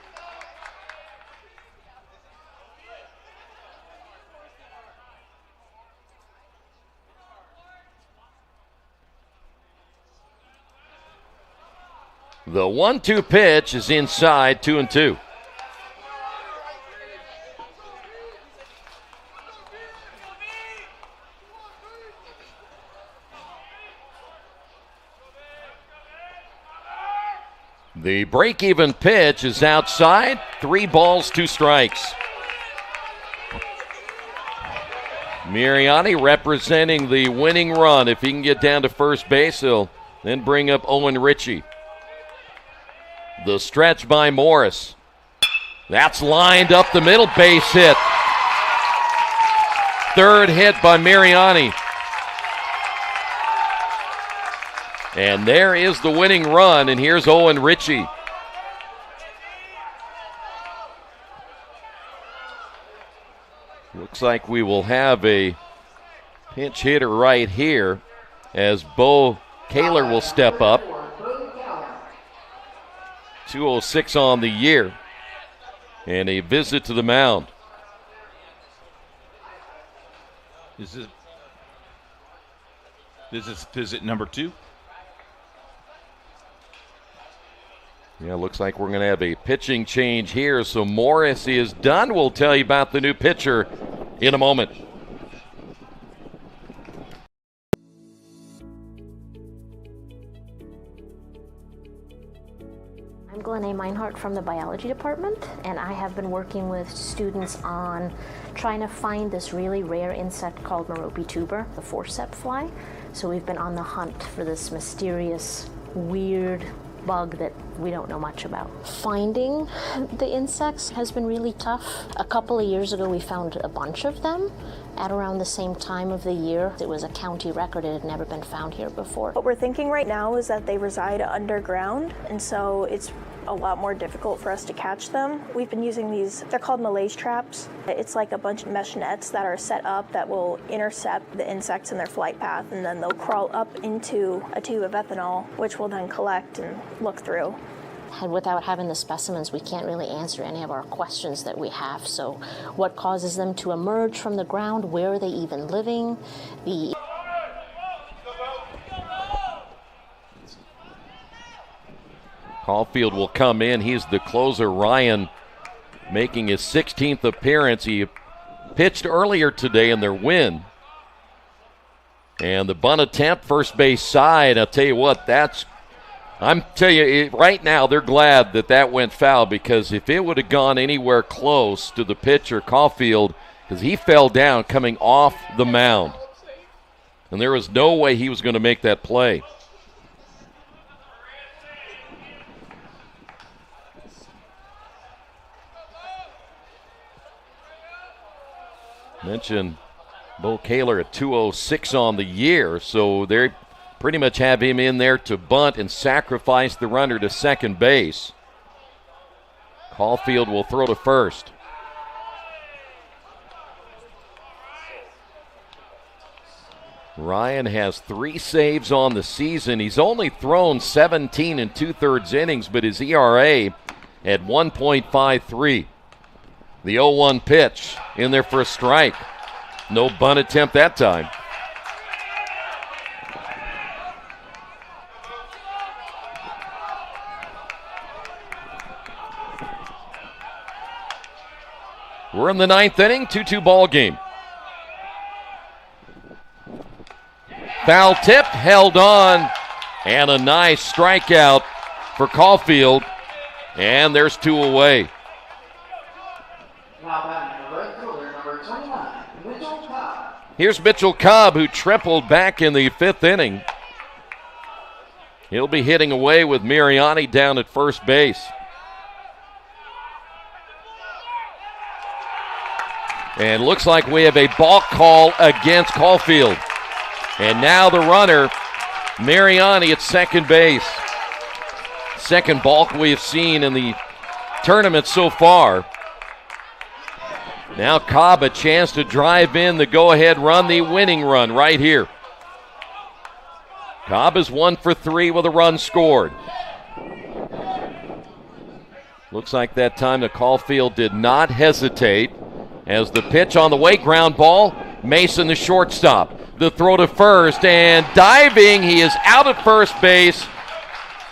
The 1-2 pitch is inside, 2-2. The break-even pitch is outside, 3 balls, 2 strikes. Mariani representing the winning run. If he can get down to first base, he'll then bring up Owen Ritchie. The stretch by Morris. That's lined up the middle, base hit. Third hit by Mariani. And there is the winning run, and here's Owen Ritchie. Looks like we will have a pinch hitter right here as Bo Kaler will step up. 206 on the year. And a visit to the mound. Is this visit number 2? Yeah, looks like we're going to have a pitching change here. So Morris is done. We'll tell you about the new pitcher in a moment. I'm Glennae Minhartt from the biology department, and I have been working with students on trying to find this really rare insect called Merope tuber, the forceps fly. So we've been on the hunt for this mysterious, weird bug that we don't know much about. Finding the insects has been really tough. A couple of years ago we found a bunch of them at around the same time of the year. It was a county record. It had never been found here before. What we're thinking right now is that they reside underground, and so it's a lot more difficult for us to catch them. We've been using these, they're called malaise traps. It's like a bunch of mesh nets that are set up that will intercept the insects in their flight path, and then they'll crawl up into a tube of ethanol, which we'll then collect and look through. And without having the specimens, we can't really answer any of our questions that we have. So what causes them to emerge from the ground? Where are they even living? Caulfield will come in. He's the closer. Ryan making his 16th appearance. He pitched earlier today in their win. And the bunt attempt, first base side. I'll tell you what, I'm telling you, right now they're glad that went foul, because if it would have gone anywhere close to the pitcher, Caulfield, because he fell down coming off the mound. And there was no way he was going to make that play. Mentioned Bo Kaler at 206 on the year, so they pretty much have him in there to bunt and sacrifice the runner to second base. Caulfield will throw to first. Ryan has 3 saves on the season. He's only thrown 17 2/3 innings, but his ERA at 1.53. The 0-1 pitch in there for a strike. No bunt attempt that time. We're in the 9th inning, 2-2 ball game. Foul tip, held on, and a nice strikeout for Caulfield. And there's 2 away. Here's Mitchell Cobb, who tripled back in the 5th inning. He'll be hitting away with Mariani down at first base. And looks like we have a balk call against Caulfield. And now the runner, Mariani, at second base. Second balk we've seen in the tournament so far. Now Cobb a chance to drive in the go-ahead run, the winning run right here. Cobb is 1 for 3 with a run scored. Looks like that time the Caulfield did not hesitate. As the pitch on the way, ground ball, Mason the shortstop. The throw to first, and diving, he is out at first base.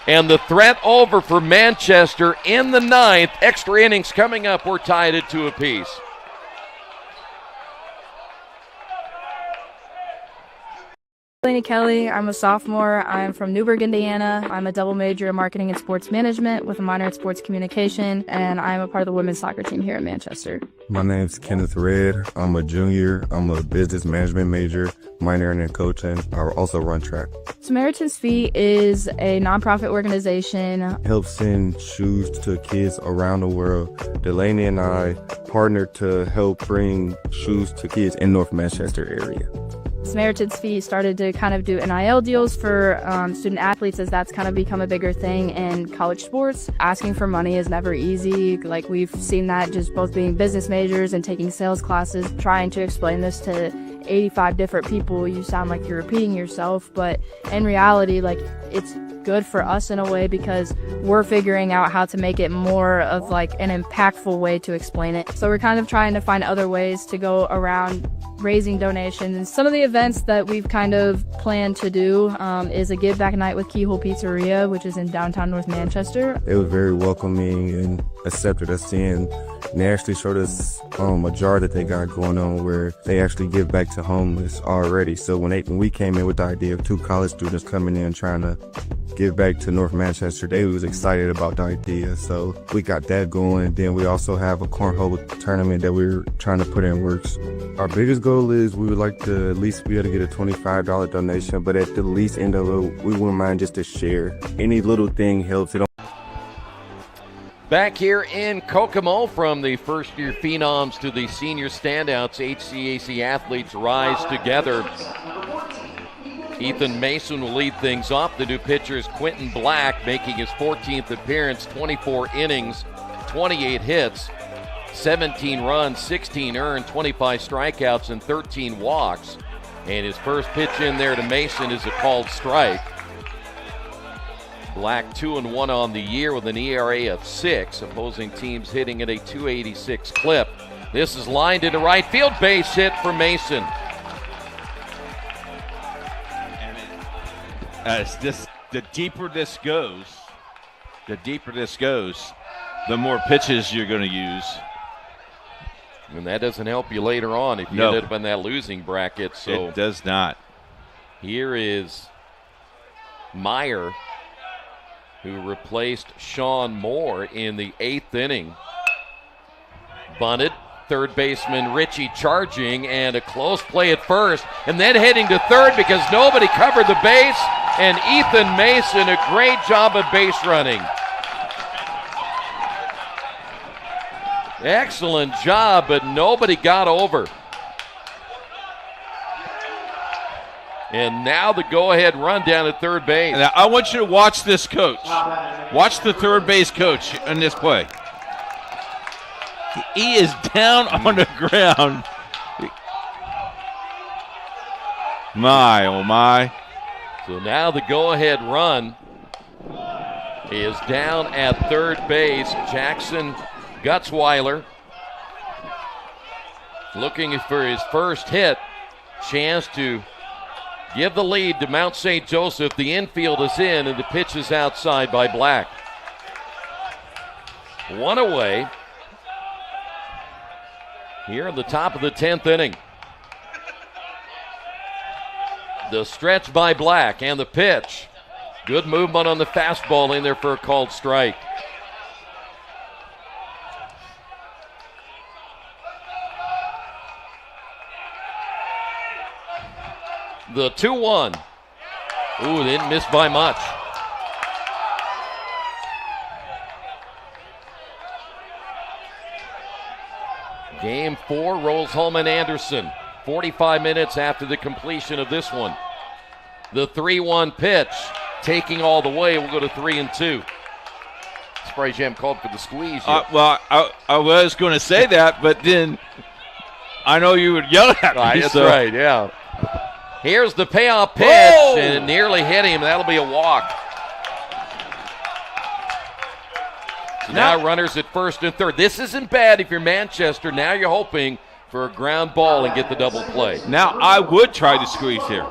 And the threat over for Manchester in the 9th. Extra innings coming up. We're tied at 2 apiece. Delaney Kelly, I'm a sophomore. I'm from Newburgh, Indiana. I'm a double major in marketing and sports management with a minor in sports communication, and I'm a part of the women's soccer team here at Manchester. My name's Kenneth Red. I'm a junior. I'm a business management major, minor in coaching. I also run track. Samaritan's Feet is a nonprofit organization. Helps send shoes to kids around the world. Delaney and I partnered to help bring shoes to kids in North Manchester area. Samaritan's Feet started to kind of do NIL deals for student athletes, as that's kind of become a bigger thing in college sports. Asking for money is never easy. Like, we've seen that just both being business majors and taking sales classes. Trying to explain this to 85 different people, you sound like you're repeating yourself, but in reality, like, it's good for us in a way because we're figuring out how to make it more of like an impactful way to explain it. So we're kind of trying to find other ways to go around raising donations. And some of the events that we've kind of planned to do is a give back night with Keyhole Pizzeria, which is in downtown North Manchester. They were very welcoming and accepted us in. And they actually showed us a jar that they got going on where they actually give back to homeless already. So when we came in with the idea of 2 college students coming in trying to give back to North Manchester, they was excited about the idea. So we got that going. Then we also have a cornhole tournament that we're trying to put in works. Our biggest goal is we would like to at least be able to get a $25 donation, but at the least end of it, we wouldn't mind just to share. Any little thing helps. Back here in Kokomo, from the first-year phenoms to the senior standouts, HCAC athletes rise together. Ethan Mason will lead things off. The new pitcher is Quentin Black, making his 14th appearance, 24 innings, 28 hits, 17 runs, 16 earned, 25 strikeouts, and 13 walks. And his first pitch in there to Mason is a called strike. Black 2-1 on the year with an ERA of 6. Opposing teams hitting at a .286 clip. This is lined into right field, base hit for Mason. The deeper this goes, the more pitches you're going to use. And that doesn't help you later on if you end up in that losing bracket. So it does not. Here is Meyer, who replaced Sean Moore in the 8th inning. Bunted, third baseman Ritchie charging, and a close play at first, and then heading to third because nobody covered the base, and Ethan Mason, a great job of base running. Excellent job, but nobody got over. And now the go-ahead run down at third base. Now, I want you to watch this coach. Watch the third base coach in this play. He is down on the ground. My, oh my. So now the go-ahead run is down at third base. Jackson Gutzweiler looking for his first hit. Chance to give the lead to Mount St. Joseph. The infield is in, and the pitch is outside by Black. 1 away here at the top of the 10th inning. The stretch by Black and the pitch. Good movement on the fastball in there for a called strike. The 2-1. Ooh, didn't miss by much. Game 4, Rose-Hulman Anderson. 45 minutes after the completion of this one. The 3-1 pitch, taking all the way. We'll go to 3-2. Surprised you haven't called for the squeeze yet. Well, I was going to say that, but then I know you would yell at me. That's so. right, yeah. Here's the payoff pitch, and it nearly hit him. That'll be a walk. So now runners at first and third. This isn't bad if you're Manchester. Now you're hoping for a ground ball and get the double play. Now I would try to squeeze here.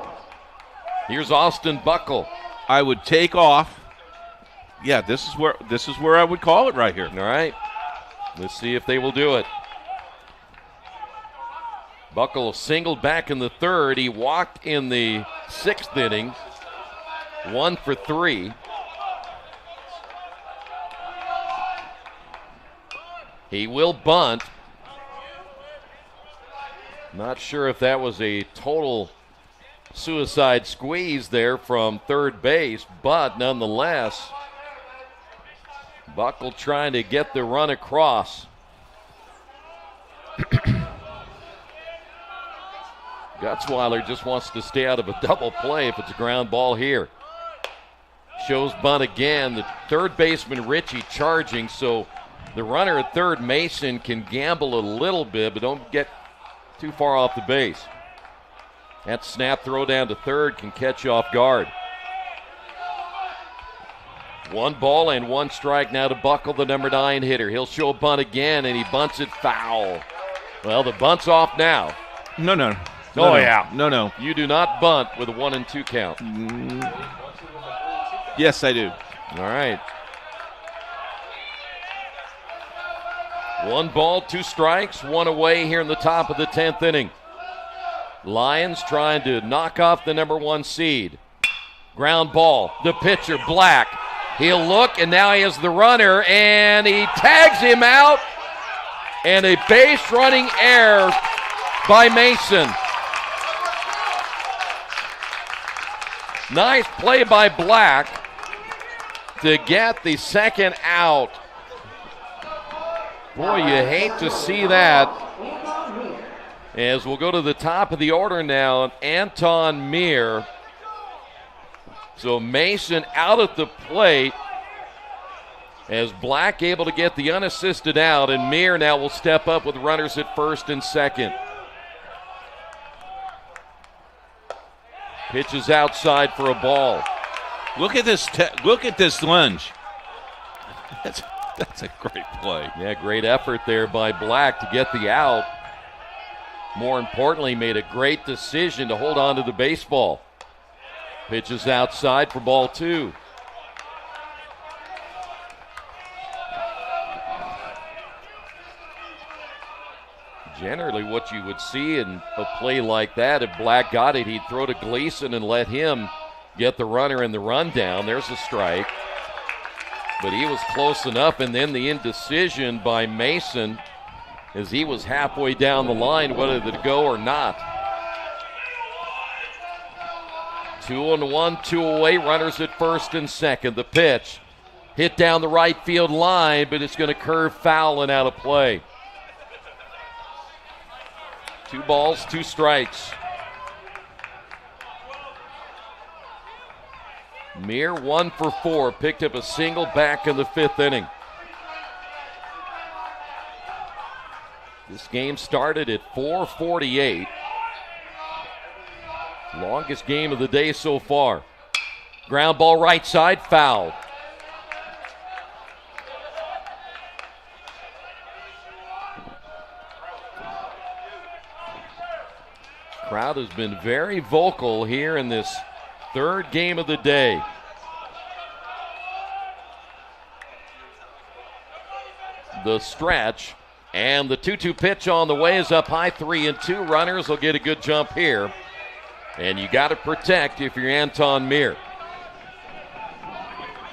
Here's Austin Buckle. I would take off. Yeah, this is where I would call it right here. All right. Let's see if they will do it. Buckle singled back in the third. He walked in the sixth inning. 1 for 3. He will bunt. Not sure if that was a total suicide squeeze there from third base, but nonetheless, Buckle trying to get the run across. Gutzweiler just wants to stay out of a double play if it's a ground ball here. Shows bunt again. The third baseman Ritchie charging, so the runner at third, Mason, can gamble a little bit, but don't get too far off the base. That snap throw down to third can catch you off guard. 1 ball and 1 strike now to Buckle, the number 9 hitter. He'll show a bunt again, and he bunts it foul. Well, the bunt's off now. No. Oh, yeah. No. You do not bunt with a 1-2 count. Yes, I do. All right. 1 ball, 2 strikes, 1 away here in the top of the 10th inning. Lions trying to knock off the number 1 seed. Ground ball. The pitcher, Black. He'll look, and now he has the runner, and he tags him out. And a base running error by Mason. Nice play by Black to get the second out. Boy, you hate to see that. As we'll go to the top of the order now, Anton Meir. So Mason out at the plate as Black able to get the unassisted out, and Meir now will step up with runners at first and second. Pitches outside for a ball. Look at this! Look at this lunge. That's a great play. Yeah, great effort there by Black to get the out. More importantly, made a great decision to hold on to the baseball. Pitches outside for ball 2. Generally what you would see in a play like that, if Black got it, he'd throw to Gleason and let him get the runner in the rundown. There's a strike. But he was close enough, and then the indecision by Mason as he was halfway down the line whether to go or not. 2-1, 2 away, runners at first and second. The pitch hit down the right field line, but it's going to curve foul and out of play. 2 balls, 2 strikes. Meir 1 for 4, picked up a single back in the 5th inning. This game started at 4:48. Longest game of the day so far. Ground ball right side, foul. Crowd has been very vocal here in this 3rd game of the day. The stretch and the 2-2 pitch on the way is up high, 3-2. Runners will get a good jump here. And you got to protect if you're Anton Meir.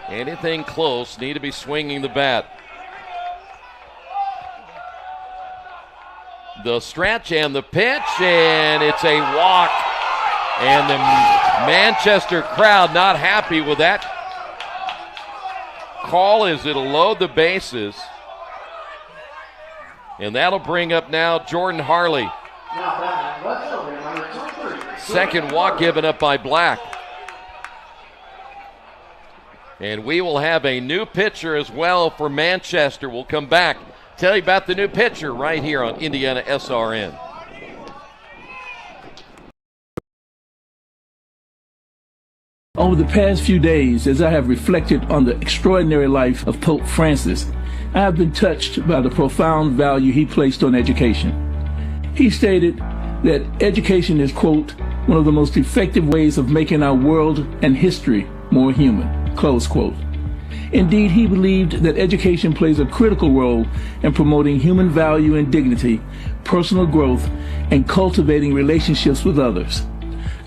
Anything close, need to be swinging the bat. The stretch and the pitch, and it's a walk. And the Manchester crowd not happy with that call as it'll load the bases. And that'll bring up now Jordan Harley. Second walk given up by Black. And we will have a new pitcher as well for Manchester. We'll come back, tell you about the new pitcher right here on Indiana SRN. Over the past few days, as I have reflected on the extraordinary life of Pope Francis, I have been touched by the profound value he placed on education. He stated that education is, quote, one of the most effective ways of making our world and history more human, close quote. Indeed, he believed that education plays a critical role in promoting human value and dignity, personal growth, and cultivating relationships with others.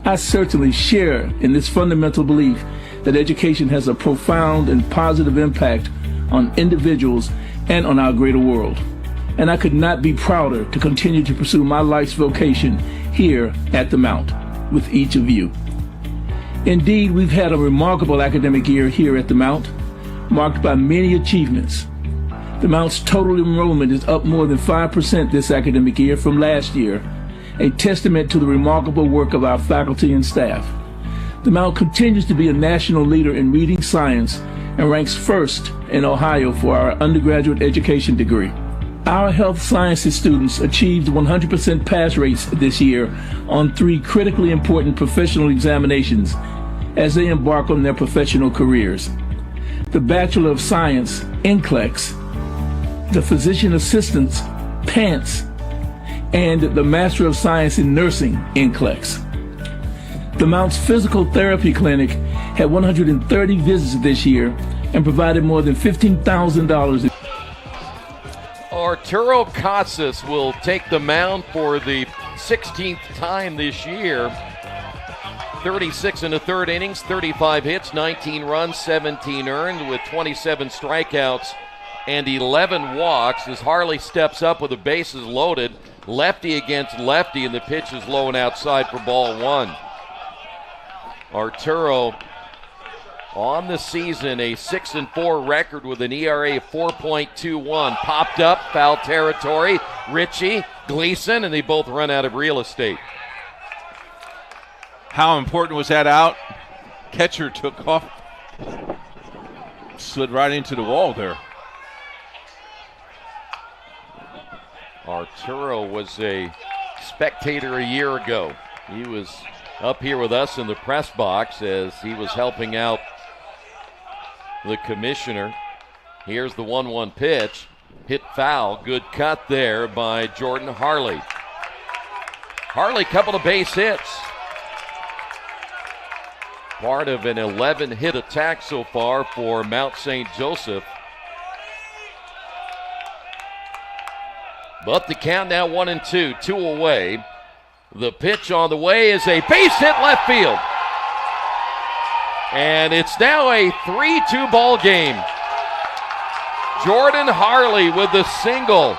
I certainly share in this fundamental belief that education has a profound and positive impact on individuals and on our greater world. And I could not be prouder to continue to pursue my life's vocation here at the Mount with each of you. Indeed, we've had a remarkable academic year here at the Mount, marked by many achievements. The Mount's total enrollment is up more than 5% this academic year from last year, a testament to the remarkable work of our faculty and staff. The Mount continues to be a national leader in reading science and ranks first in Ohio for our undergraduate education degree. Our health sciences students achieved 100% pass rates this year on 3 critically important professional examinations as they embark on their professional careers. The Bachelor of Science, NCLEX, the Physician Assistants, PANCE, and the Master of Science in Nursing, NCLEX. The Mount's Physical Therapy Clinic had 130 visits this year and provided more than $15,000. Arturo Casas will take the mound for the 16th time this year. 36 in the third innings, 35 hits, 19 runs, 17 earned with 27 strikeouts and 11 walks as Harley steps up with the bases loaded. Lefty against lefty, and the pitch is low and outside for ball 1. Arturo on the season, a 6-4 record with an ERA of 4.21. Popped up, foul territory. Ritchie, Gleason, and they both run out of real estate. How important was that out? Catcher took off, slid right into the wall there. Arturo was a spectator a year ago. He was up here with us in the press box as he was helping out the commissioner. Here's the 1-1 pitch. Hit foul. Good cut there by Jordan Harley. Harley, couple of base hits. Part of an 11-hit attack so far for Mount St. Joseph. But the count now 1-2, 2 away. The pitch on the way is a base hit left field. And it's now a 3-2 ball game. Jordan Harley with the single.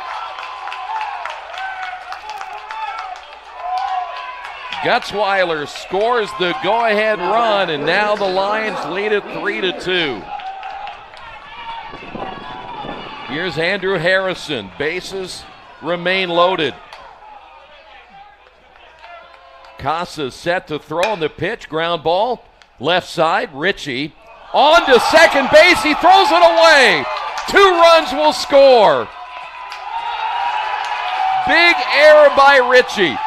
Gutzweiler scores the go-ahead run, and now the Lions lead it 3-2. Here's Andrew Harrison. Bases remain loaded. Casas set to throw on the pitch. Ground ball. Left side. Ritchie. On to second base. He throws it away. 2 runs will score. Big error by Ritchie.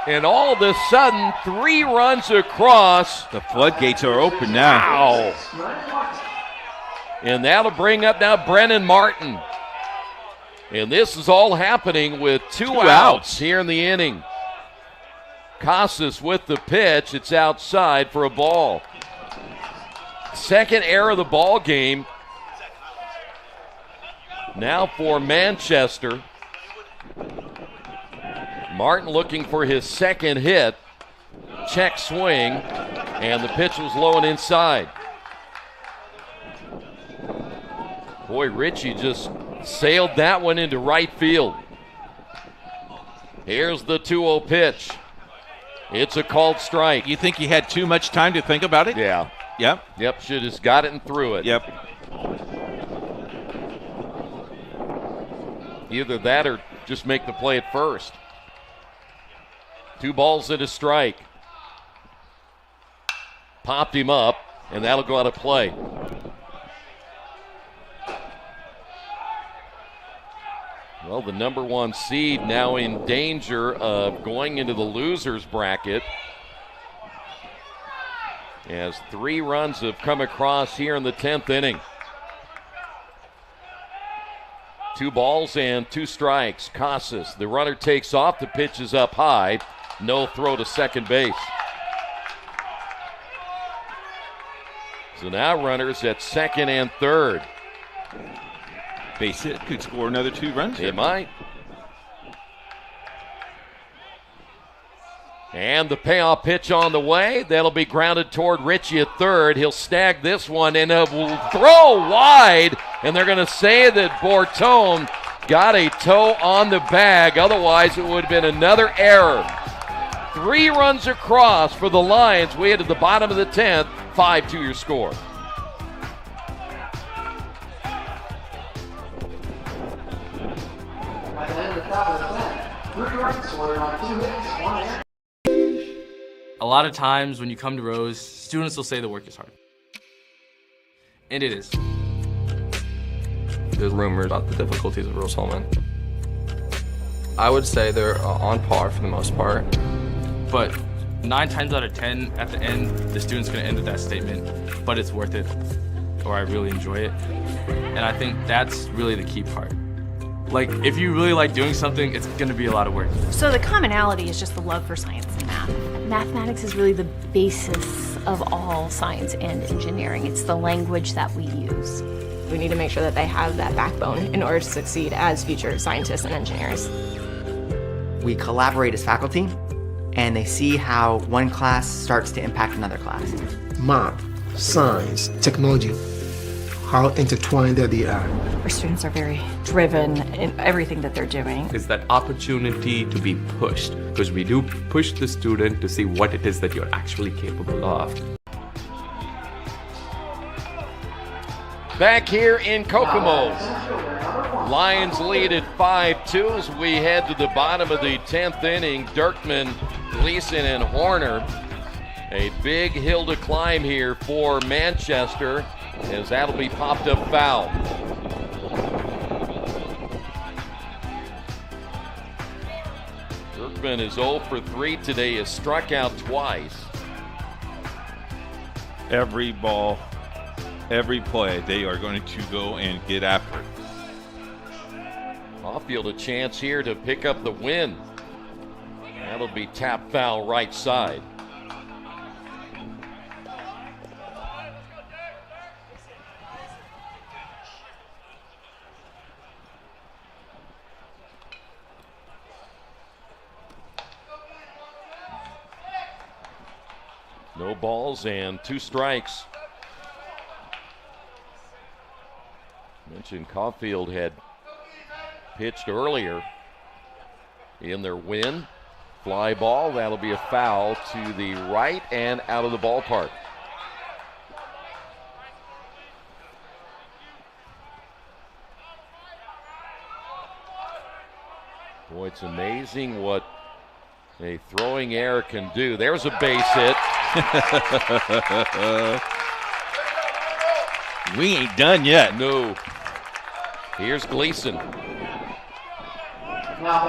And all of a sudden, 3 runs across. The floodgates are open now. Wow. And that'll bring up now Brennan Martin. And this is all happening with 2 outs here in the inning. Casas with the pitch. It's outside for a ball. Second error of the ball game. Now for Manchester. Martin looking for his second hit. Check swing. And the pitch was low and inside. Boy, Ritchie just sailed that one into right field. Here's the 2-0 pitch. It's a called strike. You think he had too much time to think about it? Yeah. Yep. Should have got it and threw it. Yep. Either that or just make the play at first. 2 balls and a strike. Popped him up, and that'll go out of play. Well, the number 1 seed now in danger of going into the losers bracket, as 3 runs have come across here in the 10th inning. 2 balls and 2 strikes. Casas, the runner takes off. The pitch is up high. No throw to second base. So now runners at second and third. Base hit could score another 2 runs. It might. And the payoff pitch on the way. That'll be grounded toward Ritchie at third. He'll snag this one and will throw wide. And they're going to say that Bortone got a toe on the bag. Otherwise, it would have been another error. 3 runs across for the Lions. We head to the bottom of the 10th. 5-2 your score. A lot of times when you come to Rose, students will say the work is hard. And it is. There's rumors about the difficulties of Rose-Hulman. I would say they're on par for the most part. But 9 times out of 10, at the end, the student's going to end with that statement, but it's worth it, or I really enjoy it. And I think that's really the key part. Like, if you really like doing something, it's going to be a lot of work. So the commonality is just the love for science and math. Mathematics is really the basis of all science and engineering. It's the language that we use. We need to make sure that they have that backbone in order to succeed as future scientists and engineers. We collaborate as faculty, and they see how one class starts to impact another class. Math, science, technology, how intertwined they are. Our students are very driven in everything that they're doing. Is that opportunity to be pushed, because we do push the student to see what it is that you're actually capable of. Back here in Kokomo, Lions lead at 5-2 as we head to the bottom of the 10th inning. Dirkman, Gleason, and Horner. A big hill to climb here for Manchester, as that'll be popped up foul. Dirkman is 0 for 3 today, has struck out twice. Every ball, every play, they are going to go and get after it. Caulfield a chance here to pick up the win. That'll be tap foul right side. No balls and 2 strikes. Mentioned Caulfield had pitched earlier in their win. Fly ball, that'll be a foul to the right and out of the ballpark. Boy, it's amazing what a throwing error can do. There's a base hit. We ain't done yet. No. Here's Gleason. Well,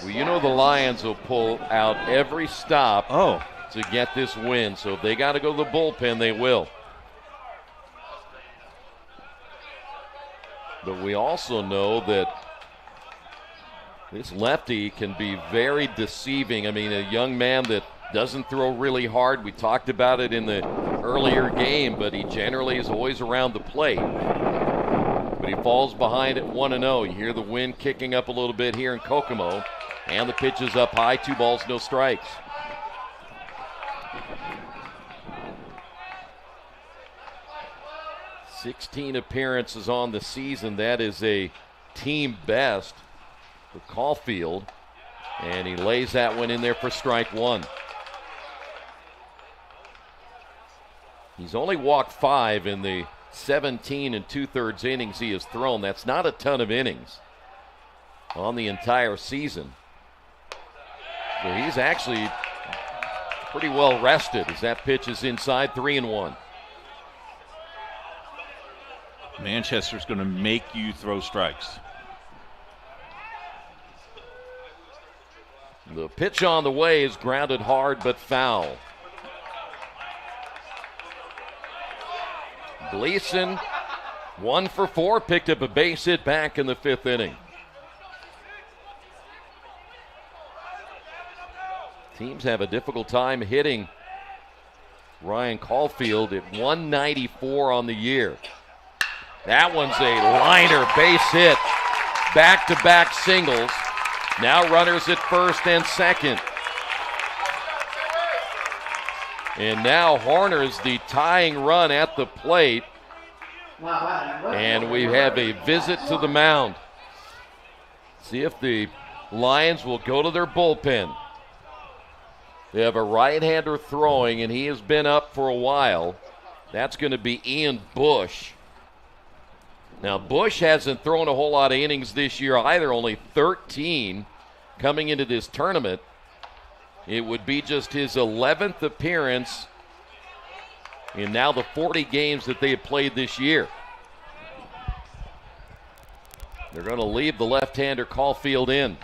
you know the Lions will pull out every stop to get this win. So if they got to go to the bullpen, they will. But we also know that this lefty can be very deceiving. I mean, a young man that doesn't throw really hard. We talked about it in the earlier game, but he generally is always around the plate. But he falls behind at 1-0. You hear the wind kicking up a little bit here in Kokomo. And the pitch is up high, 2 balls, no strikes. "16 appearances on the season. That is a team best for Caulfield. And he lays that one in there for strike 1. He's only walked 5 in the 17 2/3 innings he has thrown. That's not a ton of innings. on the entire season. So he's actually pretty well rested as that pitch is inside, 3-1. Manchester's going to make you throw strikes. The pitch on the way is grounded hard but foul. Gleason, 1 for 4, picked up a base hit back in the 5th inning. Teams have a difficult time hitting Ryan Caulfield at 194 on the year. That one's a liner, base hit, back-to-back singles. Now runners at first and second. And now Horner's the tying run at the plate. And we have a visit to the mound. See if the Lions will go to their bullpen. They have a right-hander throwing, and he has been up for a while. That's going to be Ian Bush. Now, Bush hasn't thrown a whole lot of innings this year either, only 13 coming into this tournament. It would be just his 11th appearance in now the 40 games that they have played this year. They're going to leave the left-hander Caulfield in.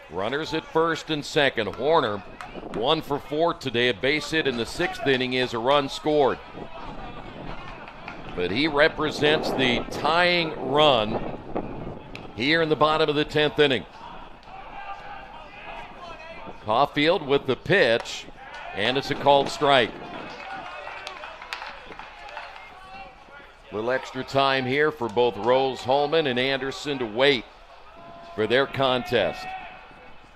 Runners at first and second. Horner, 1 for 4 today. A base hit in the 6th inning is a run scored. But he represents the tying run here in the bottom of the 10th inning. Caulfield with the pitch, and it's a called strike. Little extra time here for both Rose-Hulman and Anderson to wait for their contest.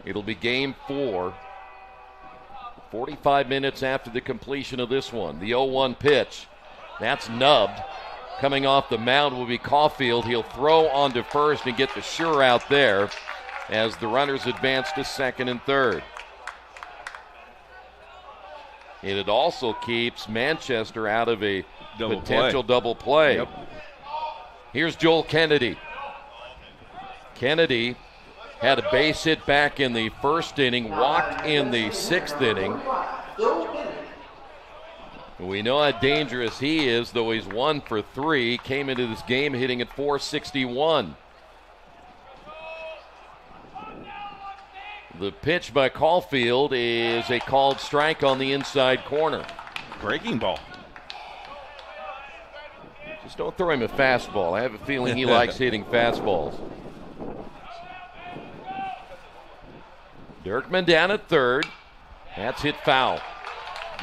It'll be game 4, 45 minutes after the completion of this one. The 0-1 pitch, that's nubbed. Coming off the mound will be Caulfield. He'll throw onto first and get the sure out there as the runners advance to second and third. And it also keeps Manchester out of a potential double play. Yep. Here's Joel Kennedy. Kennedy had a base hit back in the 1st inning, walked in the 6th inning. We know how dangerous he is, though he's 1 for 3. Came into this game hitting at .461. The pitch by Caulfield is a called strike on the inside corner. Breaking ball. Just don't throw him a fastball. I have a feeling he likes hitting fastballs. Dirkman down at third. That's hit foul.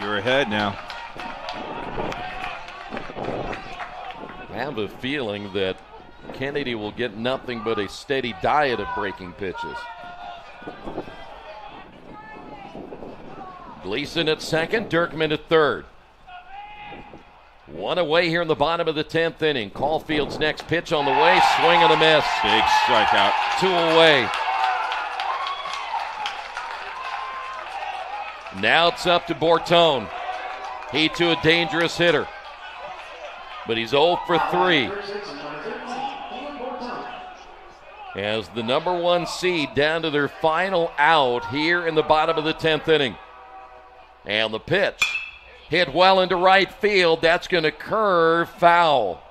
You're ahead now. I have a feeling that Kennedy will get nothing but a steady diet of breaking pitches. Gleason at second, Dirkman at third. 1 away here in the bottom of the 10th inning. Caulfield's next pitch on the way, swing and a miss. Big strikeout. 2 away. Now it's up to Bortone. He too a dangerous hitter, but he's 0 for 3. As the number 1 seed down to their final out here in the bottom of the 10th inning. And the pitch hit well into right field. That's going to curve foul.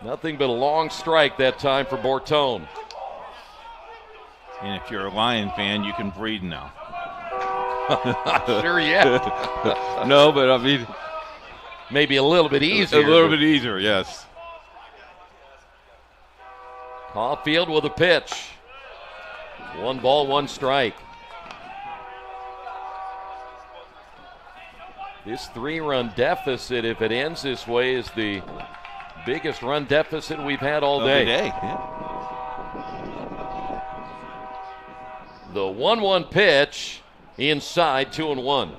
Nothing but a long strike that time for Bortone. And if you're a Lion fan, you can breathe now. Not sure yet. No, but I mean, maybe a little bit easier. A little bit easier, yes. Caulfield with a pitch. 1 ball, 1 strike. This 3-run deficit, if it ends this way, is the biggest run deficit we've had all day. Yeah. The 1-1 pitch inside, 2-1.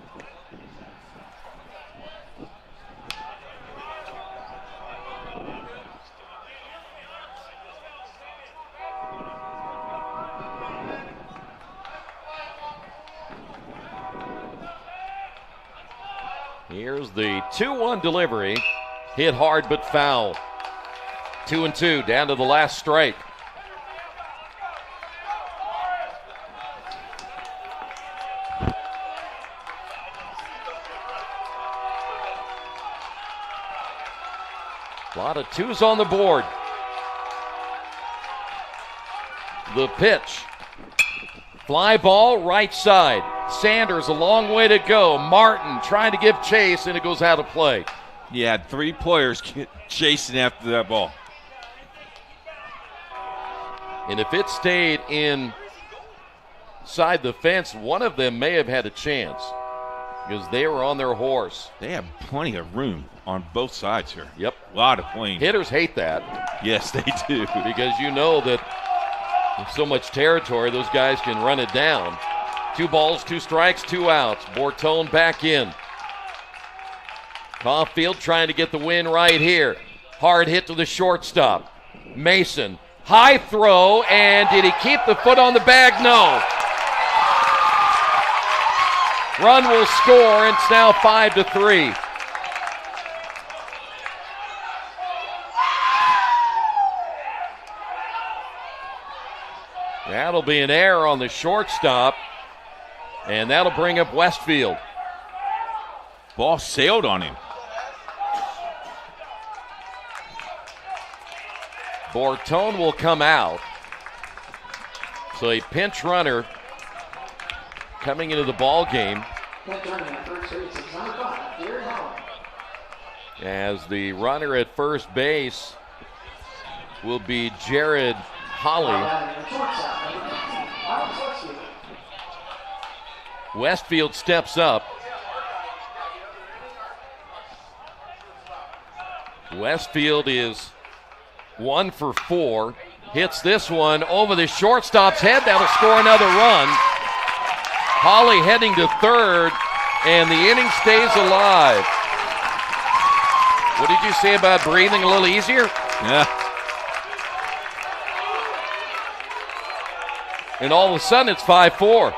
Here's Here's the 2-1 delivery. Hit hard but foul. 2-2, down to the last strike. A lot of twos on the board. The pitch. Fly ball, right side. Sanders a long way to go. Martin trying to give chase, and it goes out of play. You had 3 players chasing after that ball. And if it stayed inside the fence, one of them may have had a chance because they were on their horse. They have plenty of room on both sides here. Yep. A lot of playing. Hitters hate that. Yes, they do. Because you know that with so much territory, those guys can run it down. 2 balls, 2 strikes, 2 outs. Bortone back in. Caulfield trying to get the win right here. Hard hit to the shortstop. Mason, high throw, and did he keep the foot on the bag? No. Run will score, and it's now 5-3. That'll be an error on the shortstop, and that'll bring up Westfield. Ball sailed on him. Bortone will come out. So a pinch runner coming into the ball game as the runner at first base will be Jared Holly. Westfield steps up. Westfield is 1 for 4. Hits this one over the shortstop's head. That'll score another run. Holly heading to third, and the inning stays alive. What did you say about breathing a little easier? Yeah. And all of a sudden, it's 5-4.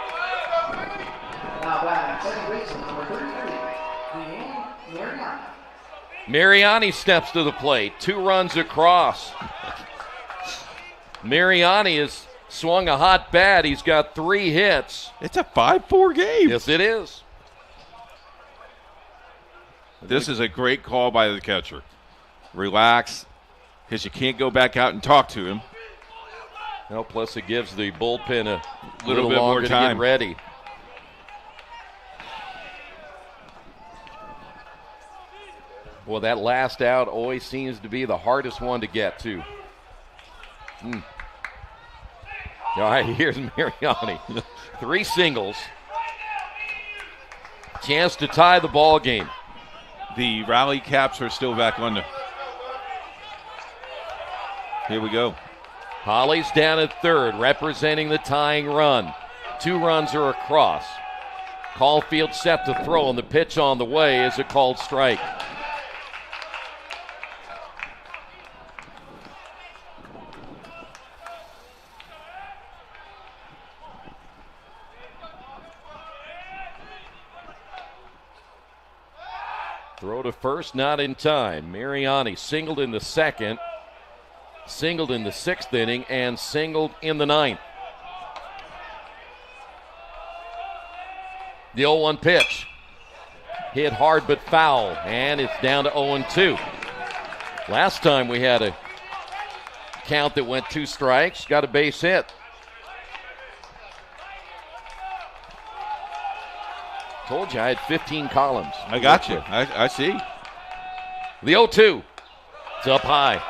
Mariani steps to the plate. 2 runs across. Mariani has swung a hot bat. He's got 3 hits. It's a 5-4 game. Yes, it is. This is a great call by the catcher. Relax, because you can't go back out and talk to him. Well, plus it gives the bullpen a little bit longer more time to get ready. Well, that last out always seems to be the hardest one to get to. All right, here's Mariani. 3 singles. Chance to tie the ball game. The rally caps are still back on. Here we go. Holly's down at third, representing the tying run. 2 runs are across. Caulfield set to throw, and the pitch on the way is a called strike. Throw to first, not in time. Mariani singled in the second, singled in the 6th inning, and singled in the 9th. The 0-1 pitch. Hit hard but foul, and it's down to 0-2. Last time we had a count that went 2 strikes, got a base hit. Told you I had 15 columns. I got you. I see. The 0-2. It's up high.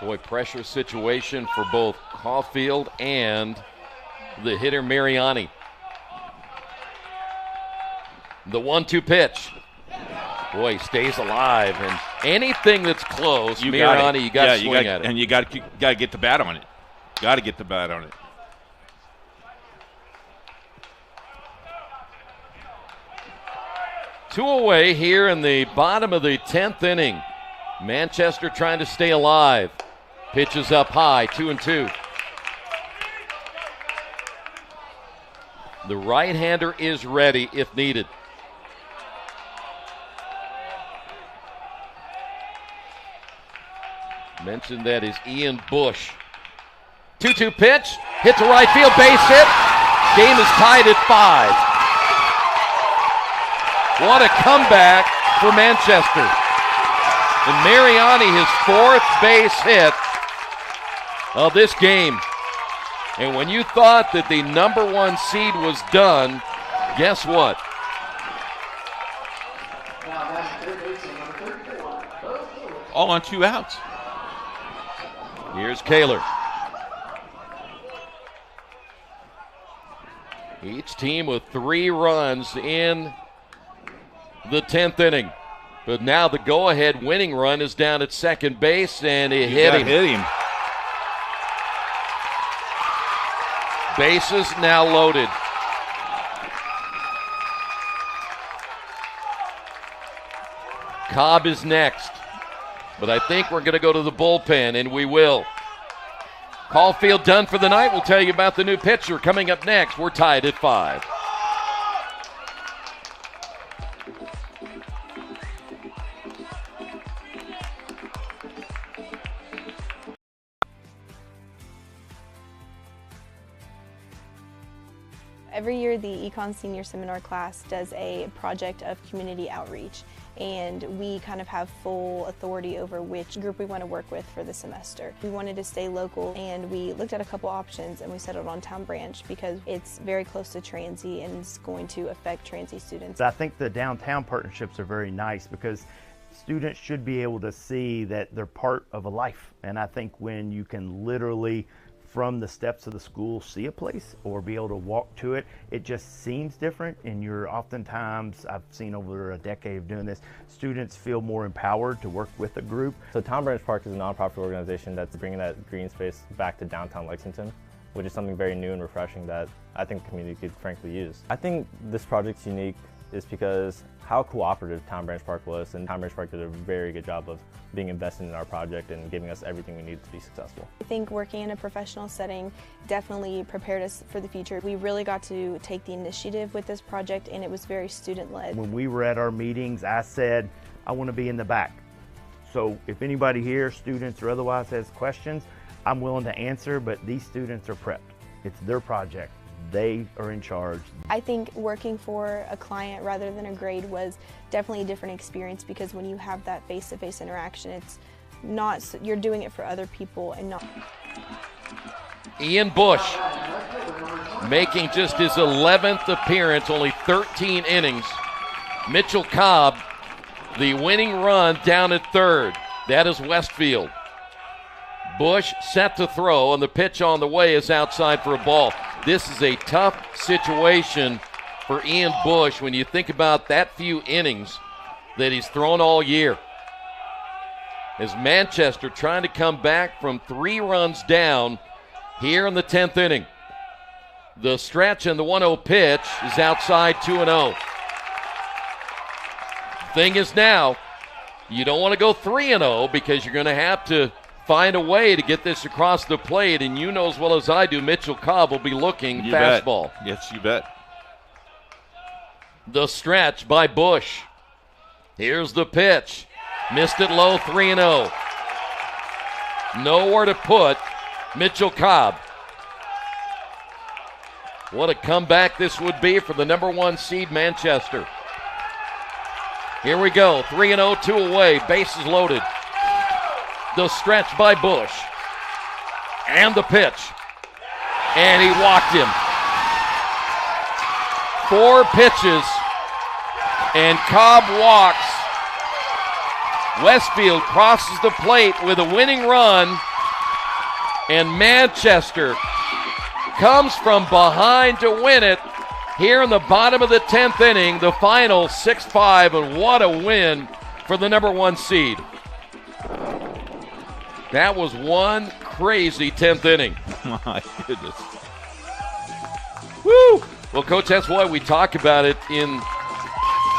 Boy, pressure situation for both Caulfield and the hitter Mariani. The 1-2 pitch. Boy, he stays alive. And anything that's close, Mariani, you got to swing at it. And you got to get the bat on it. Got to get the bat on it. Two away here in the bottom of the 10th inning. Manchester trying to stay alive. Pitches up high, 2-2. The right-hander is ready if needed. Mentioned that is Ian Bush. 2-2 pitch, hit to right field, base hit. Game is tied at 5. What a comeback for Manchester. And Mariani, his 4th base hit of this game. And when you thought that the number 1 seed was done, guess what? All on 2 outs. Here's Kaler. Each team with 3 runs in the 10th inning. But now the go-ahead winning run is down at second base, and it hit him. Bases now loaded. Cobb is next. But I think we're going to go to the bullpen, and we will. Caulfield done for the night. We'll tell you about the new pitcher coming up next. We're tied at 5. Every year, the Econ Senior Seminar class does a project of community outreach, and we kind of have full authority over which group we want to work with for the semester. We wanted to stay local, and we looked at a couple options, and we settled on Town Branch because it's very close to Transy and it's going to affect Transy students. I think the downtown partnerships are very nice because students should be able to see that they're part of a life, and I think when you can literally from the steps of the school see a place or be able to walk to it, it just seems different. And you're oftentimes, I've seen over a decade of doing this, students feel more empowered to work with a group. So Town Branch Park is a nonprofit organization that's bringing that green space back to downtown Lexington, which is something very new and refreshing that I think the community could frankly use. I think this project's unique is because how cooperative Town Branch Park was, and Town Branch Park did a very good job of being invested in our project and giving us everything we needed to be successful. I think working in a professional setting definitely prepared us for the future. We really got to take the initiative with this project, and it was very student-led. When we were at our meetings, I said, I want to be in the back. So if anybody here, students or otherwise, has questions, I'm willing to answer, but these students are prepped. It's their project. They are in charge. I think working for a client rather than a grade was definitely a different experience, because when you have that face-to-face interaction, it's not, you're doing it for other people and not. Ian Bush making just his 11th appearance, only 13 innings. Mitchell Cobb, the winning run down at third. That is Westfield. Bush set to throw, and the pitch on the way is outside for a ball. This is a tough situation for Ian Bush when you think about that few innings that he's thrown all year. As Manchester trying to come back from 3 runs down here in the 10th inning. The stretch and the 1-0 pitch is outside 2-0. Thing is now, you don't want to go 3-0 because you're going to have to find a way to get this across the plate, and you know as well as I do, Mitchell Cobb will be looking fastball. Yes, you bet. The stretch by Bush. Here's the pitch. Missed it low, 3-0. Nowhere to put Mitchell Cobb. What a comeback this would be for the number 1 seed Manchester. Here we go, 3-0, 2 away, bases loaded. The stretch by Bush. And the pitch. And he walked him. 4 pitches. And Cobb walks. Westfield crosses the plate with a winning run. And Manchester comes from behind to win it here in the bottom of the 10th inning. The final 6-5, and what a win for the number 1 seed. That was one crazy 10th inning. My goodness. Woo! Well, Coach, that's why we talk about it in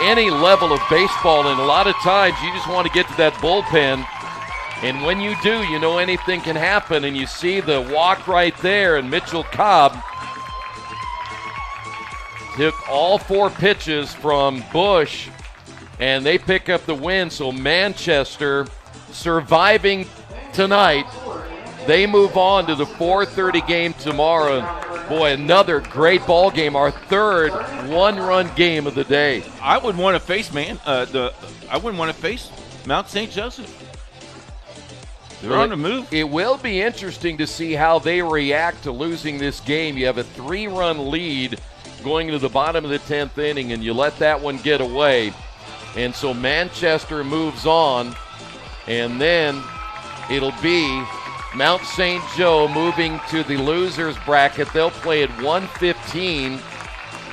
any level of baseball, and a lot of times you just want to get to that bullpen, and when you do, you know anything can happen, and you see the walk right there, and Mitchell Cobb took all 4 pitches from Bush, and they pick up the win. So Manchester surviving tonight. They move on to the 4:30 game tomorrow. Boy, another great ball game. Our third one-run game of the day. I would want to face I wouldn't want to face Mount St. Joseph. They're on the move. It will be interesting to see how they react to losing this game. You have a 3-run lead going into the bottom of the 10th inning, and you let that one get away. And so Manchester moves on, and then it'll be Mount St. Joe moving to the losers bracket. They'll play at 1:15,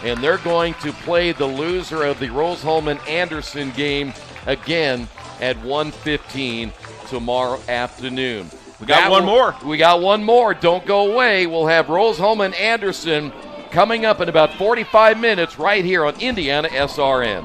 and they're going to play the loser of the Rose-Hulman-Anderson game again at 1:15 tomorrow afternoon. We got one more. We got one more. Don't go away. We'll have Rose-Hulman-Anderson coming up in about 45 minutes right here on Indiana SRN.